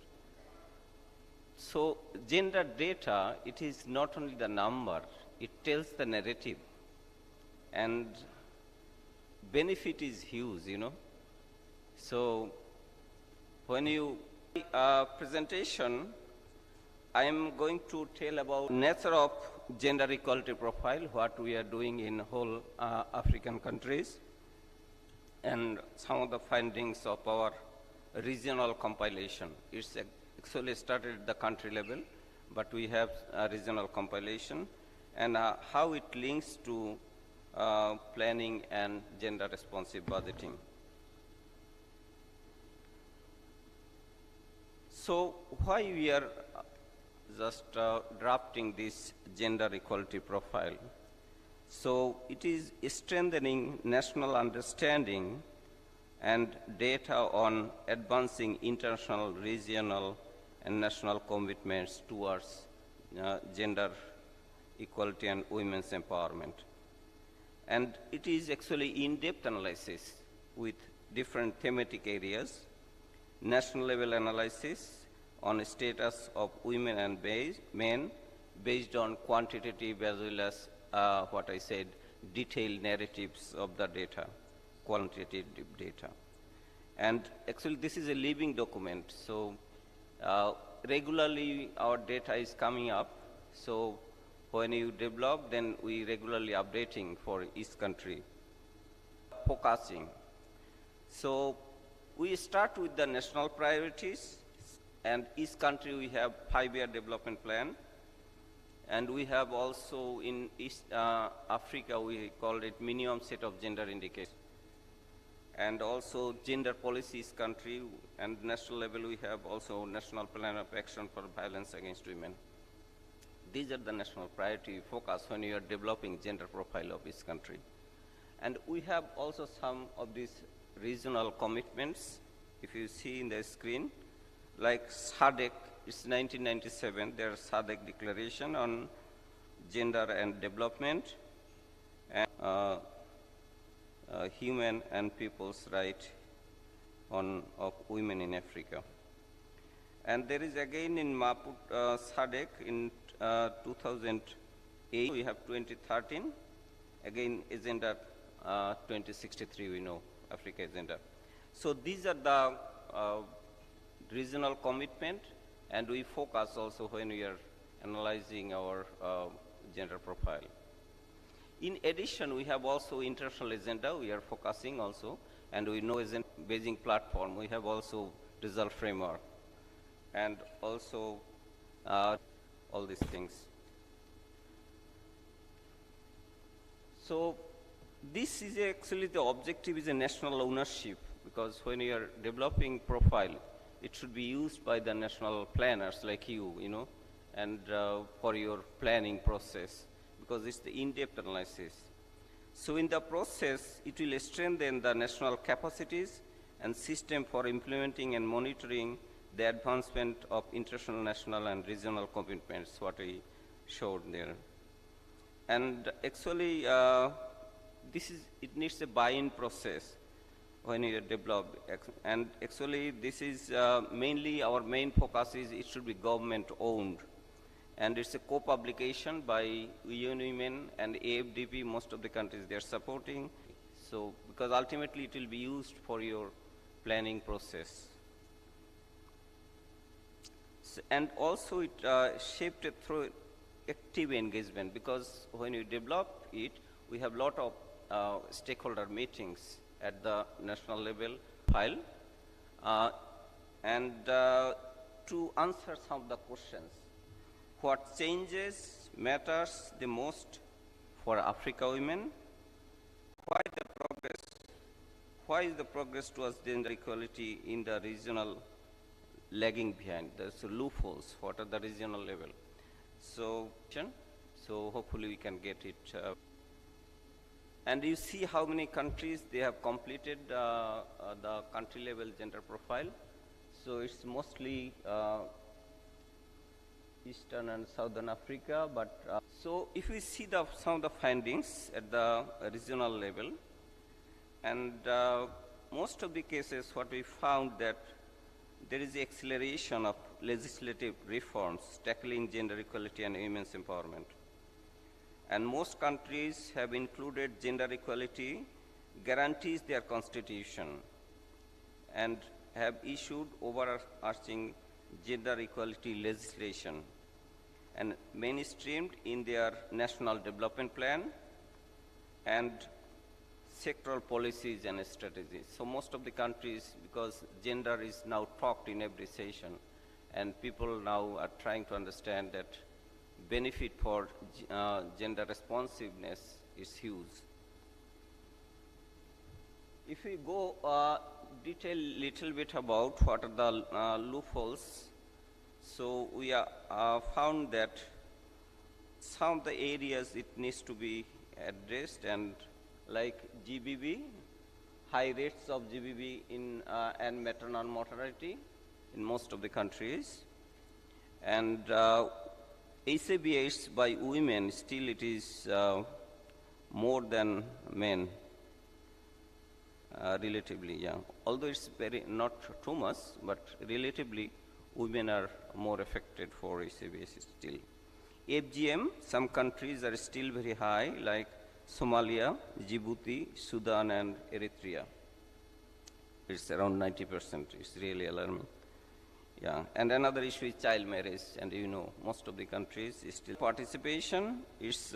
So, gender data, it is not only the number, it tells the narrative. And benefit is huge, So, when you presentation, I am going to tell about nature of gender equality profile, what we are doing in whole African countries, and some of the findings of our regional compilation. It's actually started at the country level, but we have a regional compilation, and how it links to planning and gender responsive budgeting. So why we are just drafting this gender equality profile? So it is strengthening national understanding and data on advancing international, regional, and national commitments towards gender equality and women's empowerment. And it is actually in-depth analysis with different thematic areas, national level analysis on status of women and men based on quantitative as well as what I said, detailed narratives of the data, quantitative data. And actually this is a living document, so regularly our data is coming up, so when you develop, then we regularly updating for each country. Focusing. So we start with the national priorities, and each country we have 5-year development plan. And we have also in East Africa, we call it minimum set of gender indicators. And also gender policies country, and national level we have also national plan of action for violence against women. These are the national priority focus when you are developing gender profile of each country. And we have also some of these regional commitments, if you see in the screen, like SADC, it's 1997, there's SADC Declaration on Gender and Development, and Human and People's Right of Women in Africa. And there is again in Maputo SADC in 2008, we have 2013, again Agenda 2063, we know, Africa Agenda. So these are the regional commitment, and we focus also when we are analyzing our gender profile. In addition, we have also international agenda, we are focusing also, and we know as a Beijing platform, we have also result framework, and also all these things. So this is actually the objective is a national ownership, because when you are developing profile, it should be used by the national planners like you know, and for your planning process, because it's the in-depth analysis. So in the process, it will strengthen the national capacities and system for implementing and monitoring the advancement of international, national, and regional commitments, what we showed there. And actually, it needs a buy-in process when you develop. And actually, this is mainly our main focus is it should be government-owned. And it's a co-publication by UN Women and AFDP, most of the countries they are supporting. So, because ultimately it will be used for your planning process. So, and also it shaped it through active engagement, because when you develop it, we have a lot of stakeholder meetings at the national level file. And to answer some of the questions, what changes matters the most for Africa women? Why is the progress towards gender equality in the regional lagging behind? There's loopholes. What are the regional level? So hopefully we can get it. And you see how many countries they have completed the country level gender profile. So it's mostly Eastern and Southern Africa, but so if we see some of the findings at the regional level, and most of the cases what we found that there is acceleration of legislative reforms tackling gender equality and women's empowerment. And most countries have included gender equality guarantees their constitution and have issued overarching gender equality legislation and mainstreamed in their national development plan and sectoral policies and strategies. So most of the countries, because gender is now talked in every session, and people now are trying to understand that benefit for gender responsiveness is huge. If we go detail little bit about what are the loopholes, so we found that some of the areas it needs to be addressed, and like GBV, high rates of GBV in and maternal mortality in most of the countries, And SABS by women, still it is more than men, relatively, yeah. Although it's very not too much, but relatively women are more affected for SABS still. FGM, some countries are still very high, like Somalia, Djibouti, Sudan, and Eritrea. It's around 90%. It's really alarming. Yeah, and another issue is child marriage, and you know, most of the countries is still participation. It's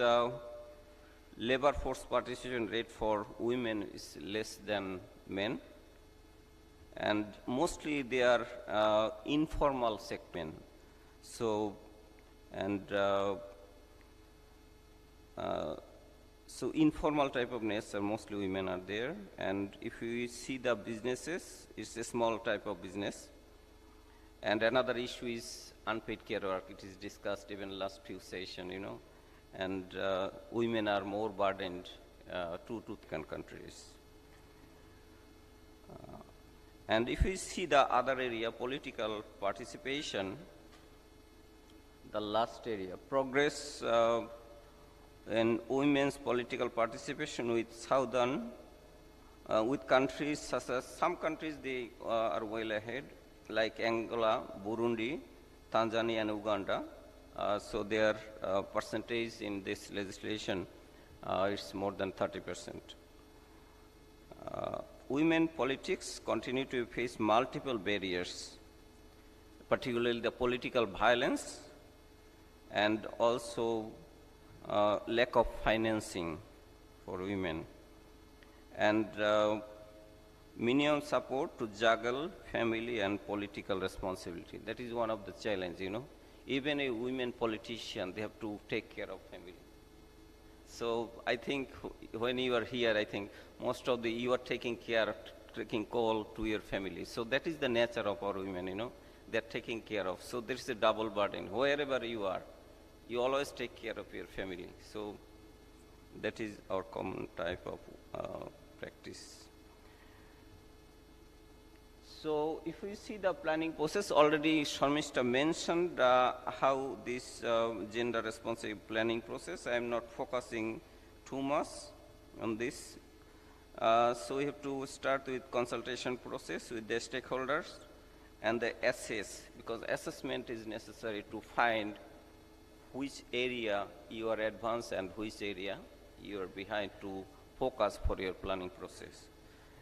labor force participation rate for women is less than men, and mostly they are informal segment. So, and so informal type of nature, mostly women are there. And if you see the businesses, it's a small type of business. And another issue is unpaid care work. It is discussed even last few sessions, you know. And women are more burdened to countries. And if we see the other area, political participation, the last area, progress in women's political participation with southern, with countries such as, some countries they are well ahead, like Angola, Burundi, Tanzania, and Uganda. So their percentage in this legislation is more than 30%. Women politics continue to face multiple barriers, particularly the political violence and also lack of financing for women, and minimum support to juggle family and political responsibility. That is one of the challenges, you know. Even a women politician, they have to take care of family. So I think when you are here, I think most of you are taking call to your family. So that is the nature of our women, you know. They are taking care of. So there is a double burden. Wherever you are, you always take care of your family. So that is our common type of practice. So if we see the planning process, already Sharmishta mentioned how this gender responsive planning process. I am not focusing too much on this. So we have to start with consultation process with the stakeholders and the assess, because assessment is necessary to find which area you are advanced and which area you are behind to focus for your planning process.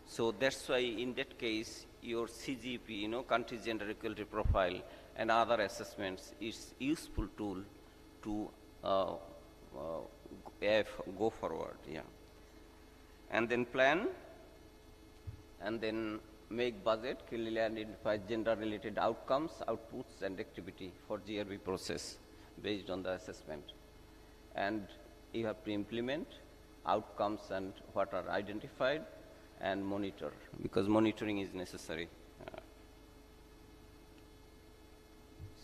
So that's why in that case, your CGP, you know, country gender equality profile and other assessments is useful tool to go forward, yeah. And then plan, and then make budget, clearly identify gender-related outcomes, outputs, and activity for GRB process based on the assessment. And you have to implement outcomes and what are identified, and monitor, because monitoring is necessary.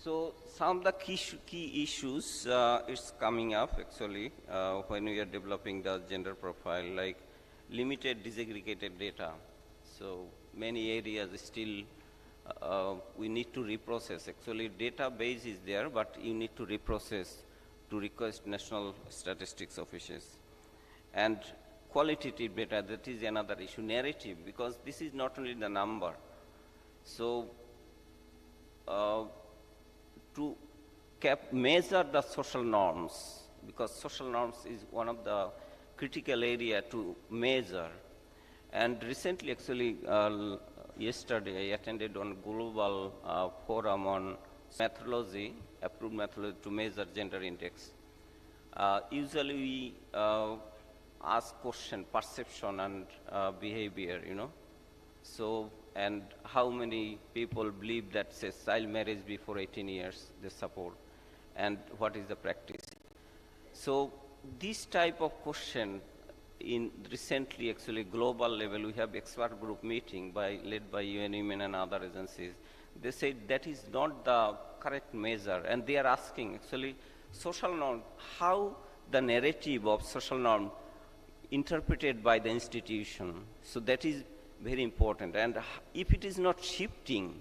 So some of the key issues is coming up actually when we are developing the gender profile, like limited disaggregated data. So many areas still we need to reprocess. Actually database is there, but you need to reprocess to request national statistics offices. And qualitative data, that is another issue. Narrative, because this is not only the number. So to measure the social norms, because social norms is one of the critical area to measure. And recently, actually, yesterday I attended on global forum on methodology, approved methodology to measure gender index. Usually we ask question, perception and behavior, you know. So, and how many people believe that says child marriage before 18 years, they support, and what is the practice. So this type of question, in recently actually global level, we have expert group meeting led by UN Women and other agencies. They said that is not the correct measure, and they are asking actually social norm, how the narrative of social norm interpreted by the institution. So that is very important, and if it is not shifting,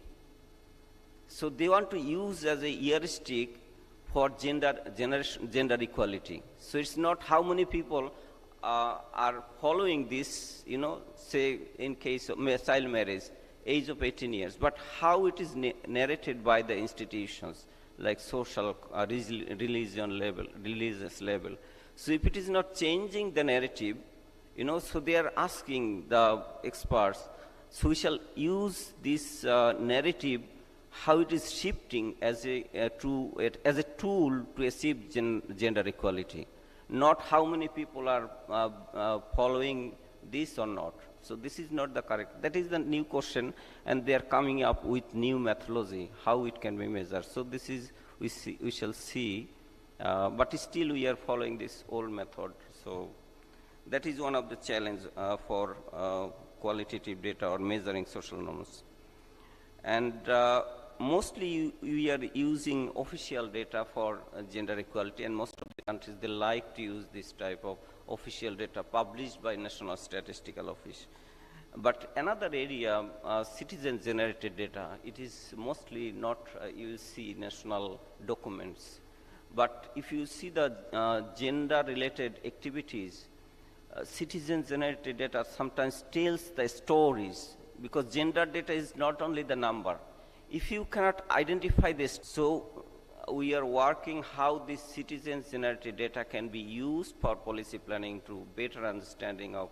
So they want to use as a heuristic for gender equality. So it's not how many people are following this, say in case of child marriage, age of 18 years, but how it is narrated by the institutions like social, religious level. So if it is not changing the narrative, so they are asking the experts, so we shall use this narrative, how it is shifting as a tool to achieve gender equality, not how many people are following this or not. So this is not the correct. That is the new question, and they are coming up with new methodology how it can be measured. So this is we shall see, but still we are following this old method. So that is one of the challenge for qualitative data or measuring social norms. And mostly we are using official data for gender equality, and most of the countries, they like to use this type of official data published by National Statistical Office. But another area, citizen-generated data, it is mostly not, you see national documents. But if you see the gender-related activities, citizen-generated data sometimes tells the stories, because gender data is not only the number. If you cannot identify this, so we are working how this citizen-generated data can be used for policy planning to better understanding of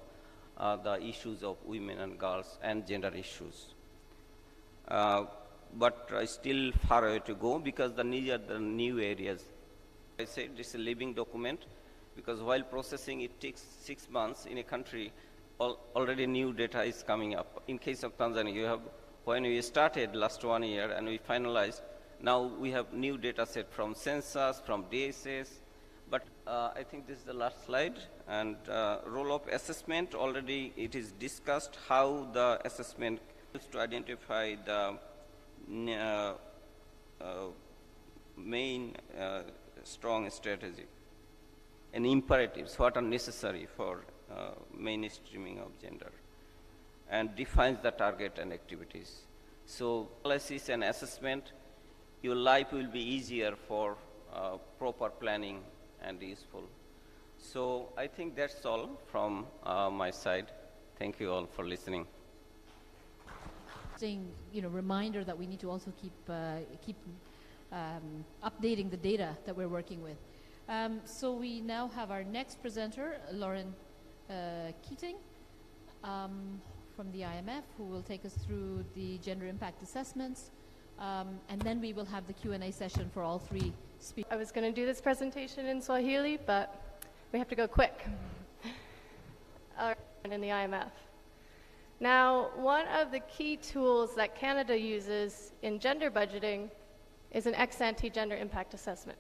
the issues of women and girls and gender issues. But still far away to go, because these are the new areas. I said it's a living document, because while processing it takes 6 months in a country, already new data is coming up. In case of Tanzania, you have, when we started last 1 year and we finalized, now we have new data set from census, from DSS, but I think this is the last slide. And role of assessment, already it is discussed how the assessment is to identify the main strong strategy and imperatives, what are necessary for mainstreaming of gender, and defines the target and activities. So analysis and assessment, your life will be easier for proper planning and useful. So I think that's all from my side. Thank you all for listening. Reminder that we need to also keep updating the data that we're working with. So we now have our next presenter, Lauren Keating from the IMF, who will take us through the gender impact assessments, and then we will have the Q&A session for all three speakers. I was going to do this presentation in Swahili, but we have to go quick. In the IMF. Now, one of the key tools that Canada uses in gender budgeting is an ex-ante gender impact assessment.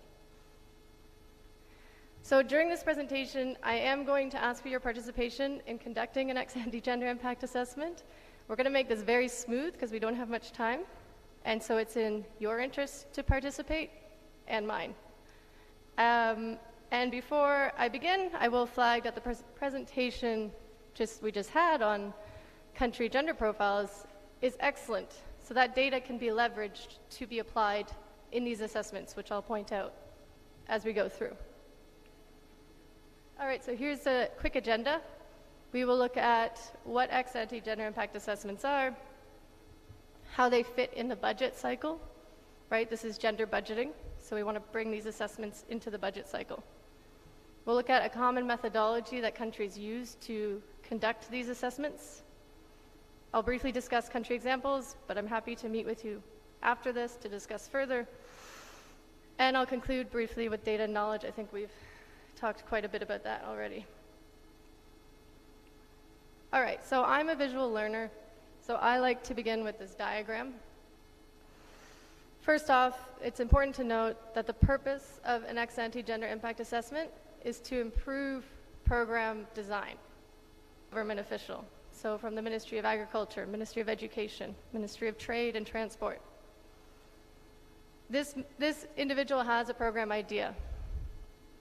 So during this presentation, I am going to ask for your participation in conducting an ex-ante gender impact assessment. We're going to make this very smooth because we don't have much time, and so it's in your interest to participate and mine. And before I begin, I will flag that the presentation we just had on country gender profiles is excellent. So that data can be leveraged to be applied in these assessments, which I'll point out as we go through. All right, so here's a quick agenda. We will look at what ex-ante gender impact assessments are, how they fit in the budget cycle, right? This is gender budgeting, so we want to bring these assessments into the budget cycle. We'll look at a common methodology that countries use to conduct these assessments. I'll briefly discuss country examples, but I'm happy to meet with you after this to discuss further. And I'll conclude briefly with data and knowledge. I think we've talked quite a bit about that already. All right, so I'm a visual learner, so I like to begin with this diagram. First off, it's important to note that the purpose of an ex-ante gender impact assessment is to improve program design. Government official, so from the Ministry of Agriculture, Ministry of Education, Ministry of Trade and Transport. This individual has a program idea.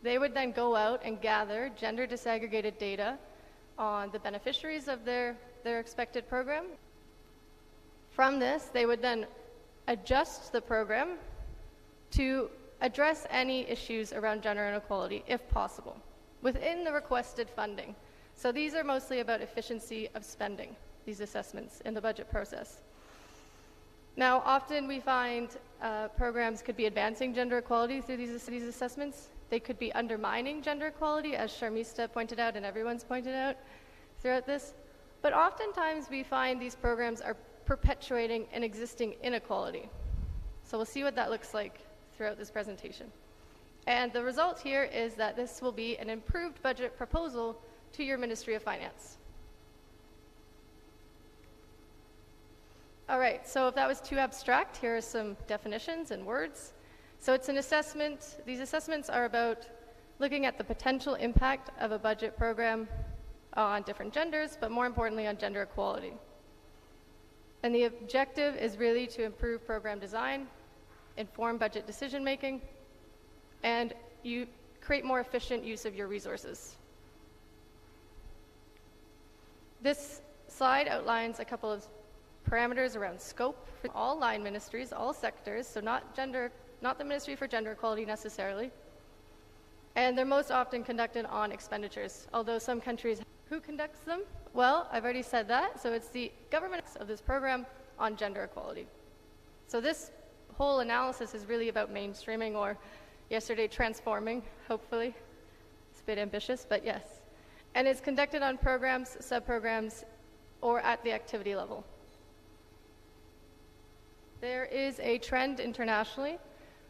They would then go out and gather gender disaggregated data on the beneficiaries of their expected program. From this, they would then adjust the program to address any issues around gender inequality, if possible, within the requested funding. So these are mostly about efficiency of spending, these assessments in the budget process. Now, often we find programs could be advancing gender equality through these assessments. They could be undermining gender equality, as Sharmista pointed out and everyone's pointed out throughout this. But oftentimes we find these programs are perpetuating an existing inequality. So we'll see what that looks like throughout this presentation. And the result here is that this will be an improved budget proposal to your Ministry of Finance. All right, so if that was too abstract, here are some definitions and words. So it's an assessment. These assessments are about looking at the potential impact of a budget program on different genders, but more importantly on gender equality. And the objective is really to improve program design, inform budget decision making, and you create more efficient use of your resources. This slide outlines a couple of parameters around scope for all line ministries, all sectors, so not the Ministry for Gender Equality necessarily. And they're most often conducted on expenditures, although some countries, who conducts them? Well, I've already said that, so it's the government of this program on gender equality. So this whole analysis is really about mainstreaming, or yesterday transforming, hopefully. It's a bit ambitious, but yes. And it's conducted on programs, sub-programs, or at the activity level. There is a trend internationally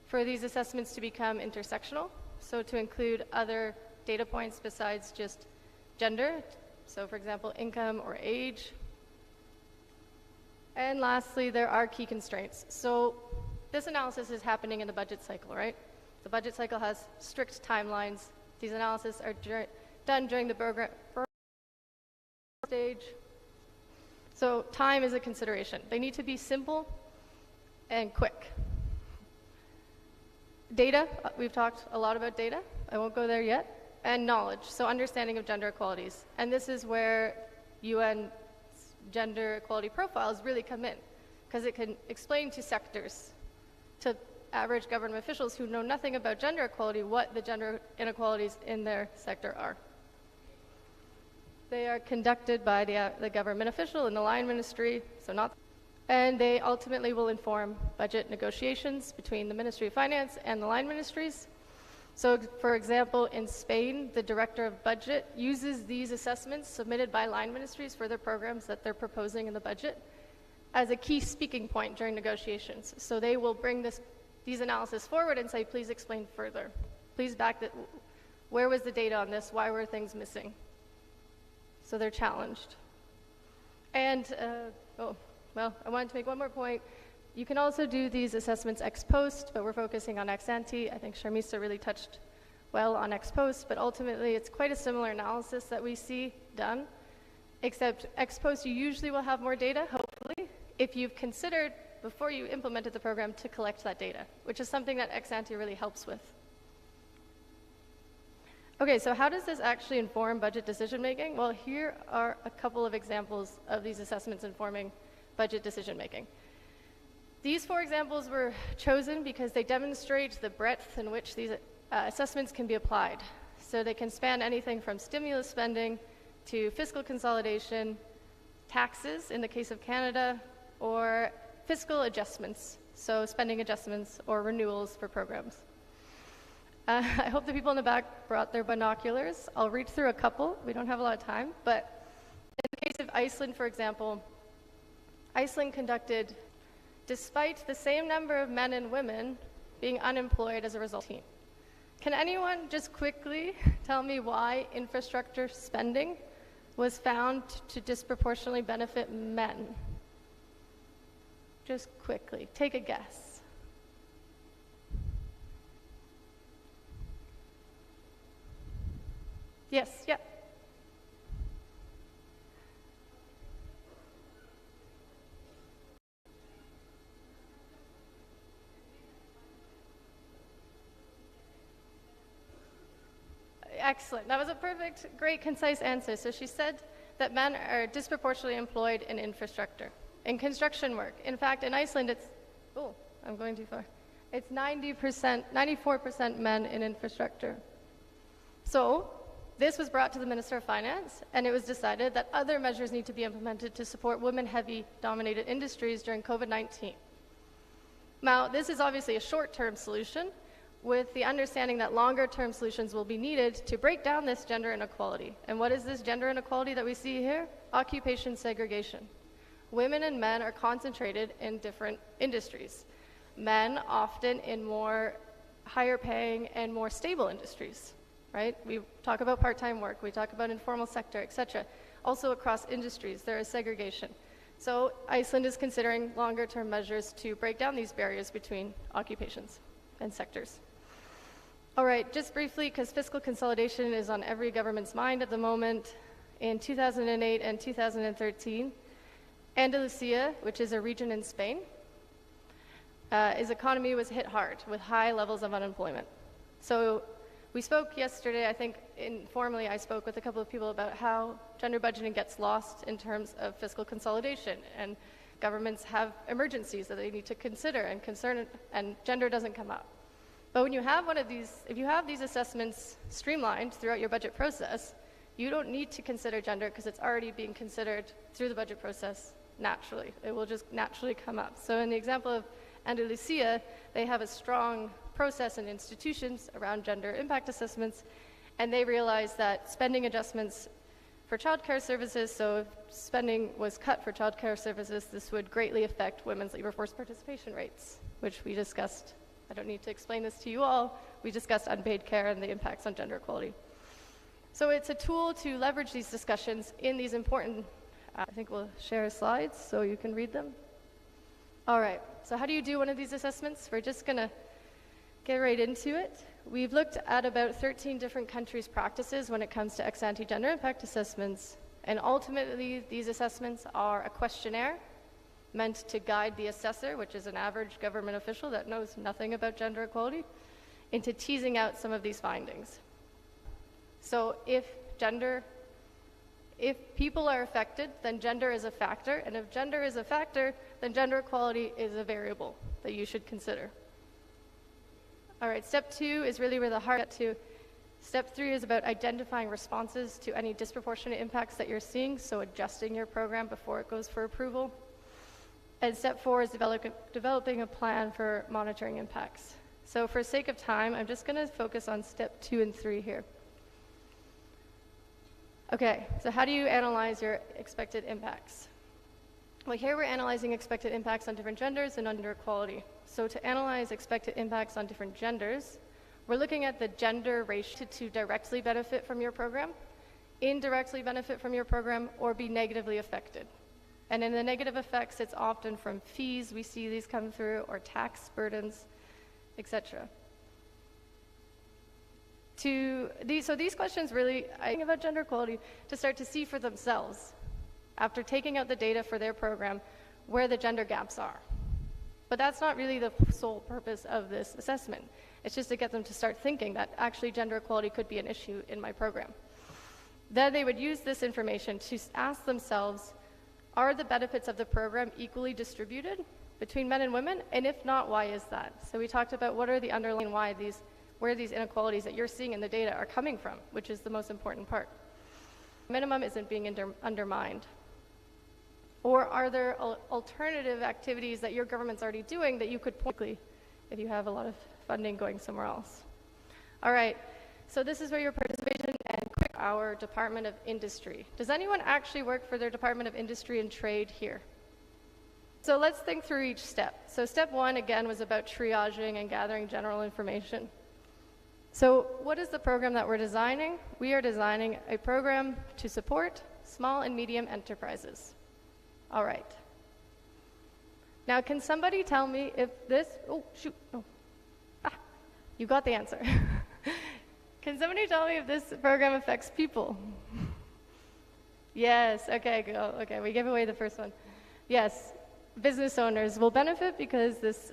for these assessments to become intersectional, so to include other data points besides just gender, so for example, income or age. And lastly, there are key constraints. So this analysis is happening in the budget cycle, right? The budget cycle has strict timelines. These analyses are done during the program stage. So time is a consideration. They need to be simple and quick. Data, we've talked a lot about data. I won't go there yet. And knowledge, so understanding of gender equalities. And this is where UN gender equality profiles really come in, because it can explain to sectors, to average government officials who know nothing about gender equality, what the gender inequalities in their sector are. They are conducted by the government official in the line ministry, and they ultimately will inform budget negotiations between the Ministry of Finance and the line ministries. So, for example, in Spain, the Director of Budget uses these assessments submitted by line ministries for their programs that they're proposing in the budget as a key speaking point during negotiations. So they will bring these analyses forward and say, please explain further. Please back that. Where was the data on this? Why were things missing? So they're challenged. And, I wanted to make one more point. You can also do these assessments ex post, but we're focusing on ex ante. I think Sharmista really touched well on ex post, but ultimately it's quite a similar analysis that we see done, except ex post you usually will have more data, hopefully, if you've considered before you implemented the program to collect that data, which is something that ex ante really helps with. Okay, so how does this actually inform budget decision making? Well, here are a couple of examples of these assessments informing budget decision making. These 4 examples were chosen because they demonstrate the breadth in which these assessments can be applied. So they can span anything from stimulus spending to fiscal consolidation, taxes in the case of Canada, or fiscal adjustments, so spending adjustments or renewals for programs. I hope the people in the back brought their binoculars. I'll read through a couple. We don't have a lot of time, but in the case of Iceland, for example, Iceland conducted, despite the same number of men and women being unemployed as a result. Can anyone just quickly tell me why infrastructure spending was found to disproportionately benefit men? Just quickly, take a guess. Yes, yeah. Excellent. That was a perfect, great, concise answer. So she said that men are disproportionately employed in infrastructure, in construction work. In fact, in Iceland, it's oh, I'm going too far. It's 94% men in infrastructure. So this was brought to the Minister of Finance, and it was decided that other measures need to be implemented to support women-heavy dominated industries during COVID-19. Now, this is obviously a short-term solution, with the understanding that longer-term solutions will be needed to break down this gender inequality. And what is this gender inequality that we see here? Occupation segregation. Women and men are concentrated in different industries. Men often in more higher paying and more stable industries, right? We talk about part-time work, we talk about informal sector, etc. Also across industries, there is segregation. So Iceland is considering longer-term measures to break down these barriers between occupations and sectors. All right, just briefly, because fiscal consolidation is on every government's mind at the moment, in 2008 and 2013, Andalusia, which is a region in Spain, its economy was hit hard with high levels of unemployment. So we spoke yesterday, I think informally I spoke with a couple of people about how gender budgeting gets lost in terms of fiscal consolidation, and governments have emergencies that they need to consider and gender doesn't come up. But when you have one of these, if you have these assessments streamlined throughout your budget process, you don't need to consider gender because it's already being considered through the budget process naturally. It will just naturally come up. So in the example of Andalusia, they have a strong process and institutions around gender impact assessments, and they realized that spending adjustments for childcare services, so if spending was cut for childcare services, this would greatly affect women's labor force participation rates, which we discussed. I don't need to explain this to you all. We discussed unpaid care and the impacts on gender equality. So it's a tool to leverage these discussions in these important, I think we'll share slides so you can read them. All right, so how do you do one of these assessments? We're just gonna get right into it. We've looked at about 13 different countries' practices when it comes to ex-ante gender impact assessments, and ultimately these assessments are a questionnaire meant to guide the assessor, which is an average government official that knows nothing about gender equality, into teasing out some of these findings. So if people are affected, then gender is a factor, and if gender is a factor, then gender equality is a variable that you should consider. All right, step 2 is really where the heart gets to. Step 3 is about identifying responses to any disproportionate impacts that you're seeing, so adjusting your program before it goes for approval. And step 4 is developing a plan for monitoring impacts. So for sake of time, I'm just gonna focus on step 2 and 3 here. Okay, so how do you analyze your expected impacts? Well, here we're analyzing expected impacts on different genders and gender equality. So to analyze expected impacts on different genders, we're looking at the gender ratio to directly benefit from your program, indirectly benefit from your program, or be negatively affected. And in the negative effects, it's often from fees, we see these come through, or tax burdens, etc. So these questions really, I think about gender equality to start to see for themselves, after taking out the data for their program, where the gender gaps are. But that's not really the sole purpose of this assessment. It's just to get them to start thinking that actually gender equality could be an issue in my program. Then they would use this information to ask themselves, are the benefits of the program equally distributed between men and women? And if not, why is that? So we talked about what are the underlying where these inequalities that you're seeing in the data are coming from, which is the most important part. Minimum isn't being undermined. Or are there alternative activities that your government's already doing that you could point if you have a lot of funding going somewhere else? All right, so this is where your participation and our Department of Industry. Does anyone actually work for their Department of Industry and Trade here? So let's think through each step. So step 1, again, was about triaging and gathering general information. So what is the program that we're designing? We are designing a program to support small and medium enterprises. All right. Now, can somebody tell me if this, oh, shoot, no. You got the answer. Can somebody tell me if this program affects people? Yes, okay, go. Okay, we gave away the first one. Yes, business owners will benefit because this,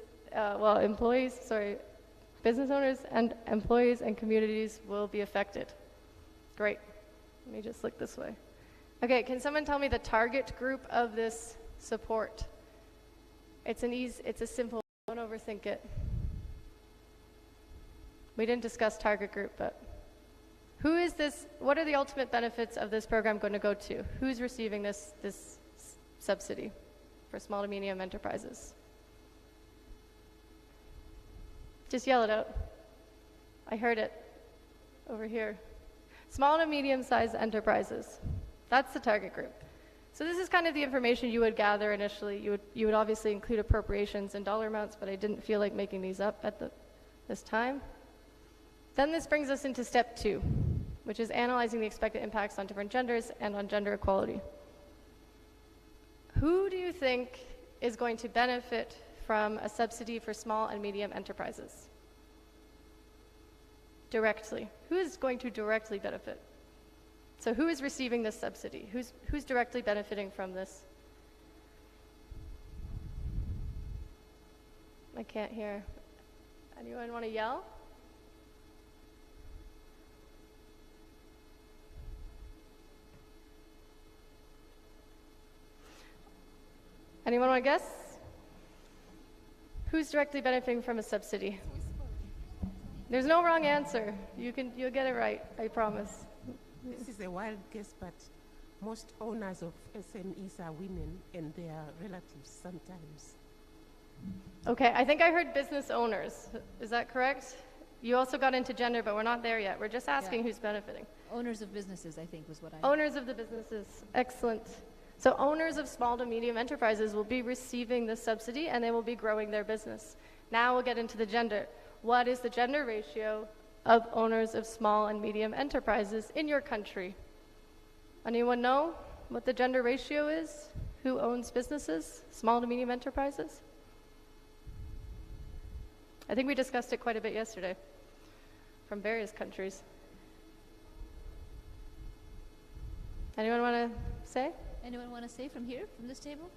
business owners and employees and communities will be affected. Great. Let me just look this way. Okay, can someone tell me the target group of this support? It's a simple overthink it. We didn't discuss target group, but who is this? What are the ultimate benefits of this program going to go to? Who's receiving this subsidy for small to medium enterprises? Just yell it out. I heard it over here. Small to medium-sized enterprises. That's the target group. So this is kind of the information you would gather initially. You would obviously include appropriations and dollar amounts, but I didn't feel like making these up at this time. Then this brings us into step 2, which is analyzing the expected impacts on different genders and on gender equality. Who do you think is going to benefit from a subsidy for small and medium enterprises? Directly. Who is going to directly benefit? So who is receiving this subsidy? Who's directly benefiting from this? I can't hear. Anyone want to yell? Anyone want to guess? Who's directly benefiting from a subsidy? There's no wrong answer. You'll get it right, I promise. This is a wild guess, but most owners of SMEs are women and their relatives sometimes. Okay, I think I heard business owners. Is that correct? You also got into gender, but we're not there yet. We're just asking who's benefiting. Owners of businesses, I think, was what I... Owners of the businesses. Excellent. So owners of small to medium enterprises will be receiving this subsidy, and they will be growing their business. Now we'll get into the gender. What is the gender ratio of owners of small and medium enterprises in your country? Anyone know what the gender ratio is? Who owns businesses, small to medium enterprises? I think we discussed it quite a bit yesterday from various countries. Anyone want to say? Anyone want to say from here, from this table?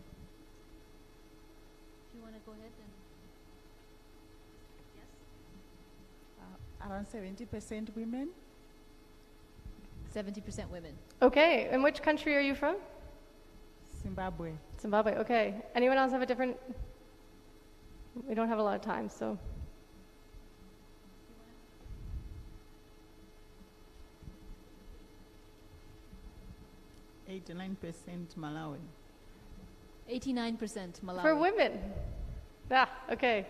If you want to go ahead and... Around 70% women. 70% women. Okay, and which country are you from? Zimbabwe. Zimbabwe, okay. Anyone else have a different... We don't have a lot of time, so... 89% Malawi. 89% Malawi. For women. Ah, okay.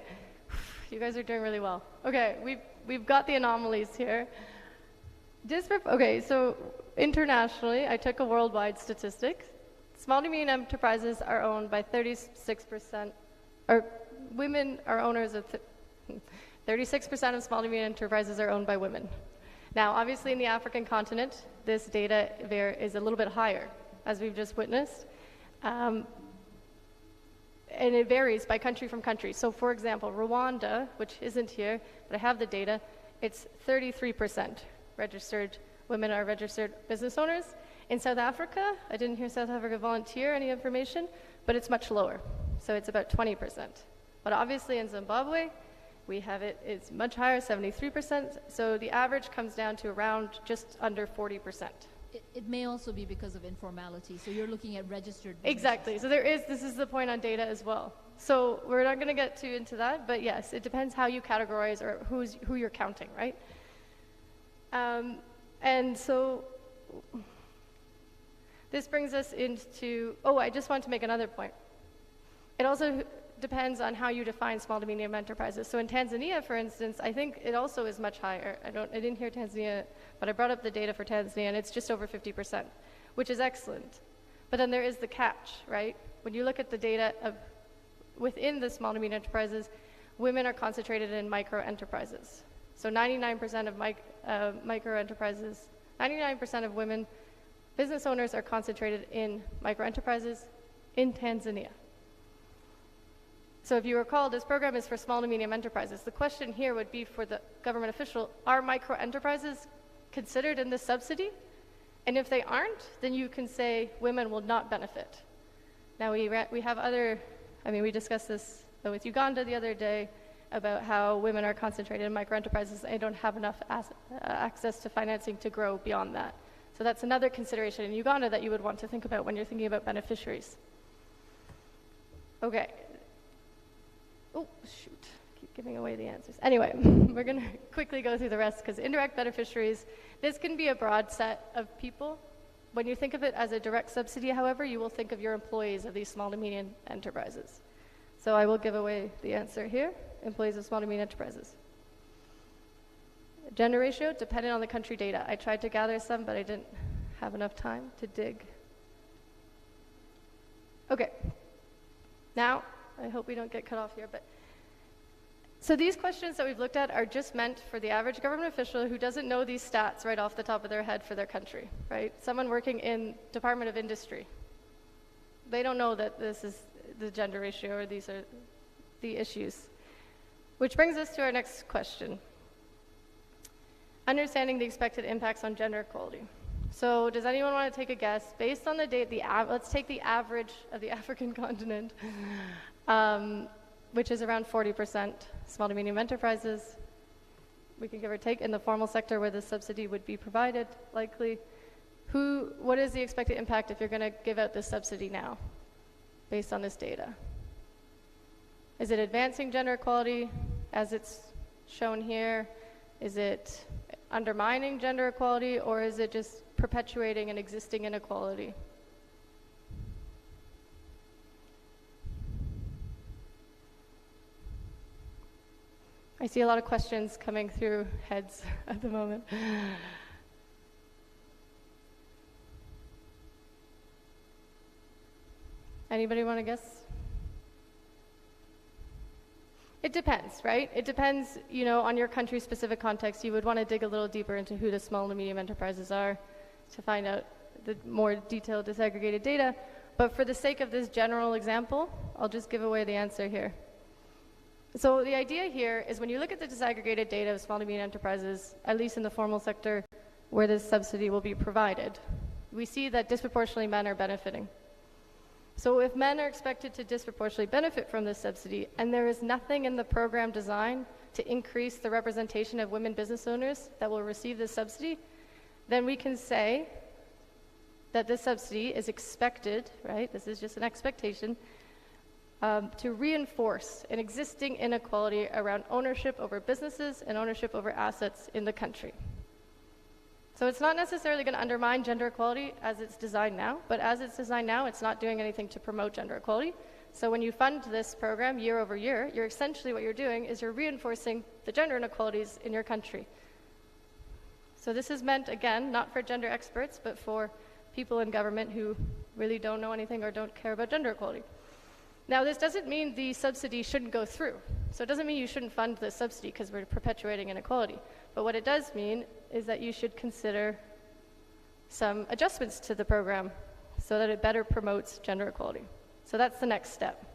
You guys are doing really well. Okay, we've got the anomalies here. Okay, so internationally, I took a worldwide statistic. Small to medium enterprises are owned by 36%, or women are owners of 36% of small to medium enterprises are owned by women. Now, obviously in the African continent, this data there is a little bit higher, as we've just witnessed. And it varies by country from country. So for example, Rwanda, which isn't here, but I have the data, it's 33% registered, women are registered business owners. In South Africa, I didn't hear South Africa volunteer any information, but it's much lower. So it's about 20%. But obviously in Zimbabwe, we have it's much higher, 73%. So the average comes down to around just under 40%. It may also be because of informality. So you're looking at registered businesses. Exactly. So this is the point on data as well. So we're not going to get into that, but yes, it depends how you categorize or who you're counting, right? And so this brings us into, I just want to make another point. It also depends on how you define small to medium enterprises. So in Tanzania, for instance, I think it also is much higher. I didn't hear Tanzania, but I brought up the data for Tanzania, and it's just over 50%, which is excellent. But then there is the catch, right? When you look at the data within the small to medium enterprises, women are concentrated in micro enterprises. So 99% of micro enterprises, 99% of women business owners are concentrated in micro enterprises in Tanzania. So if you recall, this program is for small to medium enterprises. The question here would be for the government official, are micro enterprises considered in this subsidy? And if they aren't, then you can say women will not benefit. Now we have other, we discussed this with Uganda the other day about how women are concentrated in micro enterprises and they don't have enough access to financing to grow beyond that. So that's another consideration in Uganda that you would want to think about when you're thinking about beneficiaries. Okay. Oh, shoot. Keep giving away the answers. Anyway, we're going to quickly go through the rest because indirect beneficiaries, this can be a broad set of people. When you think of it as a direct subsidy, however, you will think of your employees of these small to medium enterprises. So I will give away the answer here, employees of small to medium enterprises. Gender ratio, dependent on the country data. I tried to gather some, but I didn't have enough time to dig. Okay. Now, I hope we don't get cut off here, but so these questions that we've looked at are just meant for the average government official who doesn't know these stats right off the top of their head for their country, right? Someone working in Department of Industry. They don't know that this is the gender ratio or these are the issues. Which brings us to our next question. Understanding the expected impacts on gender equality. So does anyone want to take a guess? Based on the data, let's take the average of the African continent, which is around 40% small to medium enterprises. We can give or take in the formal sector where the subsidy would be provided, likely. What is the expected impact if you're going to give out this subsidy now, based on this data? Is it advancing gender equality, as it's shown here? Is it undermining gender equality, or is it just perpetuating an existing inequality? I see a lot of questions coming through heads at the moment. Anybody want to guess? It depends, right? It depends, on your country's specific context. You would want to dig a little deeper into who the small and medium enterprises are to find out the more detailed disaggregated data. But for the sake of this general example, I'll just give away the answer here. So the idea here is when you look at the disaggregated data of small to medium enterprises, at least in the formal sector where this subsidy will be provided, we see that disproportionately men are benefiting. So if men are expected to disproportionately benefit from this subsidy, and there is nothing in the program design to increase the representation of women business owners that will receive this subsidy, then we can say that this subsidy is expected, right? This is just an expectation, to reinforce an existing inequality around ownership over businesses and ownership over assets in the country. So it's not necessarily going to undermine gender equality as it's designed now, but as it's designed now, it's not doing anything to promote gender equality. So when you fund this program year over year, you're essentially what you're doing is you're reinforcing the gender inequalities in your country. So this is meant, again, not for gender experts, but for people in government who really don't know anything or don't care about gender equality. Now, this doesn't mean the subsidy shouldn't go through. So it doesn't mean you shouldn't fund the subsidy because we're perpetuating inequality. But what it does mean is that you should consider some adjustments to the program so that it better promotes gender equality. So that's the next step.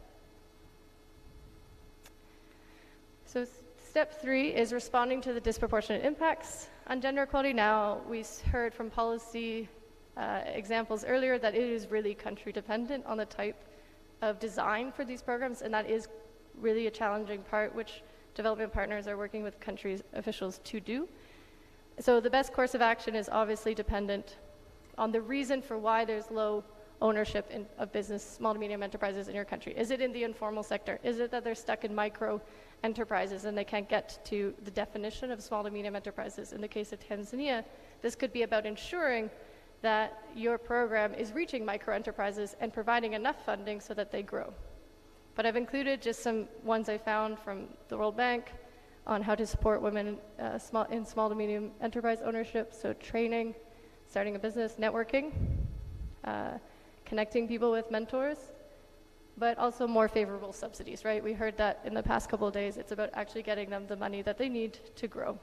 So step 3 is responding to the disproportionate impacts on gender equality. Now, we heard from policy examples earlier that it is really country dependent on the type of design for these programs, and that is really a challenging part, which development partners are working with countries' officials to do. So the best course of action is obviously dependent on the reason for why there's low ownership of business, small to medium enterprises in your country. Is it in the informal sector? Is it that they're stuck in micro enterprises and they can't get to the definition of small to medium enterprises? In the case of Tanzania, this could be about ensuring that your program is reaching micro enterprises and providing enough funding so that they grow. But I've included just some ones I found from the World Bank on how to support women in small to medium enterprise ownership, so training, starting a business, networking, connecting people with mentors, but also more favorable subsidies, right? We heard that in the past couple of days. It's about actually getting them the money that they need to grow.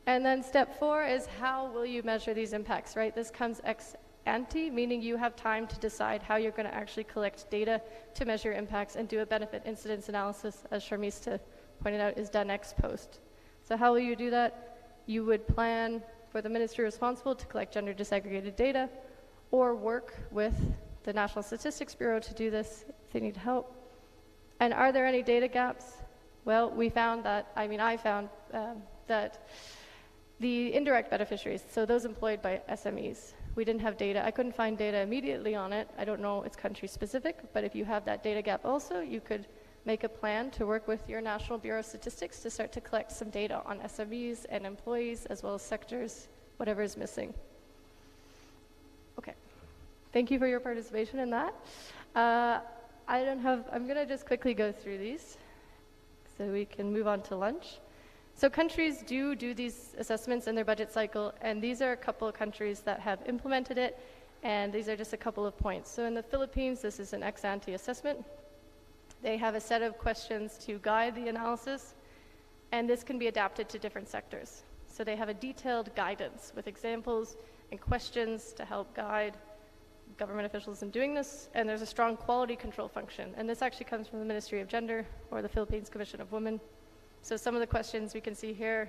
And then step 4 is how will you measure these impacts, right? This comes ex ante, meaning you have time to decide how you're going to actually collect data to measure impacts and do a benefit incidence analysis, as Sharmista pointed out, is done ex post. So how will you do that? You would plan for the ministry responsible to collect gender disaggregated data or work with the National Statistics Bureau to do this if they need help. And are there any data gaps? Well, I found that the indirect beneficiaries, so those employed by SMEs, we didn't have data. I couldn't find data immediately on it. I don't know, it's country specific, but if you have that data gap also, you could make a plan to work with your National Bureau of Statistics to start to collect some data on SMEs and employees, as well as sectors, whatever is missing. Okay. Thank you for your participation in that. I'm going to just quickly go through these so we can move on to lunch. So countries do these assessments in their budget cycle, and these are a couple of countries that have implemented it, and these are just a couple of points. So in the Philippines, this is an ex-ante assessment. They have a set of questions to guide the analysis, and this can be adapted to different sectors. So they have a detailed guidance with examples and questions to help guide government officials in doing this, and there's a strong quality control function. And this actually comes from the Ministry of Gender or the Philippines Commission of Women. So some of the questions we can see here: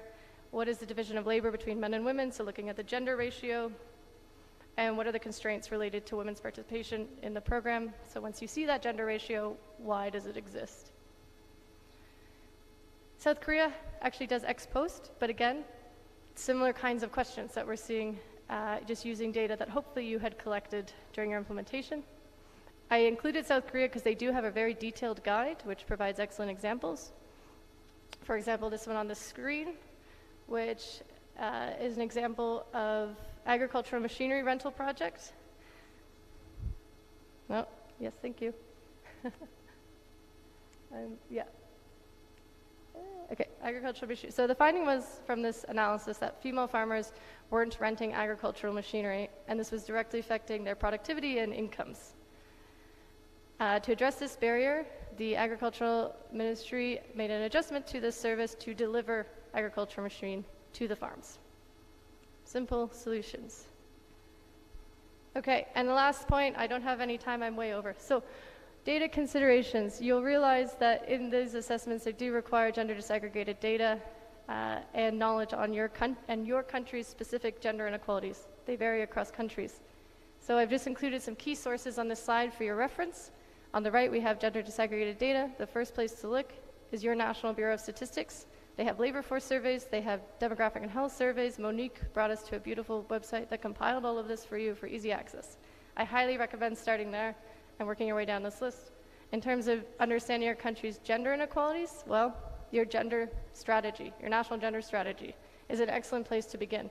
what is the division of labor between men and women? So looking at the gender ratio. And what are the constraints related to women's participation in the program? So once you see that gender ratio, why does it exist? South Korea actually does ex post, but again, similar kinds of questions that we're seeing, just using data that hopefully you had collected during your implementation. I included South Korea because they do have a very detailed guide, which provides excellent examples. For example, this one on the screen, which is an example of agricultural machinery rental project. No, yes, thank you. Yeah. Okay, agricultural machinery. So the finding was from this analysis that female farmers weren't renting agricultural machinery, and this was directly affecting their productivity and incomes. To address this barrier, the Agricultural Ministry made an adjustment to this service to deliver agricultural machinery to the farms. Simple solutions. Okay, and the last point, I don't have any time, I'm way over. So, data considerations. You'll realize that in these assessments, they do require gender disaggregated data and knowledge on your country's specific gender inequalities. They vary across countries. So I've just included some key sources on this slide for your reference. On the right, we have gender disaggregated data. The first place to look is your National Bureau of Statistics. They have labor force surveys, they have demographic and health surveys. Monique brought us to a beautiful website that compiled all of this for you for easy access. I highly recommend starting there and working your way down this list. In terms of understanding your country's gender inequalities, well, your gender strategy, your national gender strategy is an excellent place to begin.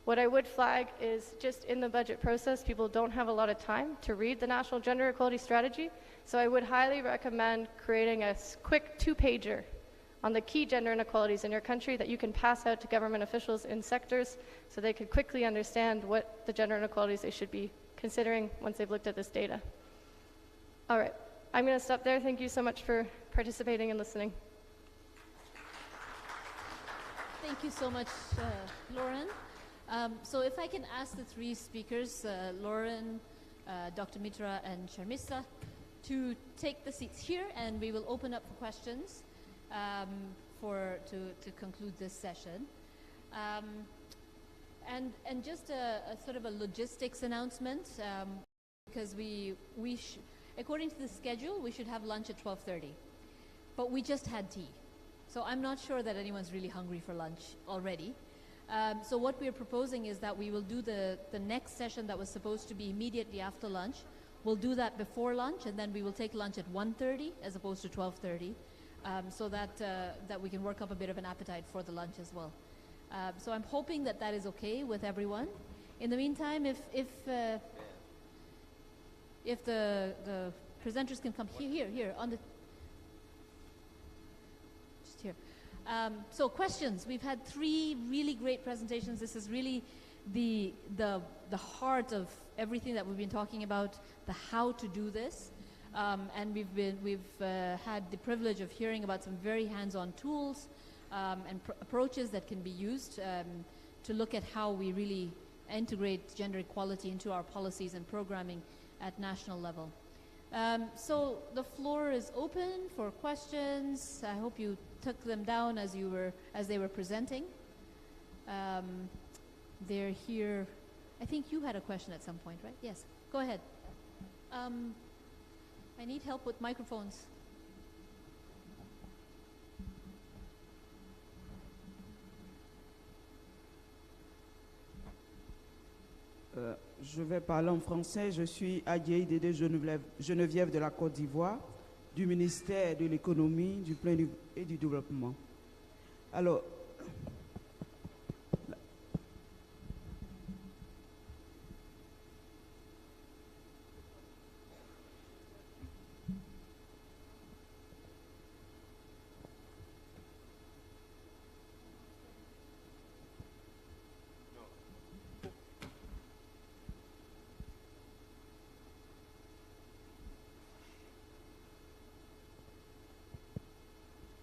What I would flag is just in the budget process, people don't have a lot of time to read the National Gender Equality Strategy, so I would highly recommend creating a quick 2-pager on the key gender inequalities in your country that you can pass out to government officials in sectors so they could quickly understand what the gender inequalities they should be considering once they've looked at this data. All right, I'm going to stop there. Thank you so much for participating and listening. Thank you so much, Lauren. So if I can ask the three speakers, Lauren, Dr. Mitra, and Sharmista, to take the seats here, and we will open up for questions to conclude this session. And just a sort of a logistics announcement, because according to the schedule, we should have lunch at 12:30, but we just had tea. So I'm not sure that anyone's really hungry for lunch already. So what we're proposing is that we will do the next session that was supposed to be immediately after lunch. We'll do that before lunch, and then we will take lunch at 1:30 as opposed to 12:30, so that we can work up a bit of an appetite for the lunch as well. So I'm hoping that that is okay with everyone. In the meantime, if the presenters can come here on the just here. So questions. We've had 3 really great presentations. This is really the heart of everything that we've been talking about, the how to do this. And we've had the privilege of hearing about some very hands-on tools and approaches that can be used to look at how we really integrate gender equality into our policies and programming at national level. So the floor is open for questions. I hope you took them down as they were presenting. They're here. I think you had a question at some point, right? Yes, go ahead. I need help with microphones. Je vais parler en français. Je suis Adjaï Dédé Geneviève de la Côte d'Ivoire. du ministère de l'économie, du plan et du développement. Alors,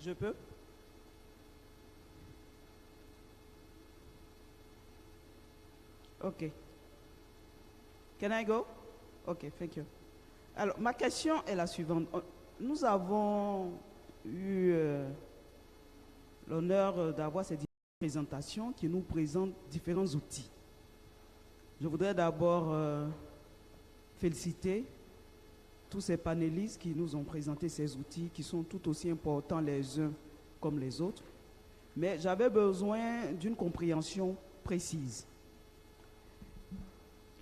je peux? OK. Can I go? OK, thank you. Alors, ma question est la suivante. Nous avons eu l'honneur d'avoir cette présentation qui nous présente différents outils. Je voudrais d'abord féliciter tous ces panélistes qui nous ont présenté ces outils qui sont tout aussi importants les uns comme les autres. Mais j'avais besoin d'une compréhension précise.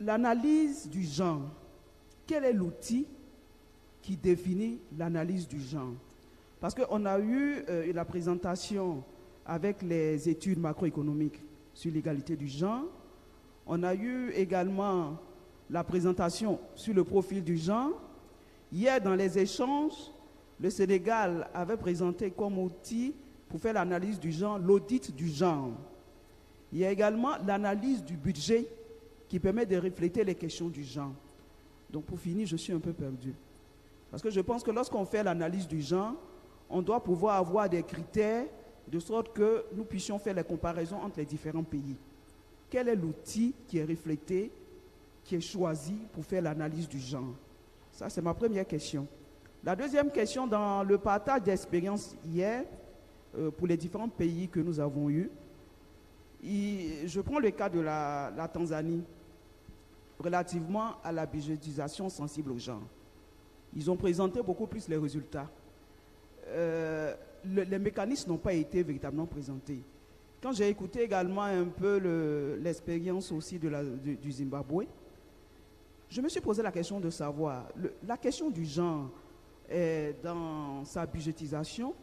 L'analyse du genre, quel est l'outil qui définit l'analyse du genre? Parce qu'on a eu la présentation avec les études macroéconomiques sur l'égalité du genre. On a eu également la présentation sur le profil du genre. Hier, dans les échanges, le Sénégal avait présenté comme outil pour faire l'analyse du genre, l'audit du genre. Il y a également l'analyse du budget qui permet de refléter les questions du genre. Donc pour finir, je suis un peu perdu. Parce que je pense que lorsqu'on fait l'analyse du genre, on doit pouvoir avoir des critères de sorte que nous puissions faire les comparaisons entre les différents pays. Quel est l'outil qui est reflété, qui est choisi pour faire l'analyse du genre? Ça, c'est ma première question. La deuxième question, dans le partage d'expérience hier, pour les différents pays que nous avons eus, je prends le cas de la Tanzanie, relativement à la budgétisation sensible au genre. Ils ont présenté beaucoup plus les résultats. Les mécanismes n'ont pas été véritablement présentés. Quand j'ai écouté également un peu l'expérience aussi du Zimbabwe, je me suis posé la question de savoir, la question du genre dans sa budgétisation,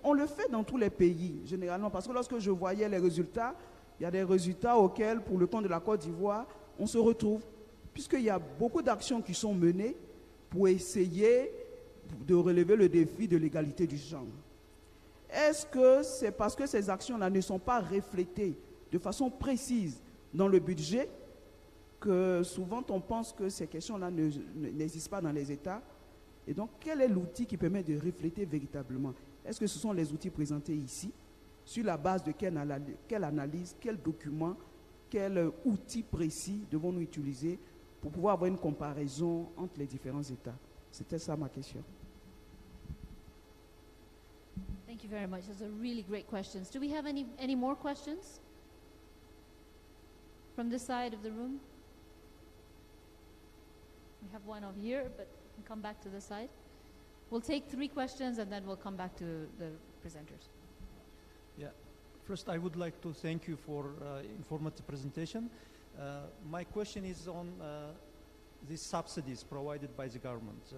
on le fait dans tous les pays, généralement, parce que lorsque je voyais les résultats, il y a des résultats auxquels, pour le compte de la Côte d'Ivoire, on se retrouve, puisqu'il y a beaucoup d'actions qui sont menées pour essayer de relever le défi de l'égalité du genre. Est-ce que c'est parce que ces actions-là ne sont pas reflétées de façon précise dans le budget que souvent on pense que ces questions-là n'existent pas dans les États? Et donc, quel est l'outil qui permet de refléter véritablement? Est-ce que ce sont les outils présentés ici? Sur la base de quelle analyse, quel document, quel outil précis devons-nous utiliser pour pouvoir avoir une comparaison entre les différents États? C'était ça ma question. Thank you very much. Those are really great questions. Do we have any more questions from this side of the room? We have one over here, but we'll come back to this side. We'll take 3 questions and then we'll come back to the presenters. Yeah. First, I would like to thank you for informative presentation. My question is on the subsidies provided by the government.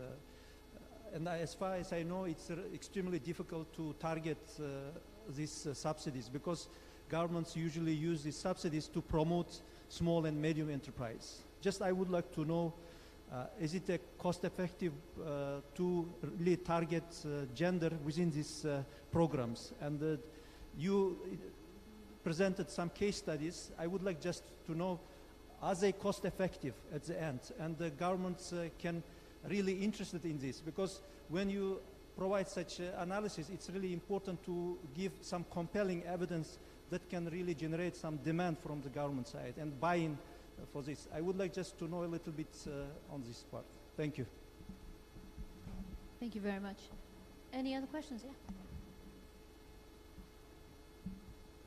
And as far as I know, it's extremely difficult to target these subsidies because governments usually use these subsidies to promote small and medium enterprise. Just I would like to know, is it a cost-effective to really target gender within these programs? And you presented some case studies. I would like just to know, are they cost-effective at the end? And the governments can really interested in this because when you provide such analysis, it's really important to give some compelling evidence that can really generate some demand from the government side and buy-in for this. I would like just to know a little bit on this part. Thank you. Thank you very much. Any other questions? Yeah.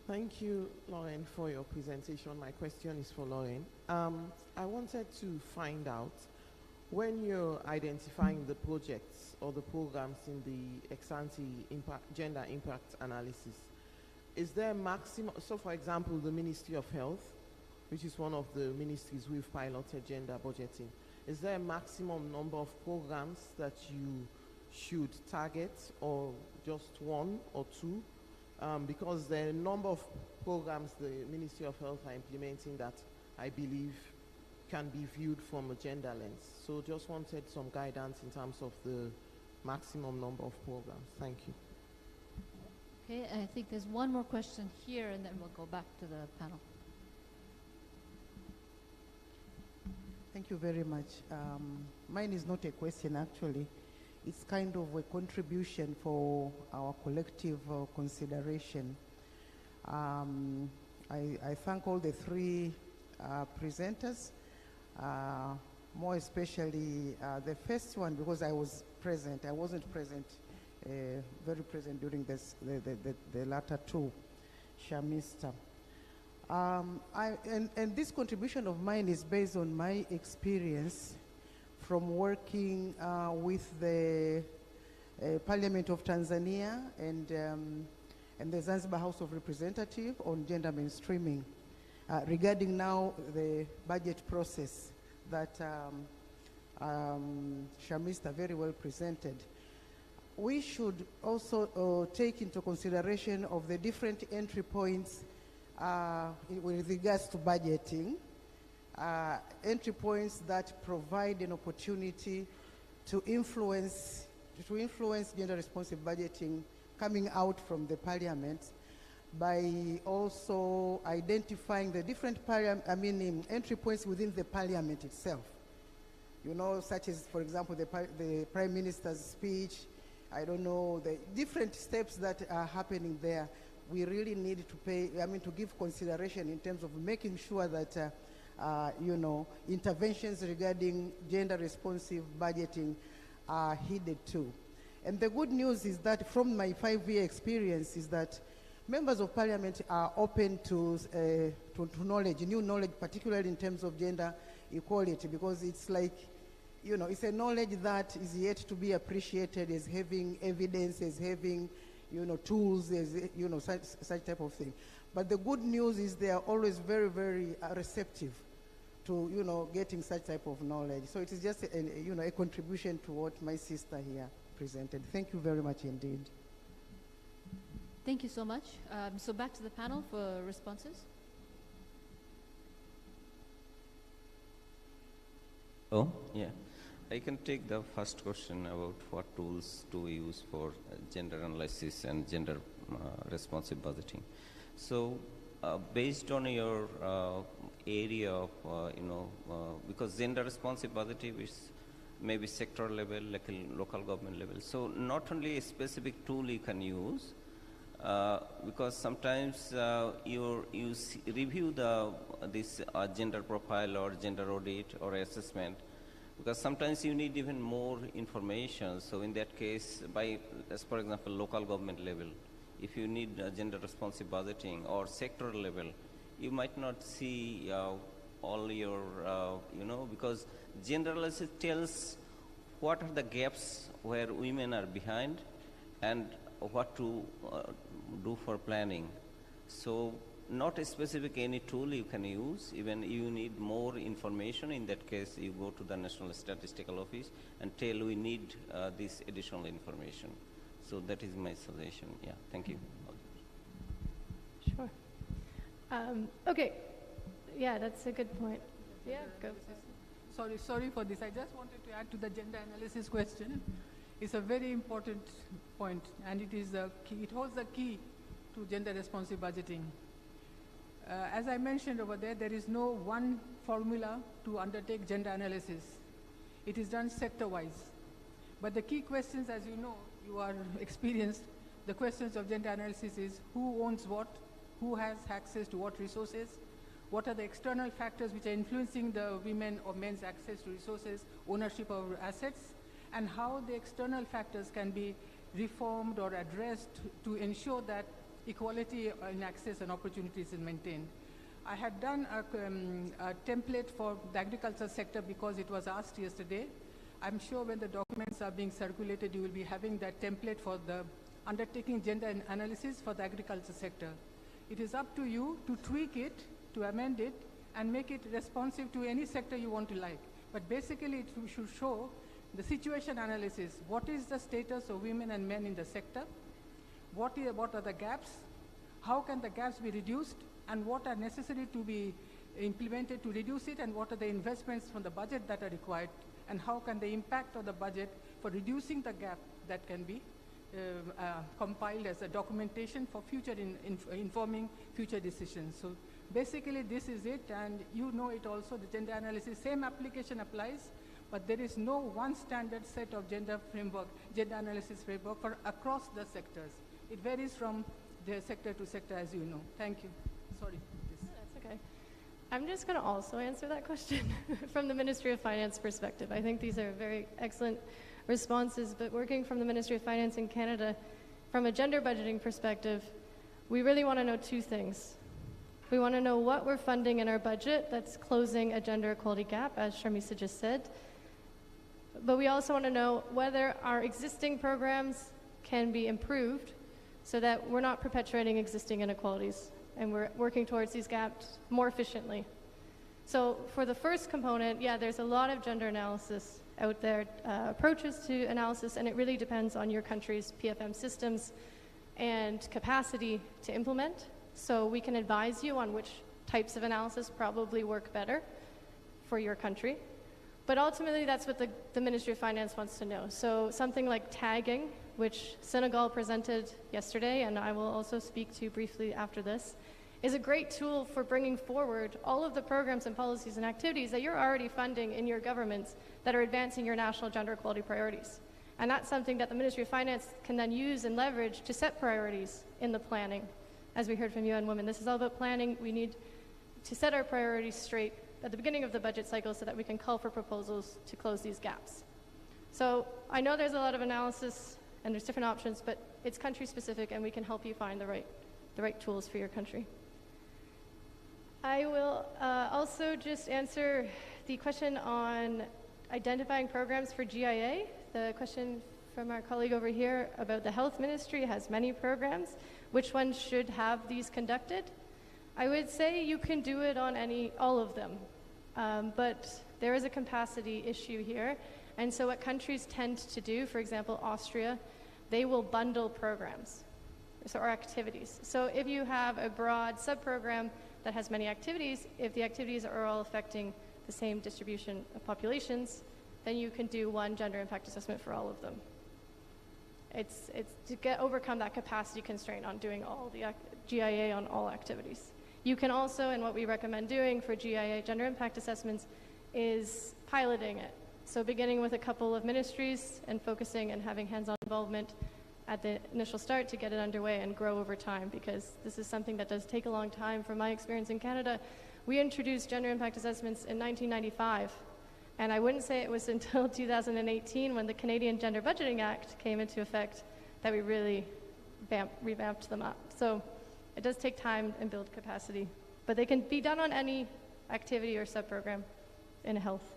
Thank you, Lauren, for your presentation. My question is for Lauren. I wanted to find out, when you're identifying the projects or the programs in the ex-ante gender impact analysis, is there maximum, so for example, the Ministry of Health, which is one of the ministries we've piloted gender budgeting, is there a maximum number of programs that you should target, or just one or two? Because there are a number of programs the Ministry of Health are implementing that I believe can be viewed from a gender lens. So just wanted some guidance in terms of the maximum number of programs. Thank you. Okay, I think there's one more question here, and then we'll go back to the panel. Thank you very much. Mine is not a question, actually. It's kind of a contribution for our collective consideration. I thank all the three presenters, more especially the first one, because I was present. I wasn't present, very present during the latter two, Shamista. And this contribution of mine is based on my experience from working with the Parliament of Tanzania and the Zanzibar House of Representatives on gender mainstreaming regarding now the budget process that Shamista very well presented. We should also take into consideration of the different entry points with regards to budgeting, entry points that provide an opportunity to influence gender responsive budgeting coming out from the parliament by also identifying the different entry points within the parliament itself. You know, such as, for example, the Prime Minister's speech, I don't know, the different steps that are happening there. We really need to give consideration in terms of making sure that, interventions regarding gender responsive budgeting are heeded too. And the good news is that from my 5-year experience is that members of parliament are open to knowledge, new knowledge, particularly in terms of gender equality, because it's like, it's a knowledge that is yet to be appreciated as having evidence, as having tools, as, such type of thing. But the good news is they are always very, very receptive to, getting such type of knowledge. So it is just, a contribution to what my sister here presented. Thank you very much indeed. Thank you so much. So back to the panel for responses. Oh, yeah. I can take the first question about what tools do we use for gender analysis and gender responsive budgeting. So based on your area of, because gender responsive budgeting is maybe sector level, like local government level. So not only a specific tool you can use, because sometimes you review this gender profile or gender audit or assessment, because sometimes you need even more information. So in that case, as for example, local government level, if you need gender responsive budgeting or sector level, you might not see all your, because gender analysis tells what are the gaps where women are behind and what to do for planning. So not a specific any tool you can use. Even you need more information, in that case you go to the National Statistical Office and tell we need this additional information. So that is my suggestion. Yeah, thank you. Sure. Okay. Yeah, that's a good point. Yeah, go. Sorry for this. I just wanted to add to the gender analysis question. It's a very important point, and it is the key. It holds the key to gender responsive budgeting. As I mentioned over there is no one formula to undertake gender analysis. It is done sector-wise. But the key questions, as you know, you are experienced, the questions of gender analysis is who owns what, who has access to what resources, what are the external factors which are influencing the women or men's access to resources, ownership of assets, and how the external factors can be reformed or addressed to ensure that equality in access and opportunities is maintained. I had done a template for the agriculture sector because it was asked yesterday. I'm sure when the documents are being circulated, you will be having that template for the undertaking gender analysis for the agriculture sector. It is up to you to tweak it, to amend it, and make it responsive to any sector you want to like. but basically it should show the situation analysis. What is the status of women and men in the sector? What are the gaps? How can the gaps be reduced? And what are necessary to be implemented to reduce it? And what are the investments from the budget that are required? And how can the impact of the budget for reducing the gap that can be compiled as a documentation for future informing future decisions. So basically this is it, and you know it also, the gender analysis, same application applies, but there is no one standard set of gender analysis framework for across the sectors. It varies from the sector to sector, as you know. Thank you. Sorry. That's okay. I'm just going to also answer that question from the Ministry of Finance perspective. I think these are very excellent responses, but working from the Ministry of Finance in Canada, from a gender budgeting perspective, we really want to know two things. We want to know what we're funding in our budget that's closing a gender equality gap, as Sharmisa just said, but we also want to know whether our existing programs can be improved so that we're not perpetuating existing inequalities and we're working towards these gaps more efficiently. So for the first component, yeah, there's a lot of gender analysis out there, approaches to analysis, and it really depends on your country's PFM systems and capacity to implement. So we can advise you on which types of analysis probably work better for your country. But ultimately, that's what the Ministry of Finance wants to know. So something like tagging, which Senegal presented yesterday, and I will also speak to briefly after this, is a great tool for bringing forward all of the programs and policies and activities that you're already funding in your governments that are advancing your national gender equality priorities. And that's something that the Ministry of Finance can then use and leverage to set priorities in the planning. As we heard from UN Women, this is all about planning. We need to set our priorities straight at the beginning of the budget cycle so that we can call for proposals to close these gaps. So I know there's a lot of analysis and there's different options, but it's country specific and we can help you find the right tools for your country. I will also just answer the question on identifying programs for GIA. The question from our colleague over here about the health ministry has many programs. Which ones should have these conducted? I would say you can do it on all of them, but there is a capacity issue here. And so what countries tend to do, for example, Austria, they will bundle programs or activities. So if you have a broad sub-program that has many activities, if the activities are all affecting the same distribution of populations, then you can do one gender impact assessment for all of them. It's to overcome that capacity constraint on doing all the GIA on all activities. You can also, and what we recommend doing for GIA gender impact assessments, is piloting it. So beginning with a couple of ministries and focusing and having hands-on involvement at the initial start to get it underway and grow over time, because this is something that does take a long time. From my experience in Canada, we introduced gender impact assessments in 1995. And I wouldn't say it was until 2018 when the Canadian Gender Budgeting Act came into effect that we really revamped them up. So it does take time and build capacity, but they can be done on any activity or sub-program in health.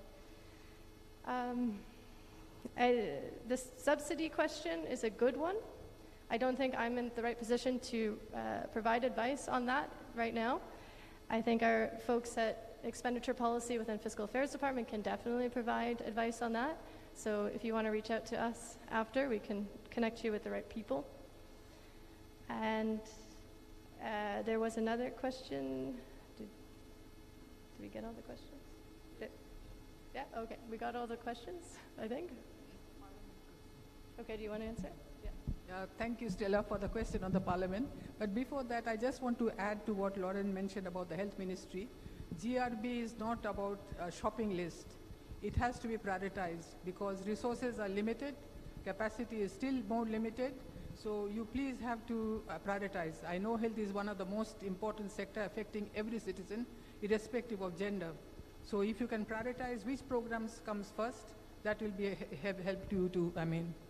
The subsidy question is a good one. I don't think I'm in the right position to provide advice on that right now. I think our folks at Expenditure Policy within Fiscal Affairs Department can definitely provide advice on that. So if you want to reach out to us after, we can connect you with the right people. And there was another question. Did we get all the questions? Yeah, okay, we got all the questions, I think. Okay, do you want to answer? Yeah. Thank you, Stella, for the question on the Parliament. But before that, I just want to add to what Lauren mentioned about the Health Ministry. GRB is not about a shopping list. It has to be prioritized because resources are limited, capacity is still more limited, so you please have to prioritize. I know health is one of the most important sector affecting every citizen, irrespective of gender. So if you can prioritize which programs comes first, that will be help you to,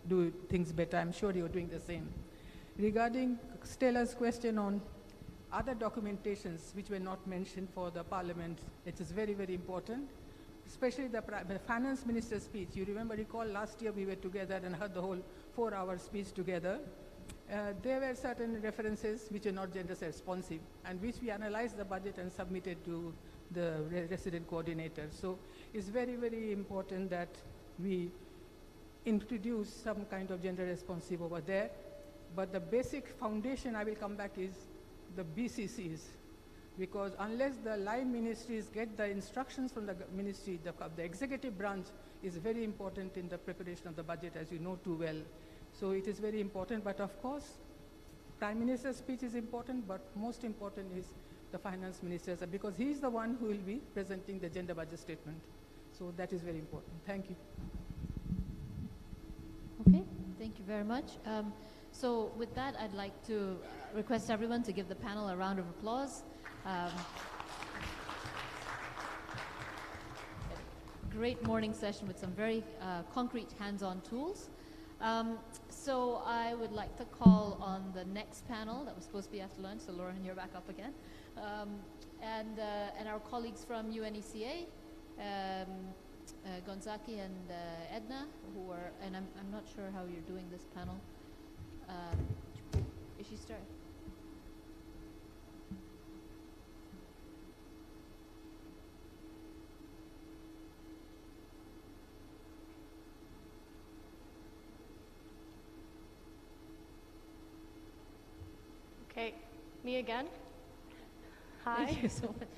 do things better. I'm sure you're doing the same. Regarding Stella's question on other documentations which were not mentioned for the Parliament, it is very, very important, especially the Finance Minister's speech. You recall last year we were together and heard the whole 4-hour speech together. There were certain references which are not gender responsive and which we analyzed the budget and submitted to the resident coordinator. So it's very, very important that we introduce some kind of gender responsive over there. But the basic foundation, I will come back, is the BCCs. Because unless the line ministries get the instructions from the ministry, the executive branch is very important in the preparation of the budget, as you know too well. So it is very important, but of course, Prime Minister's speech is important, but most important is the finance minister, because he is the one who will be presenting the gender budget statement. So that is very important. Thank you. Okay, thank you very much. So with that, I'd like to request everyone to give the panel a round of applause. Great morning session with some very concrete hands-on tools. So I would like to call on the next panel that was supposed to be after lunch. So Lauren, you're back up again. And our colleagues from UNECA, Gonzaki and Edna, who are, and I'm not sure how you're doing this panel. Is she starting? Okay, me again. Hi. Thank you so much.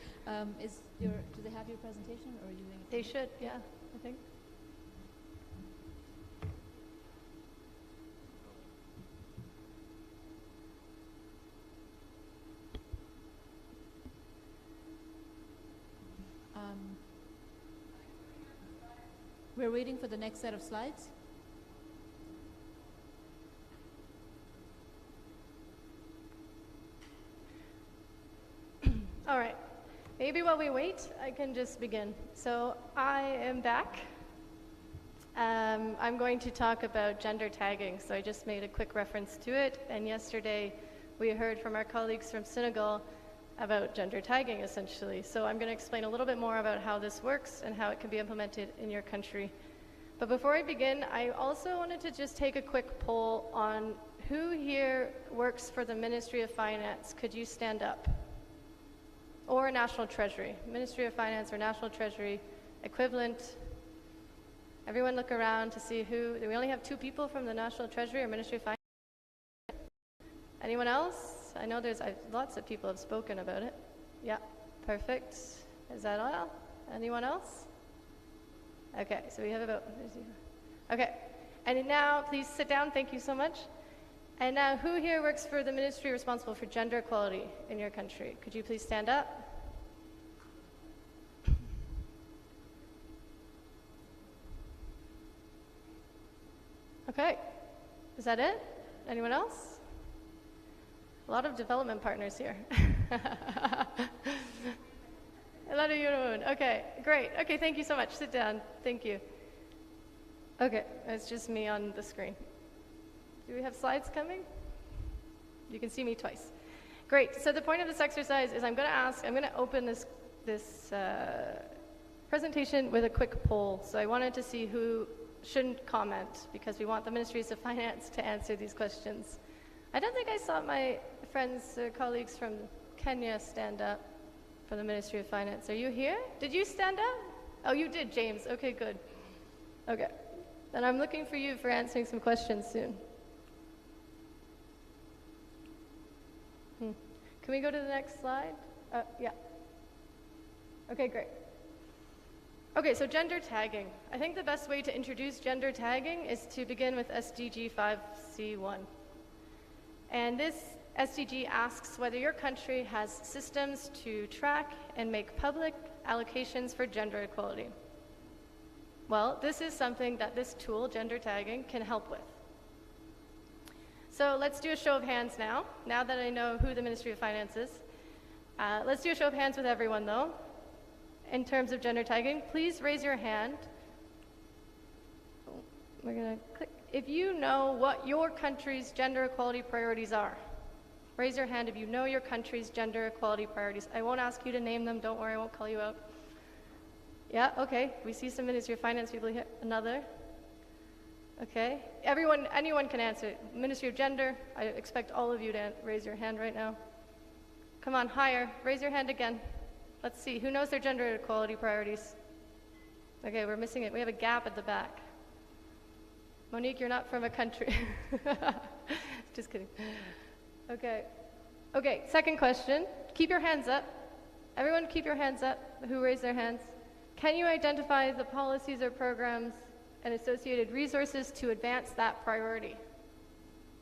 Do they have your presentation, or are you doing it? They should, yeah, I think. We're waiting for the next set of slides. All right. Maybe while we wait, I can just begin. So I am back. I'm going to talk about gender tagging. So I just made a quick reference to it. And yesterday, we heard from our colleagues from Senegal about gender tagging, essentially. So I'm going to explain a little bit more about how this works and how it can be implemented in your country. But before I begin, I also wanted to just take a quick poll on who here works for the Ministry of Finance. Could you stand up? Or National Treasury, Ministry of Finance or National Treasury equivalent. Everyone look around to see who. We only have 2 people from the National Treasury or Ministry of Finance. Anyone else? I know there's lots of people have spoken about it. Yeah, perfect. Is that all? Anyone else? Okay, so we have about, okay. And now, please sit down, thank you so much. And now, who here works for the ministry responsible for gender equality in your country? Could you please stand up? Okay, is that it? Anyone else? A lot of development partners here. A lot of women. Okay, great. Okay, thank you so much. Sit down. Thank you. Okay, it's just me on the screen. Do we have slides coming? You can see me twice. Great. So the point of this exercise is I'm going to open this presentation with a quick poll. So I wanted to see who shouldn't comment, because we want the Ministries of Finance to answer these questions. I don't think I saw my friends or colleagues from Kenya stand up for the Ministry of Finance. Are you here? Did you stand up? Oh, you did, James. Okay, good. Okay. Then I'm looking for you for answering some questions soon. Can we go to the next slide? Yeah. Okay, great. Okay, so gender tagging. I think the best way to introduce gender tagging is to begin with SDG 5C1. And this SDG asks whether your country has systems to track and make public allocations for gender equality. Well, this is something that this tool, gender tagging, can help with. So let's do a show of hands now that I know who the Ministry of Finance is. Let's do a show of hands with everyone, though. In terms of gender tagging, please raise your hand. We're going to click. If you know what your country's gender equality priorities are, raise your hand if you know your country's gender equality priorities. I won't ask you to name them. Don't worry, I won't call you out. Yeah, okay. We see some Ministry of Finance people here. Another. Okay. Anyone can answer. Ministry of Gender, I expect all of you to raise your hand right now. Come on, higher. Raise your hand again. Let's see, who knows their gender equality priorities? Okay, we're missing it. We have a gap at the back. Monique, you're not from a country. Just kidding. Okay. Okay, second question. Keep your hands up. Everyone keep your hands up who raised their hands. Can you identify the policies or programs and associated resources to advance that priority?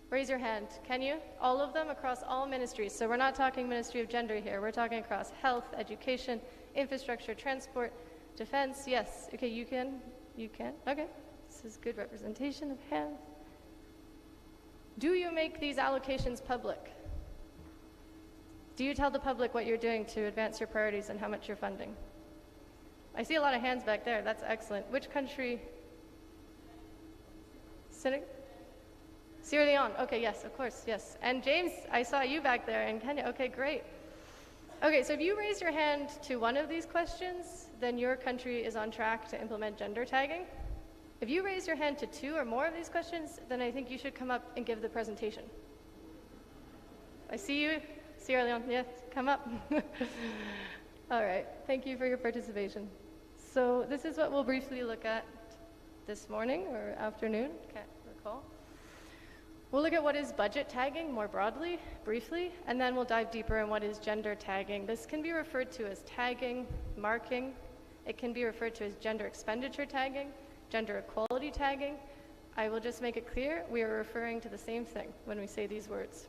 Raise your hand. Can you? All of them across all ministries. So we're not talking Ministry of Gender here. We're talking across health, education, infrastructure, transport, defense. Yes. Okay, you can. You can. Okay. This is good representation of hands. Do you make these allocations public? Do you tell the public what you're doing to advance your priorities and how much you're funding? I see a lot of hands back there. That's excellent. Which country? Senegal? Sierra Leone. Okay, yes, of course, yes. And James, I saw you back there in Kenya. Okay, great. Okay, so if you raise your hand to one of these questions, then your country is on track to implement gender tagging. If you raise your hand to two or more of these questions, then I think you should come up and give the presentation. I see you, Sierra Leone. Yes, come up. All right, thank you for your participation. So this is what we'll briefly look at this morning or afternoon, can't recall. We'll look at what is budget tagging more broadly, briefly, and then we'll dive deeper in what is gender tagging. This can be referred to as tagging, marking. It can be referred to as gender expenditure tagging, gender equality tagging. I will just make it clear, we are referring to the same thing when we say these words.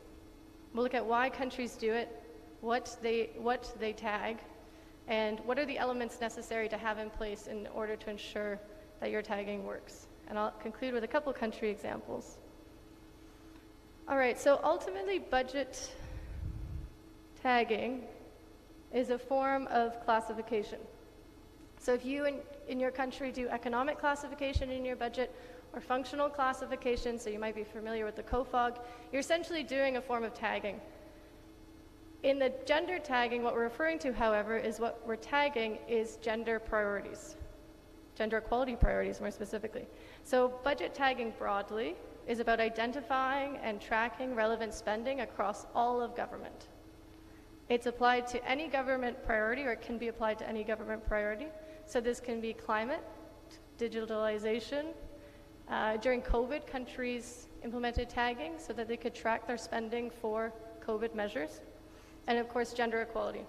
We'll look at why countries do it, what they tag, and what are the elements necessary to have in place in order to ensure that your tagging works. And I'll conclude with a couple country examples. All right, so ultimately budget tagging is a form of classification. So if you in your country do economic classification in your budget or functional classification, so you might be familiar with the COFOG, you're essentially doing a form of tagging. In the gender tagging, what we're referring to, however, is what we're tagging is gender priorities, gender equality priorities more specifically. So budget tagging broadly is about identifying and tracking relevant spending across all of government. It's applied to any government priority, or it can be applied to any government priority. So this can be climate, digitalization. During COVID, countries implemented tagging so that they could track their spending for COVID measures. And of course, gender equality.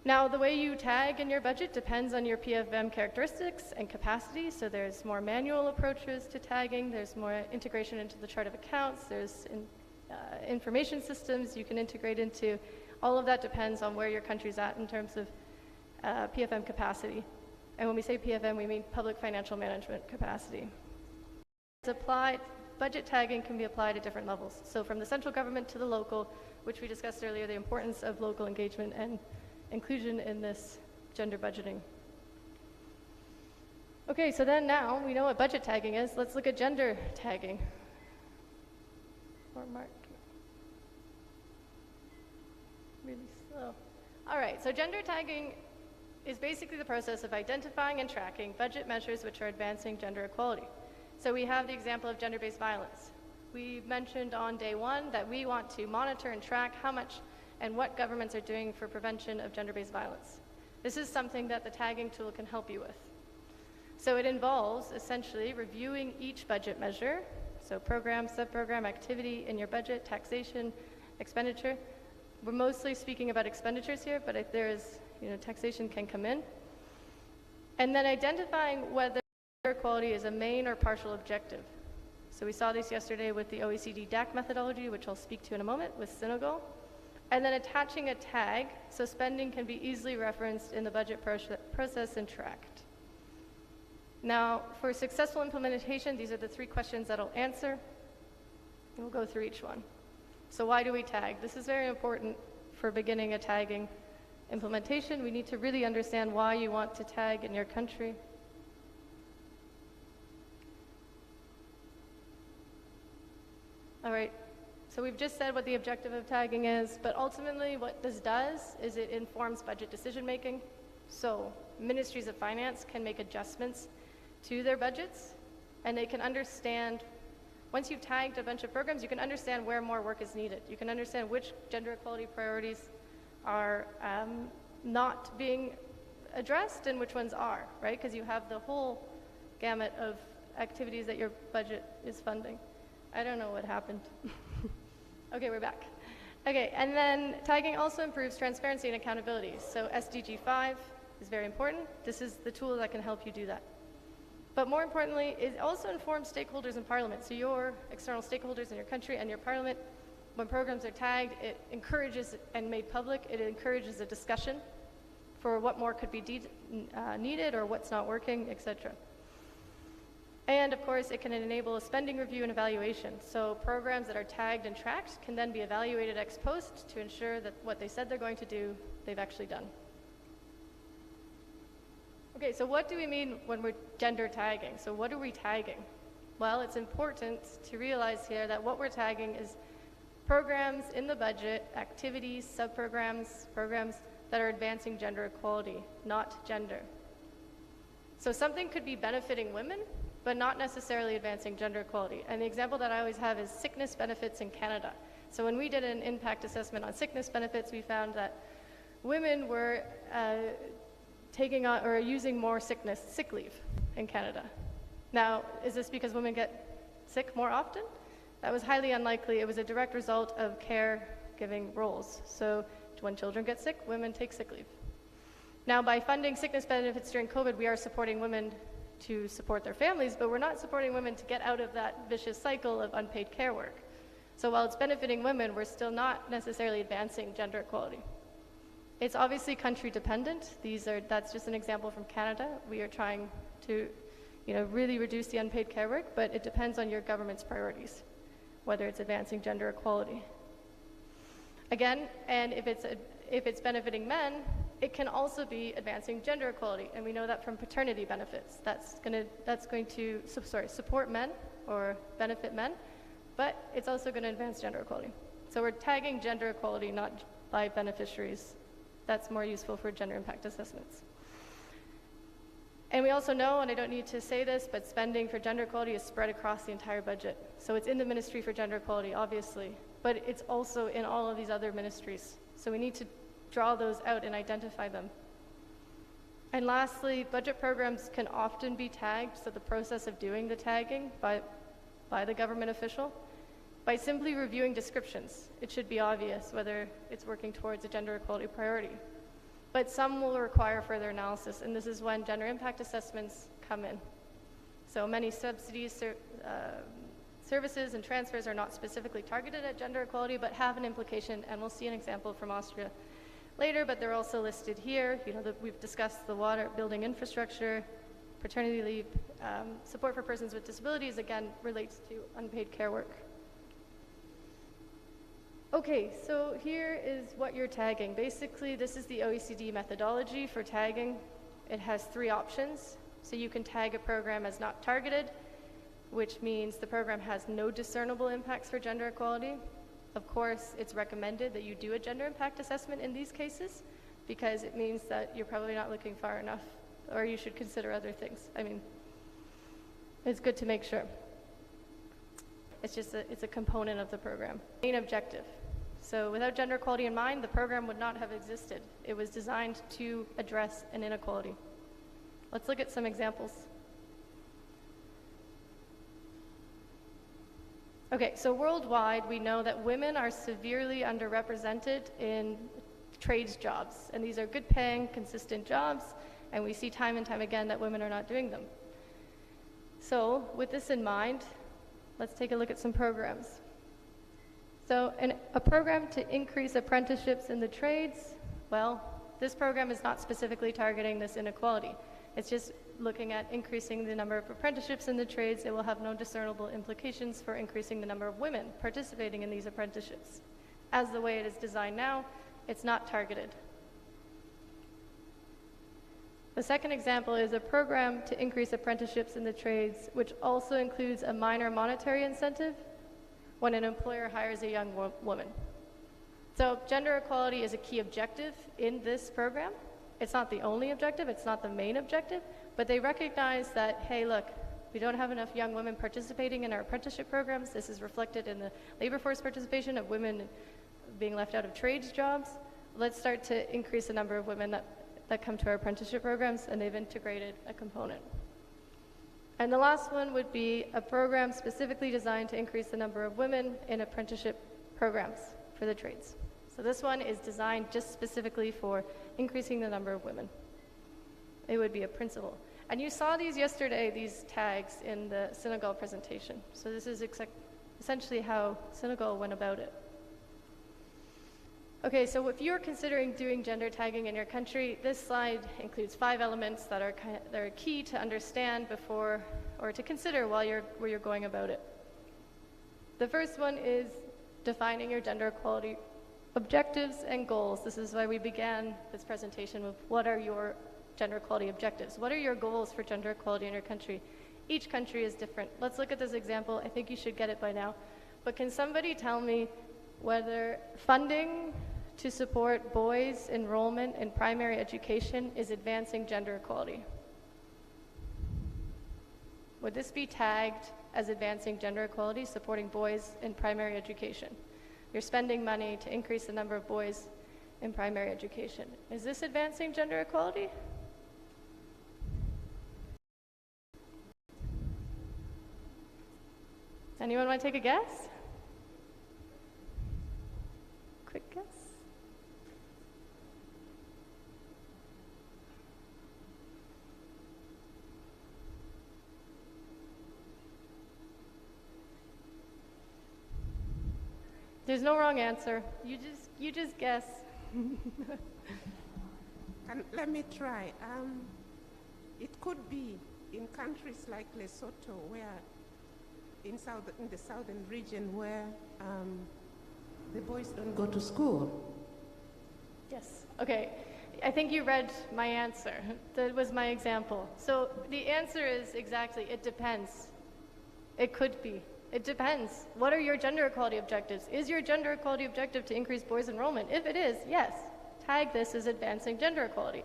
Now, the way you tag in your budget depends on your PFM characteristics and capacity. So there's more manual approaches to tagging. There's more integration into the chart of accounts. There's information systems you can integrate into. All of that depends on where your country's at in terms of PFM capacity. And when we say PFM, we mean public financial management capacity. It's applied, budget tagging can be applied at different levels. So from the central government to the local, which we discussed earlier, the importance of local engagement and inclusion in this gender budgeting. Okay, so then now we know what budget tagging is. Let's look at gender tagging. Or Mark. Really slow. All right, so gender tagging is basically the process of identifying and tracking budget measures which are advancing gender equality. So we have the example of gender-based violence. We mentioned on day one that we want to monitor and track how much and what governments are doing for prevention of gender-based violence. This is something that the tagging tool can help you with. So it involves essentially reviewing each budget measure, so program, sub-program, activity in your budget, taxation, expenditure. We're mostly speaking about expenditures here, but if there's, taxation can come in. And then identifying whether gender equality is a main or partial objective. So we saw this yesterday with the OECD DAC methodology, which I'll speak to in a moment, with Senegal. And then attaching a tag, so spending can be easily referenced in the budget process and tracked. Now, for successful implementation, these are the 3 questions that I'll answer. We'll go through each one. So why do we tag? This is very important for beginning a tagging implementation. We need to really understand why you want to tag in your country. All right. So we've just said what the objective of tagging is, but ultimately what this does is it informs budget decision making. So ministries of finance can make adjustments to their budgets, and they can understand, once you've tagged a bunch of programs, you can understand where more work is needed. You can understand which gender equality priorities are not being addressed and which ones are, right? Because you have the whole gamut of activities that your budget is funding. I don't know what happened. Okay, we're back. Okay, and then tagging also improves transparency and accountability. So SDG 5 is very important. This is the tool that can help you do that. But more importantly, it also informs stakeholders in Parliament. So your external stakeholders in your country and your Parliament, when programs are tagged, it encourages and made public, it encourages a discussion for what more could be needed or what's not working, etc. And of course, it can enable a spending review and evaluation. So programs that are tagged and tracked can then be evaluated ex post to ensure that what they said they're going to do, they've actually done. Okay, so what do we mean when we're gender tagging? So what are we tagging? Well, it's important to realize here that what we're tagging is programs in the budget, activities, sub-programs, programs that are advancing gender equality, not gender. So something could be benefiting women, but not necessarily advancing gender equality. And the example that I always have is sickness benefits in Canada. So when we did an impact assessment on sickness benefits, we found that women were taking on or using more sick leave in Canada. Now, is this because women get sick more often? That was highly unlikely. It was a direct result of caregiving roles. So when children get sick, women take sick leave. Now, by funding sickness benefits during COVID, we are supporting women to support their families, but we're not supporting women to get out of that vicious cycle of unpaid care work. So while it's benefiting women, we're still not necessarily advancing gender equality. It's obviously country dependent. That's just an example from Canada. We are trying to, really reduce the unpaid care work, but it depends on your government's priorities, whether it's advancing gender equality. Again, and if it's benefiting men, it can also be advancing gender equality, and we know that from paternity benefits. That's going to support men or benefit men, but it's also going to advance gender equality. So we're tagging gender equality, not by beneficiaries. That's more useful for gender impact assessments. And we also know, and I don't need to say this, but spending for gender equality is spread across the entire budget. So it's in the Ministry for Gender Equality, obviously, but it's also in all of these other ministries. So we need to draw those out and identify them. And lastly, budget programs can often be tagged, so the process of doing the tagging by the government official, by simply reviewing descriptions. It should be obvious whether it's working towards a gender equality priority. But some will require further analysis, and this is when gender impact assessments come in. So many subsidies, services and transfers are not specifically targeted at gender equality, but have an implication, and we'll see an example from Austria later, but they're also listed here. We've discussed the water, building infrastructure, paternity leave, support for persons with disabilities, again, relates to unpaid care work. Okay, so here is what you're tagging. Basically, this is the OECD methodology for tagging. It has 3 options. So you can tag a program as not targeted, which means the program has no discernible impacts for gender equality. Of course, it's recommended that you do a gender impact assessment in these cases, because it means that you're probably not looking far enough, or you should consider other things. I mean, it's good to make sure. It's a component of the program. Main objective. So without gender equality in mind, the program would not have existed. It was designed to address an inequality. Let's look at some examples. Okay, so worldwide, we know that women are severely underrepresented in trades jobs, and these are good paying, consistent jobs, and we see time and time again that women are not doing them. So with this in mind, let's take a look at some programs. So a program to increase apprenticeships in the trades, well, this program is not specifically targeting this inequality. It's just looking at increasing the number of apprenticeships in the trades. It will have no discernible implications for increasing the number of women participating in these apprenticeships. As the way it is designed now, it's not targeted. The second example is a program to increase apprenticeships in the trades, which also includes a minor monetary incentive when an employer hires a young woman. So gender equality is a key objective in this program. It's not the only objective, it's not the main objective, but they recognize that, hey, look, we don't have enough young women participating in our apprenticeship programs. This is reflected in the labor force participation of women being left out of trades jobs. let's start to increase the number of women that come to our apprenticeship programs, and they've integrated a component. And the last one would be a program specifically designed to increase the number of women in apprenticeship programs for the trades. So this one is designed just specifically for increasing the number of women. It would be a principle. And you saw these yesterday, these tags in the Senegal presentation. So this is essentially how Senegal went about it. Okay, so if you're considering doing gender tagging in your country, this slide includes 5 elements that are key to understand before, or to consider while you're going about it. The first one is defining your gender equality objectives and goals. This is why we began this presentation with what are your gender equality objectives? What are your goals for gender equality in your country? Each country is different. Let's look at this example. I think you should get it by now. But can somebody tell me whether funding to support boys' enrollment in primary education is advancing gender equality? Would this be tagged as advancing gender equality, supporting boys in primary education? You're spending money to increase the number of boys in primary education. Is this advancing gender equality? Anyone want to take a guess? Quick guess? There's no wrong answer. You just guess. And let me try. It could be in countries like Lesotho, where in the southern region, where the boys don't go to school. Yes. Okay. I think you read my answer. That was my example. So the answer is exactly, it depends. It could be. It depends. What are your gender equality objectives? Is your gender equality objective to increase boys' enrollment? If it is, yes, tag this as advancing gender equality.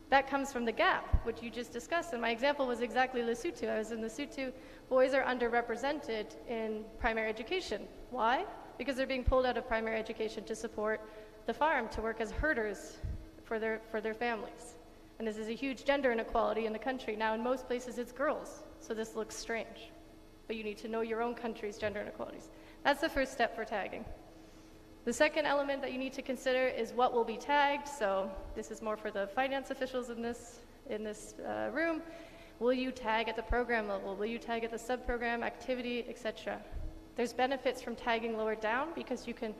That comes from the gap, which you just discussed, and my example was exactly Lesotho. I was in Lesotho. Boys are underrepresented in primary education. Why? Because they're being pulled out of primary education to support the farm, to work as herders for their families. And this is a huge gender inequality in the country. Now, in most places, it's girls, so this looks strange. But you need to know your own country's gender inequalities. That's the first step for tagging. The second element that you need to consider is what will be tagged. So this is more for the finance officials in this room. Will you tag at the program level? Will you tag at the sub-program, activity, etc.? There's benefits from tagging lower down because you can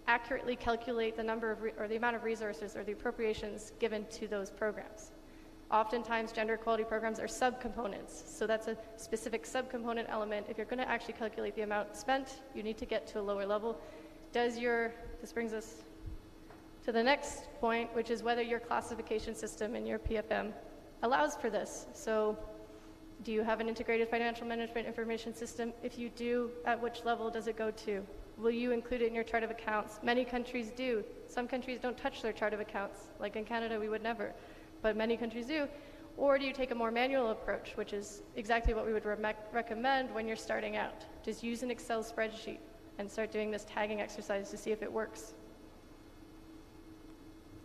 accurately calculate the number of or the amount of resources or the appropriations given to those programs. Oftentimes, gender equality programs are subcomponents, so that's a specific subcomponent element. If you're going to actually calculate the amount spent, you need to get to a lower level. This brings us to the next point, which is whether your classification system in your PFM allows for this. So, do you have an integrated financial management information system? If you do, at which level does it go to? Will you include it in your chart of accounts? Many countries do. Some countries don't touch their chart of accounts. Like in Canada, we would never. But many countries do. Or do you take a more manual approach, which is exactly what we would recommend when you're starting out? Just use an Excel spreadsheet and start doing this tagging exercise to see if it works.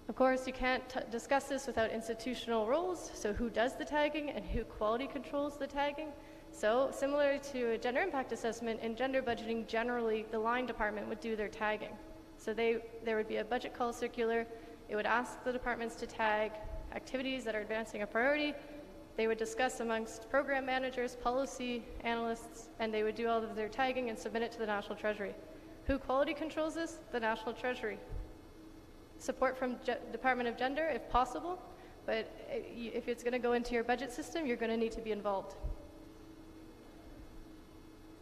Of course, you can't discuss this without institutional roles, so who does the tagging and who quality controls the tagging. So similar to a gender impact assessment, in gender budgeting, generally the line department would do their tagging. So there would be a budget call circular. It would ask the departments to tag activities that are advancing a priority. They would discuss amongst program managers, policy analysts, and they would do all of their tagging and submit it to the National Treasury. Who quality controls this? The National Treasury. Support from Department of Gender, if possible, but if it's going to go into your budget system, you're going to need to be involved.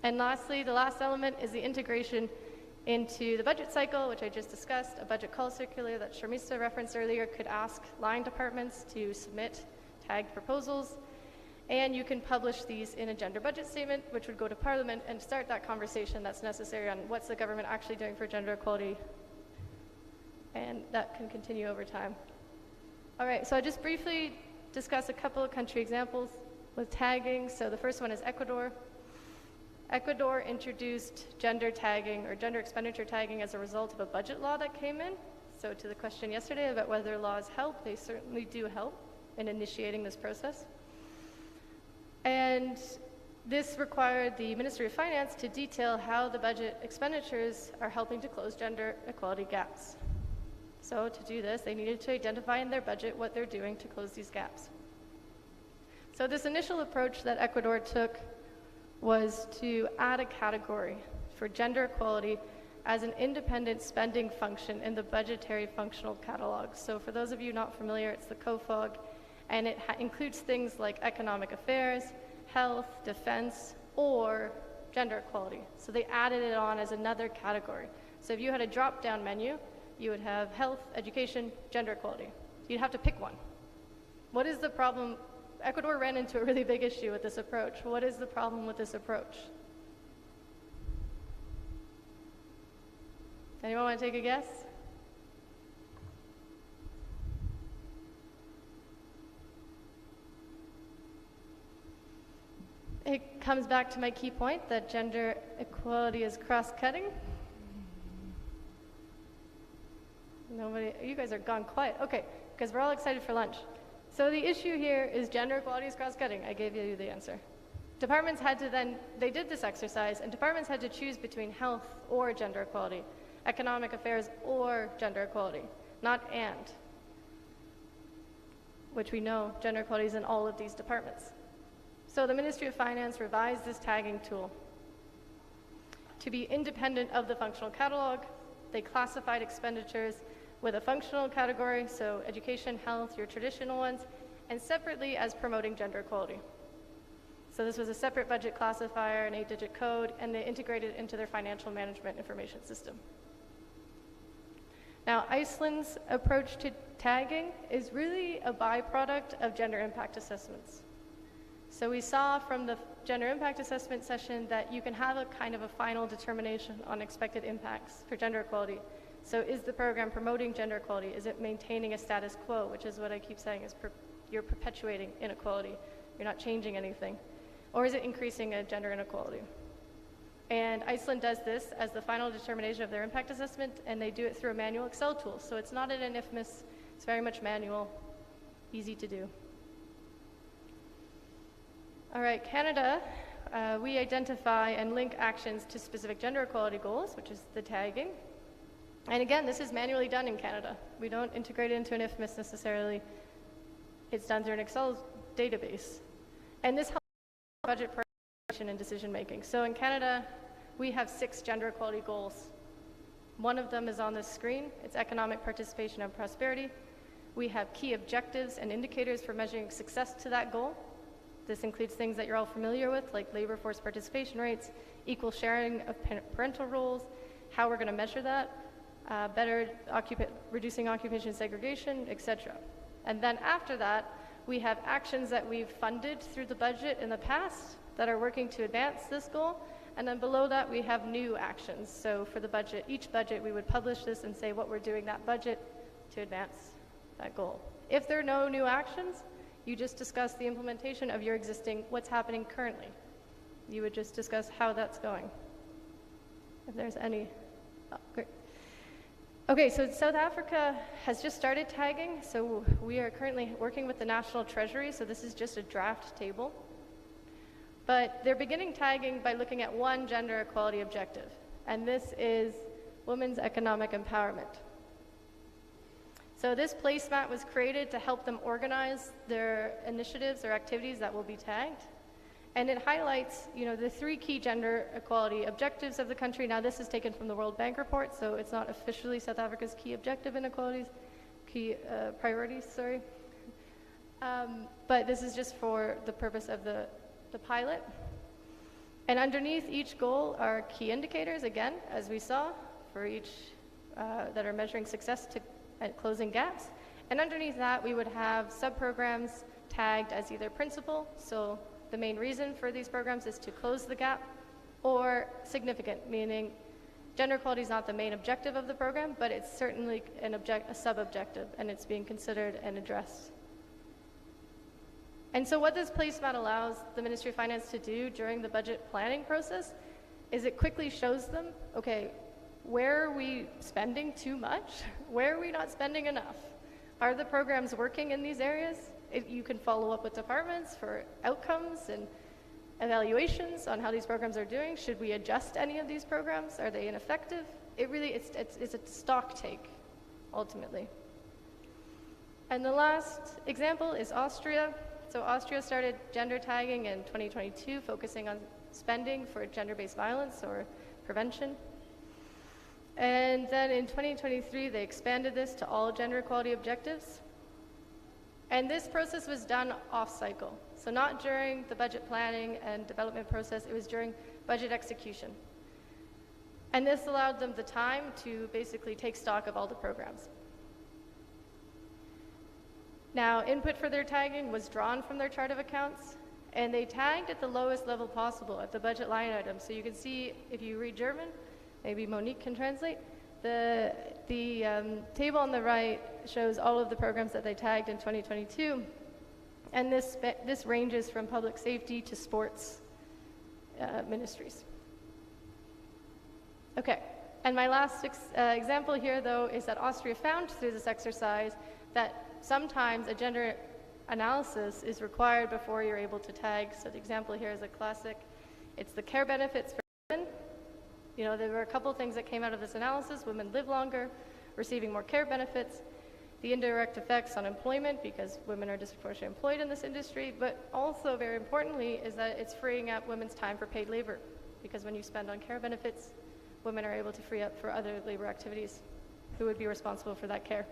And lastly, the last element is the integration into the budget cycle, which I just discussed. A budget call circular that Sharmista referenced earlier could ask line departments to submit tagged proposals, and you can publish these in a gender budget statement, which would go to Parliament and start that conversation that's necessary on what's the government actually doing for gender equality, and that can continue over time. All right, so I'll just briefly discuss a couple of country examples with tagging. So the first one is Ecuador. Ecuador introduced gender tagging or gender expenditure tagging as a result of a budget law that came in. So to the question yesterday about whether laws help, they certainly do help in initiating this process. And this required the Ministry of Finance to detail how the budget expenditures are helping to close gender equality gaps. So to do this, they needed to identify in their budget what they're doing to close these gaps. So this initial approach that Ecuador took was to add a category for gender equality as an independent spending function in the budgetary functional catalog. So for those of you not familiar, it's the COFOG, and it includes things like economic affairs, health, defense, or gender equality. So they added it on as another category. So if you had a drop-down menu, you would have health, education, gender equality. You'd have to pick one. What is the problem? Ecuador ran into a really big issue with this approach. What is the problem with this approach? Anyone want to take a guess? It comes back to my key point that gender equality is cross-cutting. Nobody, you guys are gone quiet. Okay, because we're all excited for lunch. So the issue here is gender equality is cross-cutting. I gave you the answer. Departments had to then, they did this exercise, and departments had to choose between health or gender equality, economic affairs or gender equality, not and, which we know gender equality is in all of these departments. So the Ministry of Finance revised this tagging tool to be independent of the functional catalog. They classified expenditures with a functional category, so education, health, your traditional ones, and separately as promoting gender equality. So this was a separate budget classifier, an 8-digit code, and they integrated it into their financial management information system. Now, Iceland's approach to tagging is really a byproduct of gender impact assessments. So we saw from the gender impact assessment session that you can have a kind of a final determination on expected impacts for gender equality. So is the program promoting gender equality? Is it maintaining a status quo, which is what I keep saying is you're perpetuating inequality. You're not changing anything. Or is it increasing a gender inequality? And Iceland does this as the final determination of their impact assessment, and they do it through a manual Excel tool. So it's not an IFMIS, it's very much manual, easy to do. All right, Canada, we identify and link actions to specific gender equality goals, which is the tagging. And again, this is manually done in Canada. We don't integrate it into an IFMIS necessarily. It's done through an Excel database. And this helps budget prioritization and decision making. So in Canada, we have 6 gender equality goals. One of them is on this screen. It's economic participation and prosperity. We have key objectives and indicators for measuring success to that goal. This includes things that you're all familiar with, like labor force participation rates, equal sharing of parental roles, how we're going to measure that, reducing occupation segregation, etc. And then after that, we have actions that we've funded through the budget in the past that are working to advance this goal. And then below that, we have new actions. So for the budget, each budget, we would publish this and say what we're doing that budget to advance that goal. If there are no new actions, you just discuss the implementation of your existing, what's happening currently. You would just discuss how that's going. If there's any, oh, great. Okay, so South Africa has just started tagging. So we are currently working with the National Treasury. So this is just a draft table. But they're beginning tagging by looking at one gender equality objective. And this is women's economic empowerment. So this placemat was created to help them organize their initiatives or activities that will be tagged. And it highlights, the 3 key gender equality objectives of the country. Now this is taken from the World Bank report, so it's not officially South Africa's key objective inequalities, key priorities, sorry. But this is just for the purpose of the pilot. And underneath each goal are key indicators, again, as we saw, for each that are measuring success at closing gaps. And underneath that, we would have sub-programs tagged as either principal, so the main reason for these programs is to close the gap, or significant, meaning gender equality is not the main objective of the program, but it's certainly a sub-objective, and it's being considered and addressed. And so what this placemat allows the Ministry of Finance to do during the budget planning process is it quickly shows them, okay, Where are we spending too much? Where are we not spending enough? Are the programs working in these areas? You can follow up with departments for outcomes and evaluations on how these programs are doing. Should we adjust any of these programs? Are they ineffective? It's a stock take, ultimately. And the last example is Austria. So Austria started gender tagging in 2022, focusing on spending for gender-based violence or prevention. And then in 2023, they expanded this to all gender equality objectives. And this process was done off-cycle. So not during the budget planning and development process, it was during budget execution. And this allowed them the time to basically take stock of all the programs. Now, input for their tagging was drawn from their chart of accounts, and they tagged at the lowest level possible at the budget line item. So you can see, if you read German, maybe Monique can translate, the table on the right shows all of the programs that they tagged in 2022. And this ranges from public safety to sports ministries. Okay, and my last example here, though, is that Austria found through this exercise that sometimes a gender analysis is required before you're able to tag. So the example here is a classic. It's the care benefits for women. You know, there were a couple things that came out of this analysis. Women live longer, receiving more care benefits, the indirect effects on employment because women are disproportionately employed in this industry, but also very importantly is that it's freeing up women's time for paid labor because when you spend on care benefits, women are able to free up for other labor activities who would be responsible for that care.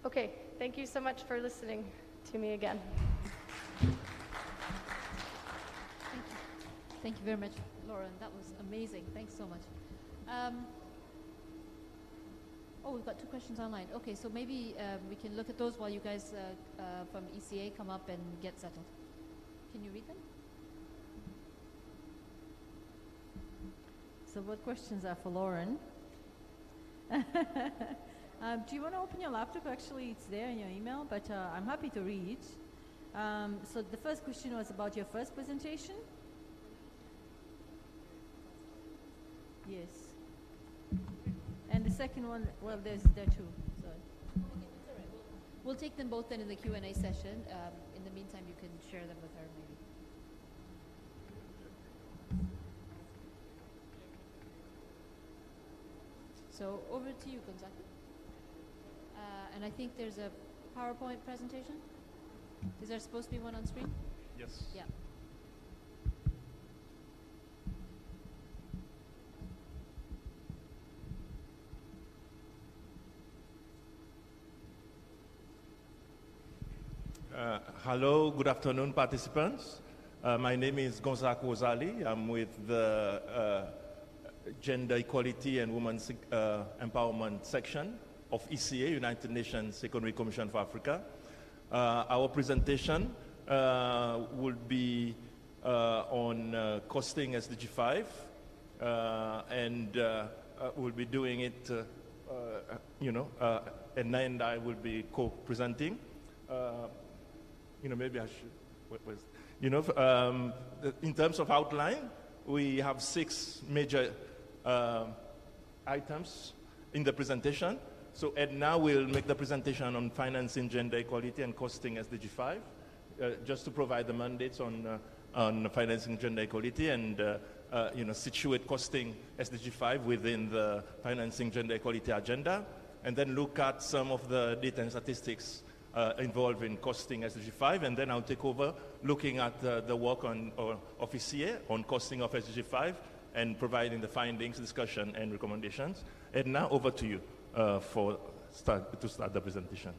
Okay, thank you so much for listening to me again. Thank you very much, Lauren. That was amazing. Thanks so much. Oh, we've got 2 questions online. Okay, so maybe we can look at those while you guys from ECA come up and get settled. Can you read them? So what questions are for Lauren? Do you want to open your laptop? Actually, it's there in your email, but I'm happy to read. So the first question was about your first presentation. Yes. And the second one, well, there too. Sorry. We'll take them both then in the Q&A session. In the meantime, you can share them with her maybe. So over to you, Gonzaga. And I think there's a PowerPoint presentation. Is there supposed to be one on screen? Yes. Yeah. Hello, good afternoon, participants. My name is Gonzaga Ozali. I'm with the Gender Equality and Women's Empowerment section of ECA, United Nations Secondary Commission for Africa. Our presentation will be on costing SDG 5, and we'll be doing it, and then I will be co-presenting. Maybe I should, in terms of outline, we have 6 major items in the presentation. So Edna will make the presentation on financing gender equality and costing SDG 5, just to provide the mandates on financing gender equality and situate costing SDG 5 within the financing gender equality agenda, and then look at some of the data and statistics involved in costing SDG 5, and then I'll take over looking at the work of ECA on costing of SDG 5 and providing the findings, discussion, and recommendations. And now over to you to start the presentation.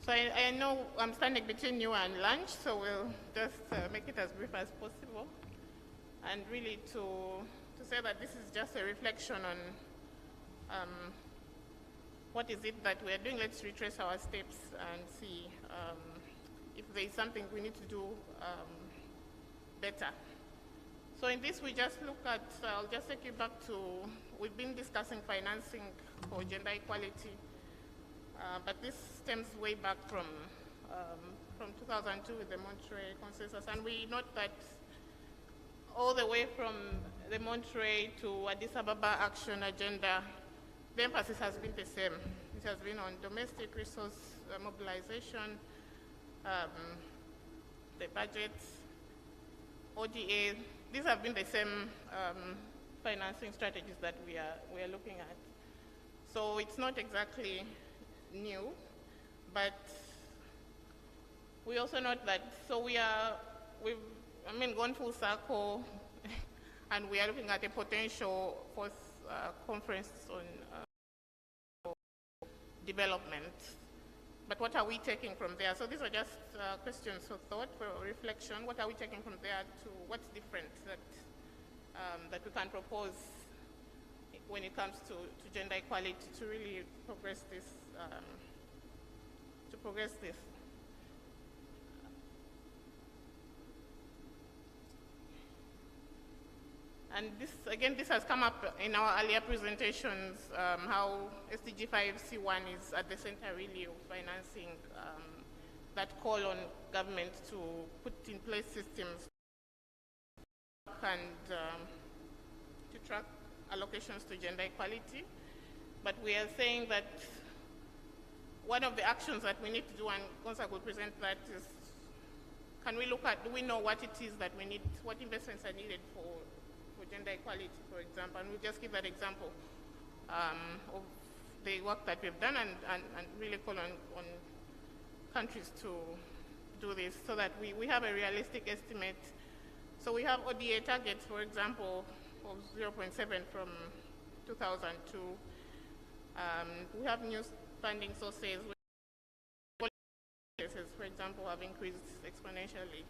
So I know I'm standing between you and lunch, so we'll just make it as brief as possible. And really to say that this is just a reflection on what is it that we are doing? Let's retrace our steps and see if there is something we need to do better. So in this, we just look at, I'll just take you back to, we've been discussing financing for gender equality, but this stems way back from 2002 with the Monterey Consensus, and we note that all the way from the Monterey to Addis Ababa Action Agenda, the emphasis has been the same. It has been on domestic resource mobilization, the budget, ODA. These have been the same financing strategies that we are looking at. So it's not exactly new, but we also note that, so we've gone full circle and we are looking at a potential fourth conference on development. But what are we taking from there? So these are just questions for thought, for reflection. What are we taking from there to what's different that we can propose when it comes to gender equality to really progress this, And this, again, this has come up in our earlier presentations, how SDG 5C1 is at the center really of financing that call on government to put in place systems and to track allocations to gender equality. But we are saying that one of the actions that we need to do, and Gonza will present that, is can we look at, do we know what it is that we need, what investments are needed for gender equality, for example, and we'll just give that example of the work that we've done and really call on countries to do this so that we have a realistic estimate. So we have ODA targets, for example, of 0.7 from 2002. We have new funding sources. For example, have increased exponentially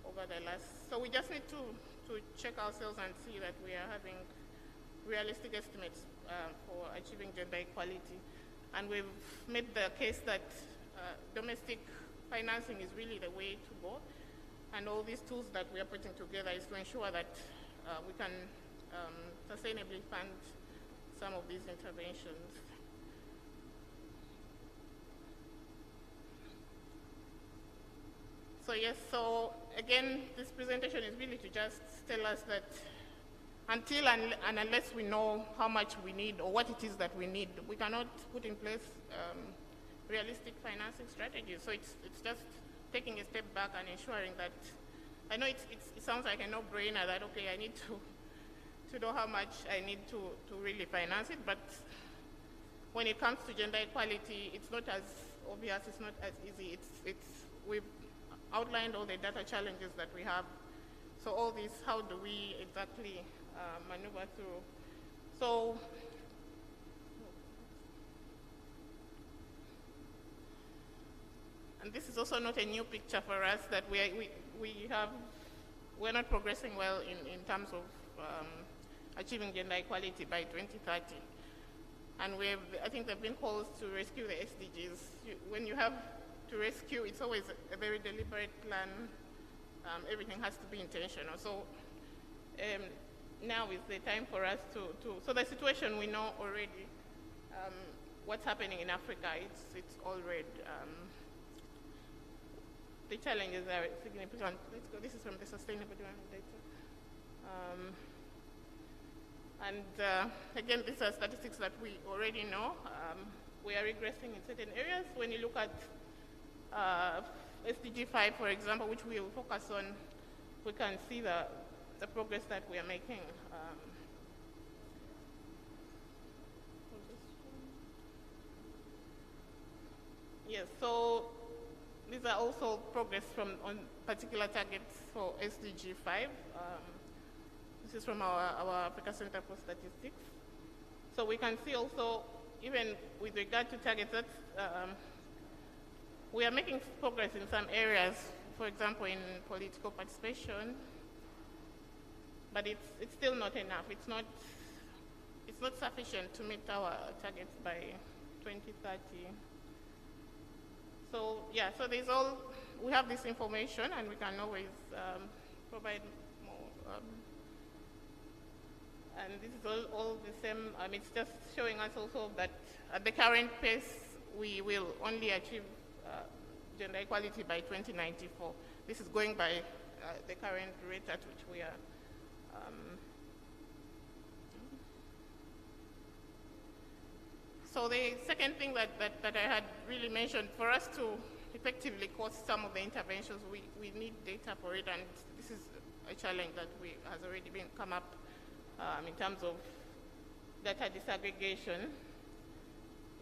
over the last. So we just need to check ourselves and see that we are having realistic estimates for achieving gender equality. And we've made the case that domestic financing is really the way to go. And all these tools that we are putting together is to ensure that we can sustainably fund some of these interventions. So yes, so again, this presentation is really to just tell us that until and unless we know how much we need or what it is that we need, we cannot put in place realistic financing strategies. So it's just taking a step back and ensuring that, I know it sounds like a no-brainer that, okay, I need to know how much I need to really finance it, but when it comes to gender equality, it's not as obvious, it's not as easy. We've outlined all the data challenges that we have. So all this, how do we exactly maneuver through? So, and this is also not a new picture for us, that we're not progressing well in terms of achieving gender equality by 2030. And I think there have been calls to rescue the SDGs. When you have to rescue, it's always a very deliberate plan. Everything has to be intentional. So now is the time for us so the situation we know already, what's happening in Africa, it's all red. The challenges are significant. Let's go, this is from the Sustainable Development Data. Again, these are statistics that we already know. We are regressing in certain areas. When you look at SDG 5, for example, which we will focus on, we can see the progress that we are making. Yes, so these are also progress on particular targets for SDG 5. This is from our Africa Center for Statistics. So we can see also, even with regard to targets, that we are making progress in some areas, for example, in political participation, but it's still not enough. It's not sufficient to meet our targets by 2030. So yeah, so we have this information and we can always provide more. And this is all the same. It's just showing us also that at the current pace, we will only achieve gender equality by 2094. This is going by the current rate at which we are. So the second thing that I had really mentioned, for us to effectively cost some of the interventions, we need data for it, and this is a challenge that has already come up in terms of data disaggregation.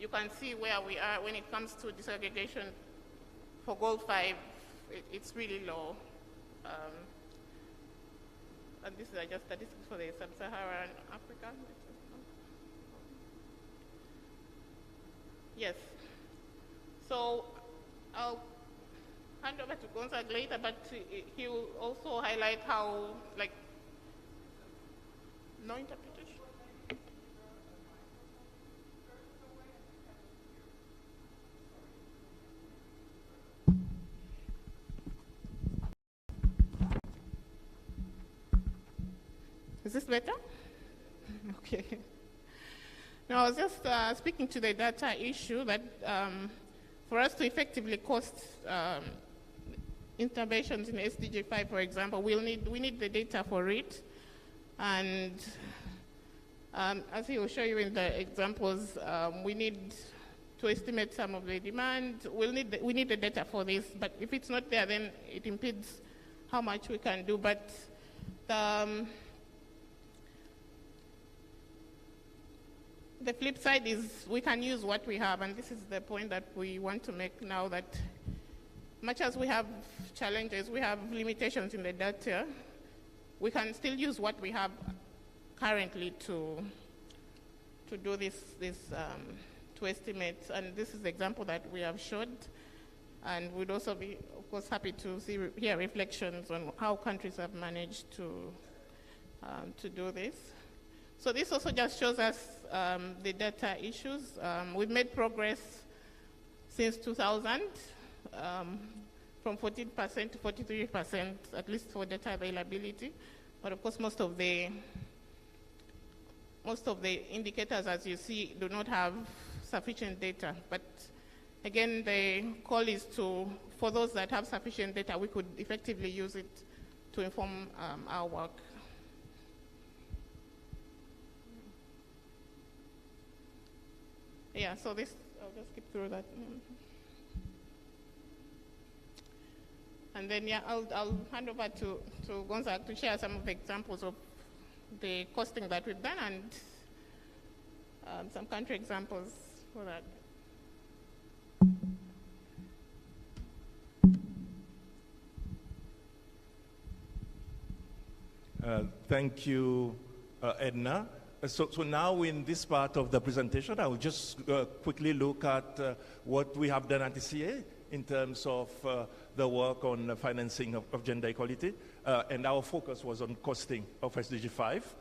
You can see where we are when it comes to disaggregation. For goal 5, it's really low. And this is just statistics for the sub-Saharan Africa. Yes. So I'll hand over to Gonzag later, but he will also highlight how, no interpretation. Is this better? Okay. No, I was just speaking to the data issue that for us to effectively cost interventions in SDG 5, for example, we need the data for it. And as he will show you in the examples, we need to estimate some of the demand. We need the data for this, but if it's not there, then it impedes how much we can do. But the flip side is we can use what we have, and this is the point that we want to make now, that much as we have challenges, we have limitations in the data, we can still use what we have currently to do this to estimate. And this is the example that we have showed. And we'd also be, of course, happy to hear reflections on how countries have managed to do this. So this also just shows us the data issues. We've made progress since 2000, from 14% to 43%, at least for data availability. But of course, most of the indicators, as you see, do not have sufficient data. But again, the call is for those that have sufficient data, we could effectively use it to inform our work. Yeah, so this, I'll just skip through that. And then, yeah, I'll hand over to Gonzag to share some of the examples of the costing that we've done and some country examples for that. Thank you, Edna. So now in this part of the presentation, I will just quickly look at what we have done at SCA in terms of the work on financing of gender equality. And our focus was on costing of SDG 5.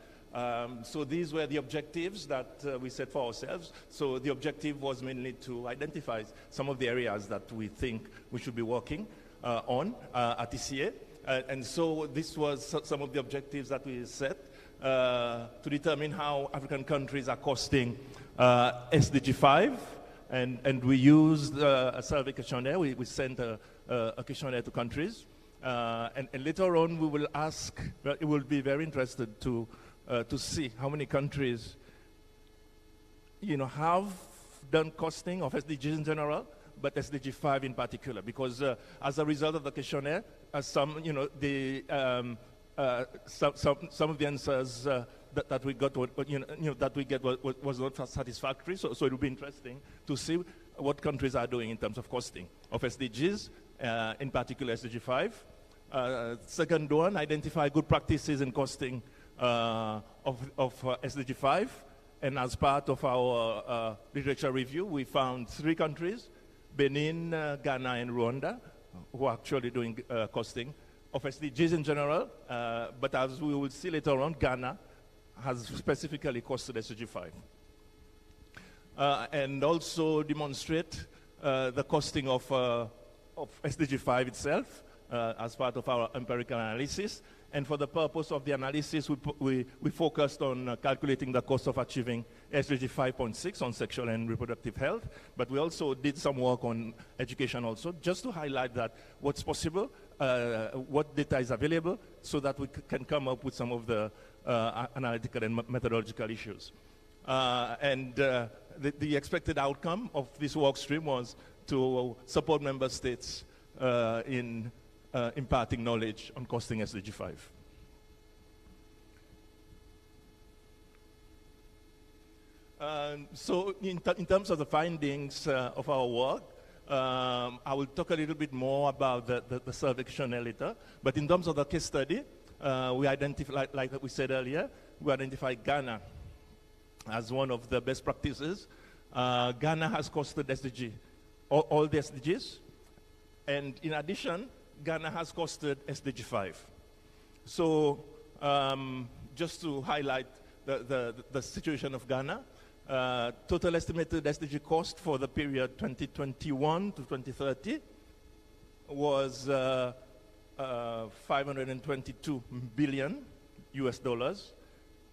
So these were the objectives that we set for ourselves. So the objective was mainly to identify some of the areas that we think we should be working on at SCA. And so this was some of the objectives that we set. To determine how African countries are costing SDG 5, and we used a survey questionnaire. We sent a questionnaire to countries, and later on we will ask. It will be very interested to see how many countries, have done costing of SDGs in general, but SDG 5 in particular, because as a result of the questionnaire, some of the answers that we got, was not satisfactory. So it will be interesting to see what countries are doing in terms of costing of SDGs, in particular SDG 5. Second one, identify good practices in costing of SDG 5. And as part of our literature review, we found 3 countries, Benin, Ghana, and Rwanda, who are actually doing costing of SDGs in general, but as we will see later on, Ghana has specifically costed SDG 5. and also demonstrate the costing of SDG 5 itself as part of our empirical analysis. And for the purpose of the analysis, we focused on calculating the cost of achieving SDG 5.6 on sexual and reproductive health. But we also did some work on education also, just to highlight that what's possible, what data is available, so that we can come up with some of the analytical and methodological issues. The expected outcome of this work stream was to support member states in imparting knowledge on costing SDG 5. So in terms of the findings of our work, I will talk a little bit more about the survey questionnaire later. But in terms of the case study, we identified, like we said earlier, we identified Ghana as one of the best practices. Ghana has costed SDG, all the SDGs. And in addition, Ghana has costed SDG 5. So just to highlight the situation of Ghana, total estimated SDG cost for the period 2021 to 2030 was 522 billion US dollars,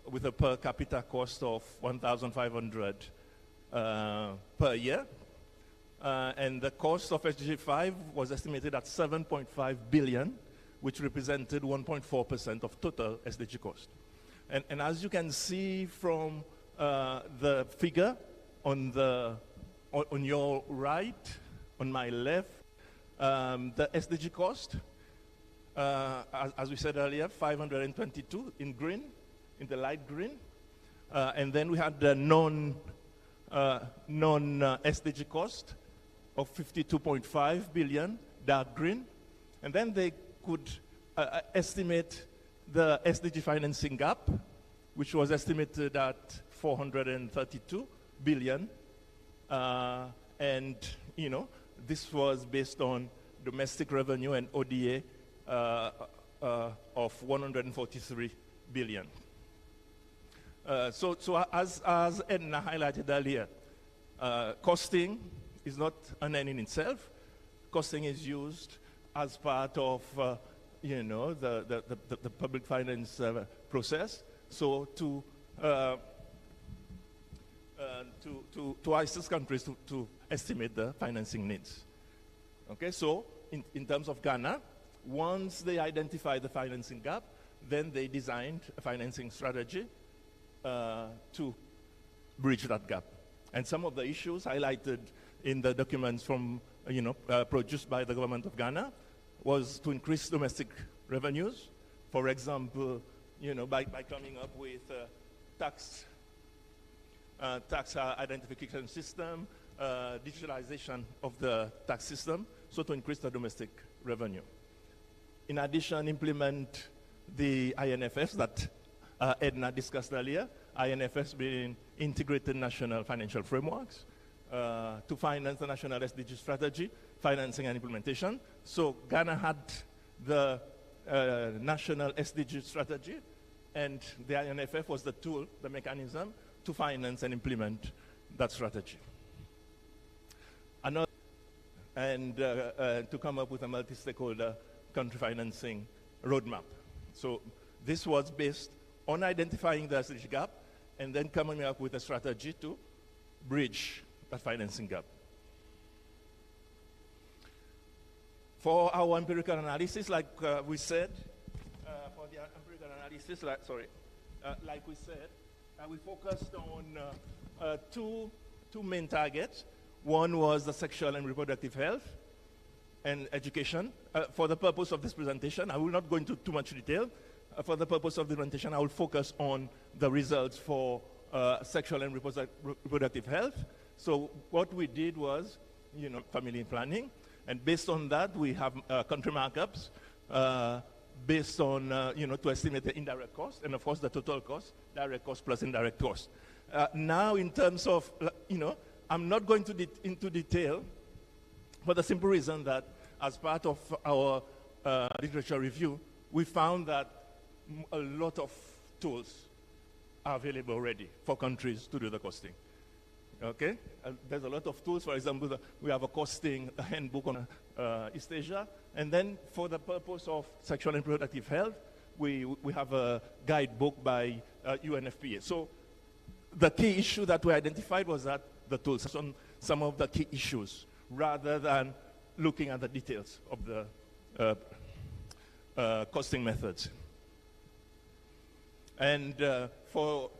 with a per capita cost of 1,500 per year. And the cost of SDG 5 was estimated at 7.5 billion, which represented 1.4% of total SDG cost. And as you can see from the figure on your right, on my left, the SDG cost, as we said earlier, 522 in green, in the light green. And then we had the non-SDG cost of 52.5 billion, dark green. And then they could estimate the SDG financing gap, which was estimated at 432 billion. And, you know, this was based on domestic revenue and ODA of 143 billion. So as Edna highlighted earlier, costing is not an end in itself. Costing is used as part of, you know, the public finance process. So to assist countries to estimate the financing needs. Okay, so in terms of Ghana, once they identified the financing gap, then they designed a financing strategy to bridge that gap. And some of the issues highlighted in the documents from, you know, produced by the government of Ghana was to increase domestic revenues. For example, you know, by coming up with tax identification system, digitalization of the tax system, so to increase the domestic revenue. In addition, implement the INFS that Edna discussed earlier, INFS being Integrated National Financial Frameworks, to finance the national SDG strategy, financing and implementation. So Ghana had the national SDG strategy, and the INFF was the tool, the mechanism, to finance and implement that strategy. To come up with a multi-stakeholder country financing roadmap. So this was based on identifying the SDG gap and then coming up with a strategy to bridge that financing gap. For our empirical analysis, like we said, like we said, we focused on two main targets. One was the sexual and reproductive health and education. For the purpose of this presentation, I will not go into too much detail. For the purpose of the presentation, I will focus on the results for sexual and reproductive health. So what we did was, you know, family planning, and based on that, we have country markups based on, you know, to estimate the indirect cost, and of course the total cost, direct cost plus indirect cost. Now, in terms of, you know, I'm not going into detail for the simple reason that as part of our literature review, we found that a lot of tools are available already for countries to do the costing. Okay, there's a lot of tools. For example, we have a costing handbook on East Asia, and then for the purpose of sexual and reproductive health, we have a guidebook by UNFPA. So the key issue that we identified was that the tools on some of the key issues, rather than looking at the details of the costing methods. And for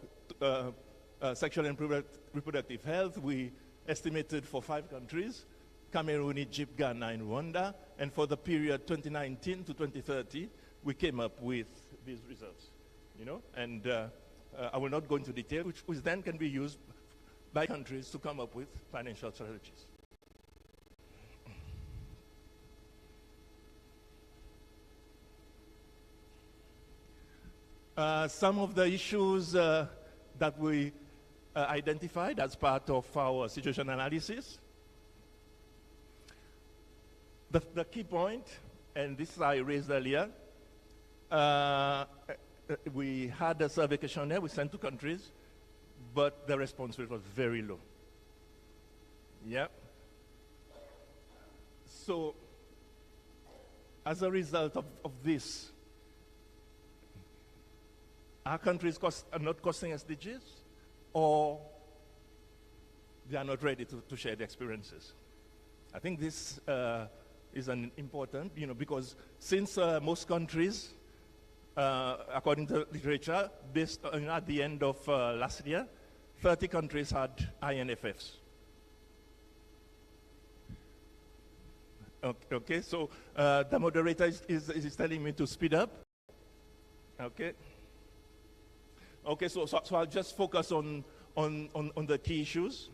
sexual and reproductive health, we estimated for 5 countries: Cameroon, Egypt, Ghana, and Rwanda. And for the period 2019 to 2030, we came up with these results. You know, and I will not go into detail, which then can be used by countries to come up with financial strategies. Some of the issues that we identified as part of our situation analysis. The key point, and this I raised earlier, we had a survey questionnaire we sent to countries, but the response rate was very low. Yeah. So, as a result of this, our countries are not costing SDGs, or they are not ready to share the experiences. I think this is an important, because since most countries, according to literature, based on, at the end of last year, 30 countries had INFFs. Okay, so the moderator is telling me to speed up. Okay. Okay, so I'll just focus on the key issues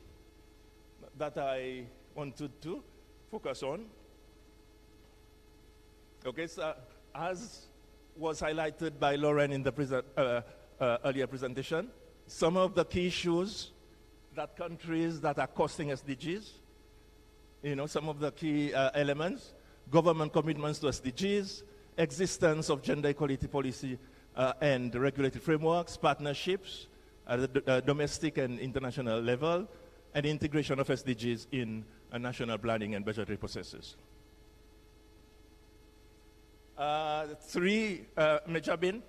that I wanted to focus on. Okay, so as was highlighted by Lauren in the earlier presentation, some of the key issues that countries that are costing SDGs, some of the key elements: government commitments to SDGs, existence of gender equality policy and regulatory frameworks, partnerships at the domestic and international level, and integration of SDGs in national planning and budgetary processes. 3 major bin.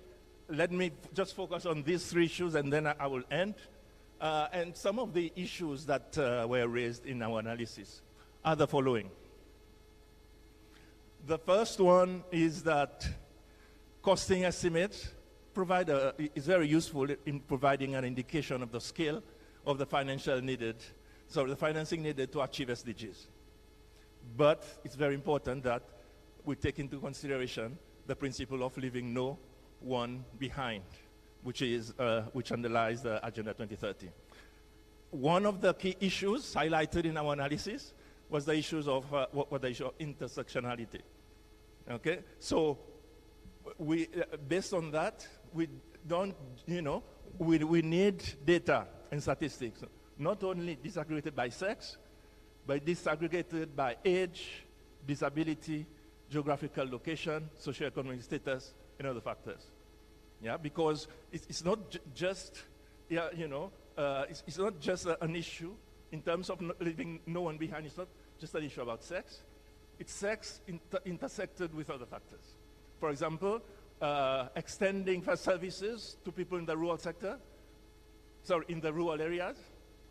Let me just focus on these 3 issues, and then I will end. And some of the issues that were raised in our analysis are the following. The first one is that costing estimates is very useful in providing an indication of the scale of the financing needed to achieve SDGs. But it's very important that we take into consideration the principle of leaving no one behind, which underlies the Agenda 2030. One of the key issues highlighted in our analysis was the issues of the issue of intersectionality. Okay, so based on that, we don't, we need data and statistics, not only disaggregated by sex, but disaggregated by age, disability, geographical location, socioeconomic status, and other factors. Yeah, because it's not just, it's not just an issue in terms of leaving no one behind. It's not just an issue about sex. It's sex intersected with other factors. For example, extending services to people in the rural sector, in the rural areas,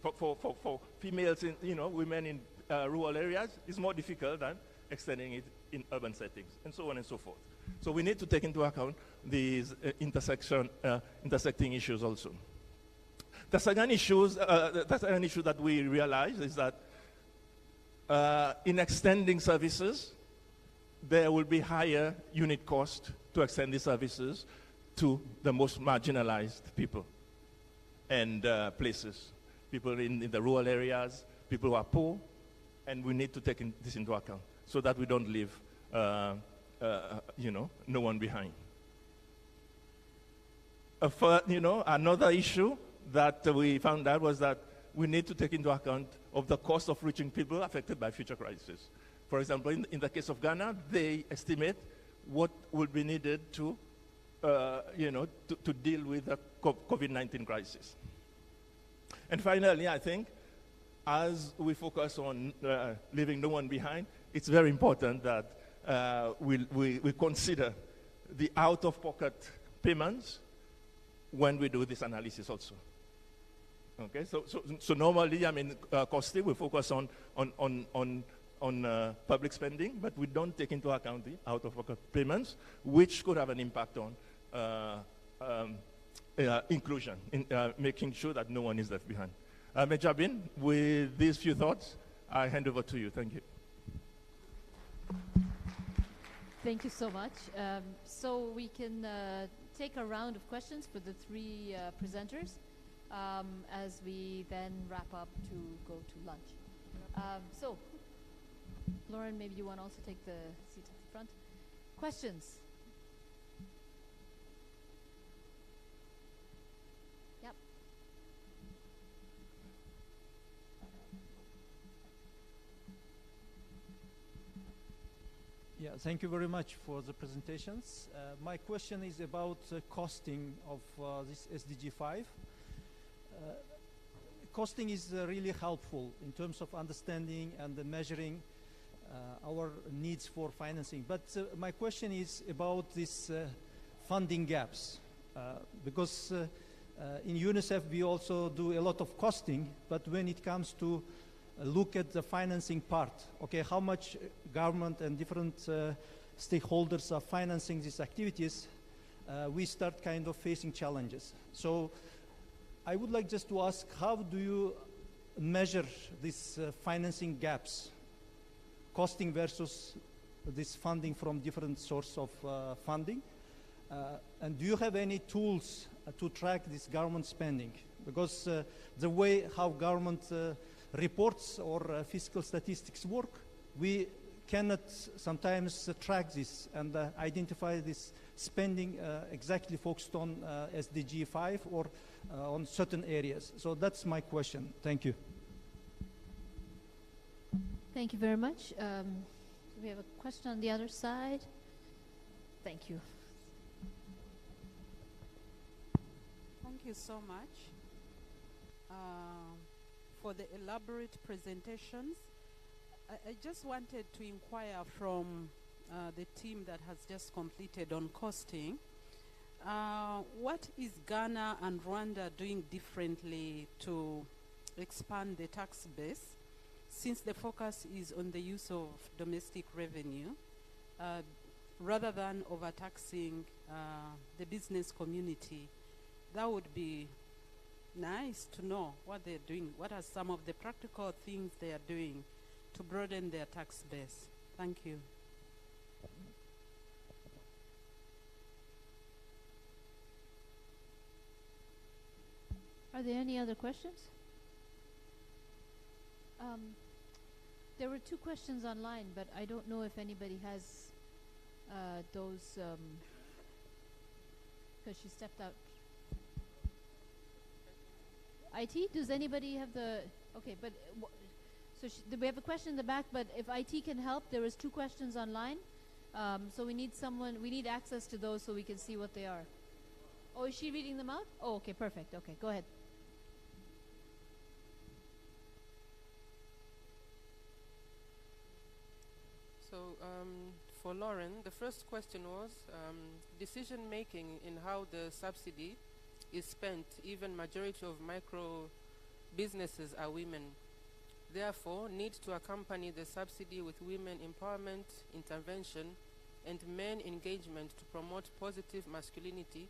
for females, women in rural areas, is more difficult than extending it in urban settings, and so on and so forth. So we need to take into account these intersecting issues also. The second issue that we realize is that in extending services, there will be higher unit cost to extend these services to the most marginalized people and places, people in the rural areas, people who are poor, and we need to take this into account so that we don't leave no one behind. Another issue that we found out was that we need to take into account of the cost of reaching people affected by future crises. For example, in the case of Ghana, they estimate what will be needed to deal with the COVID-19 crisis. And finally, I think as we focus on leaving no one behind, it's very important that we consider the out-of-pocket payments when we do this analysis also. Okay, so normally, I mean, costing, we focus on public spending, but we don't take into account the out-of-pocket payments, which could have an impact on inclusion, in making sure that no one is left behind. Mejabin, with these few thoughts, I hand over to you. Thank you. Thank you so much. So we can take a round of questions for the three presenters as we then wrap up to go to lunch. So, Lauren, maybe you want to also take the seat at the front. Questions? Yep. Yeah, thank you very much for the presentations. My question is about costing of this SDG 5. Costing is really helpful in terms of understanding and measuring our needs for financing. But my question is about these funding gaps. Because in UNICEF we also do a lot of costing, but when it comes to look at the financing part, okay, how much government and different stakeholders are financing these activities, we start kind of facing challenges. So I would like just to ask, how do you measure these financing gaps, costing versus this funding from different sources of funding? And do you have any tools to track this government spending? Because the way how government reports or fiscal statistics work, we cannot sometimes track this and identify this spending exactly focused on SDG 5 or on certain areas. So that's my question. Thank you. Thank you very much. We have a question on the other side. Thank you. Thank you so much for the elaborate presentations. I just wanted to inquire from the team that has just completed on costing. What is Ghana and Rwanda doing differently to expand the tax base, since the focus is on the use of domestic revenue rather than overtaxing the business community? That would be nice to know what they're doing. What are some of the practical things they are doing to broaden their tax base? Thank you. Are there any other questions? There were two questions online, but I don't know if anybody has those, because she stepped out. IT, does anybody have the, okay, but, so we have a question in the back, but if IT can help, there was two questions online. So we need someone, we need access to those so we can see what they are. Oh, is she reading them out? Oh, okay, perfect. Okay, go ahead. So for Lauren, the first question was decision making in how the subsidy is spent. Even majority of micro businesses are women. Therefore, need to accompany the subsidy with women empowerment, intervention, and men engagement to promote positive masculinity,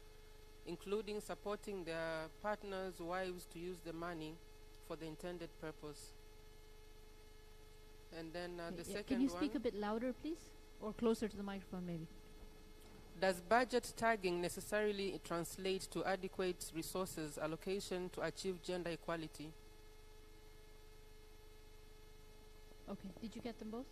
including supporting their partners' wives to use the money for the intended purpose. And then the second one... Can you speak a bit louder, please? Or closer to the microphone, maybe? Does budget tagging necessarily translate to adequate resources allocation to achieve gender equality? Okay, did you get them both?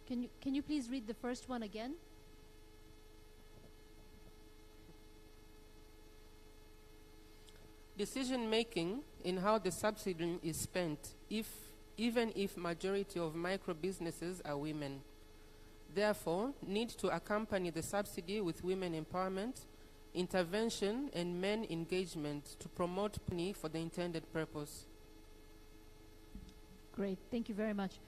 Can you please read the first one again? Decision making in how the subsidy is spent, even if majority of micro businesses are women. Therefore, need to accompany the subsidy with women empowerment, intervention, and men engagement to promote money for the intended purpose. Great, thank you very much.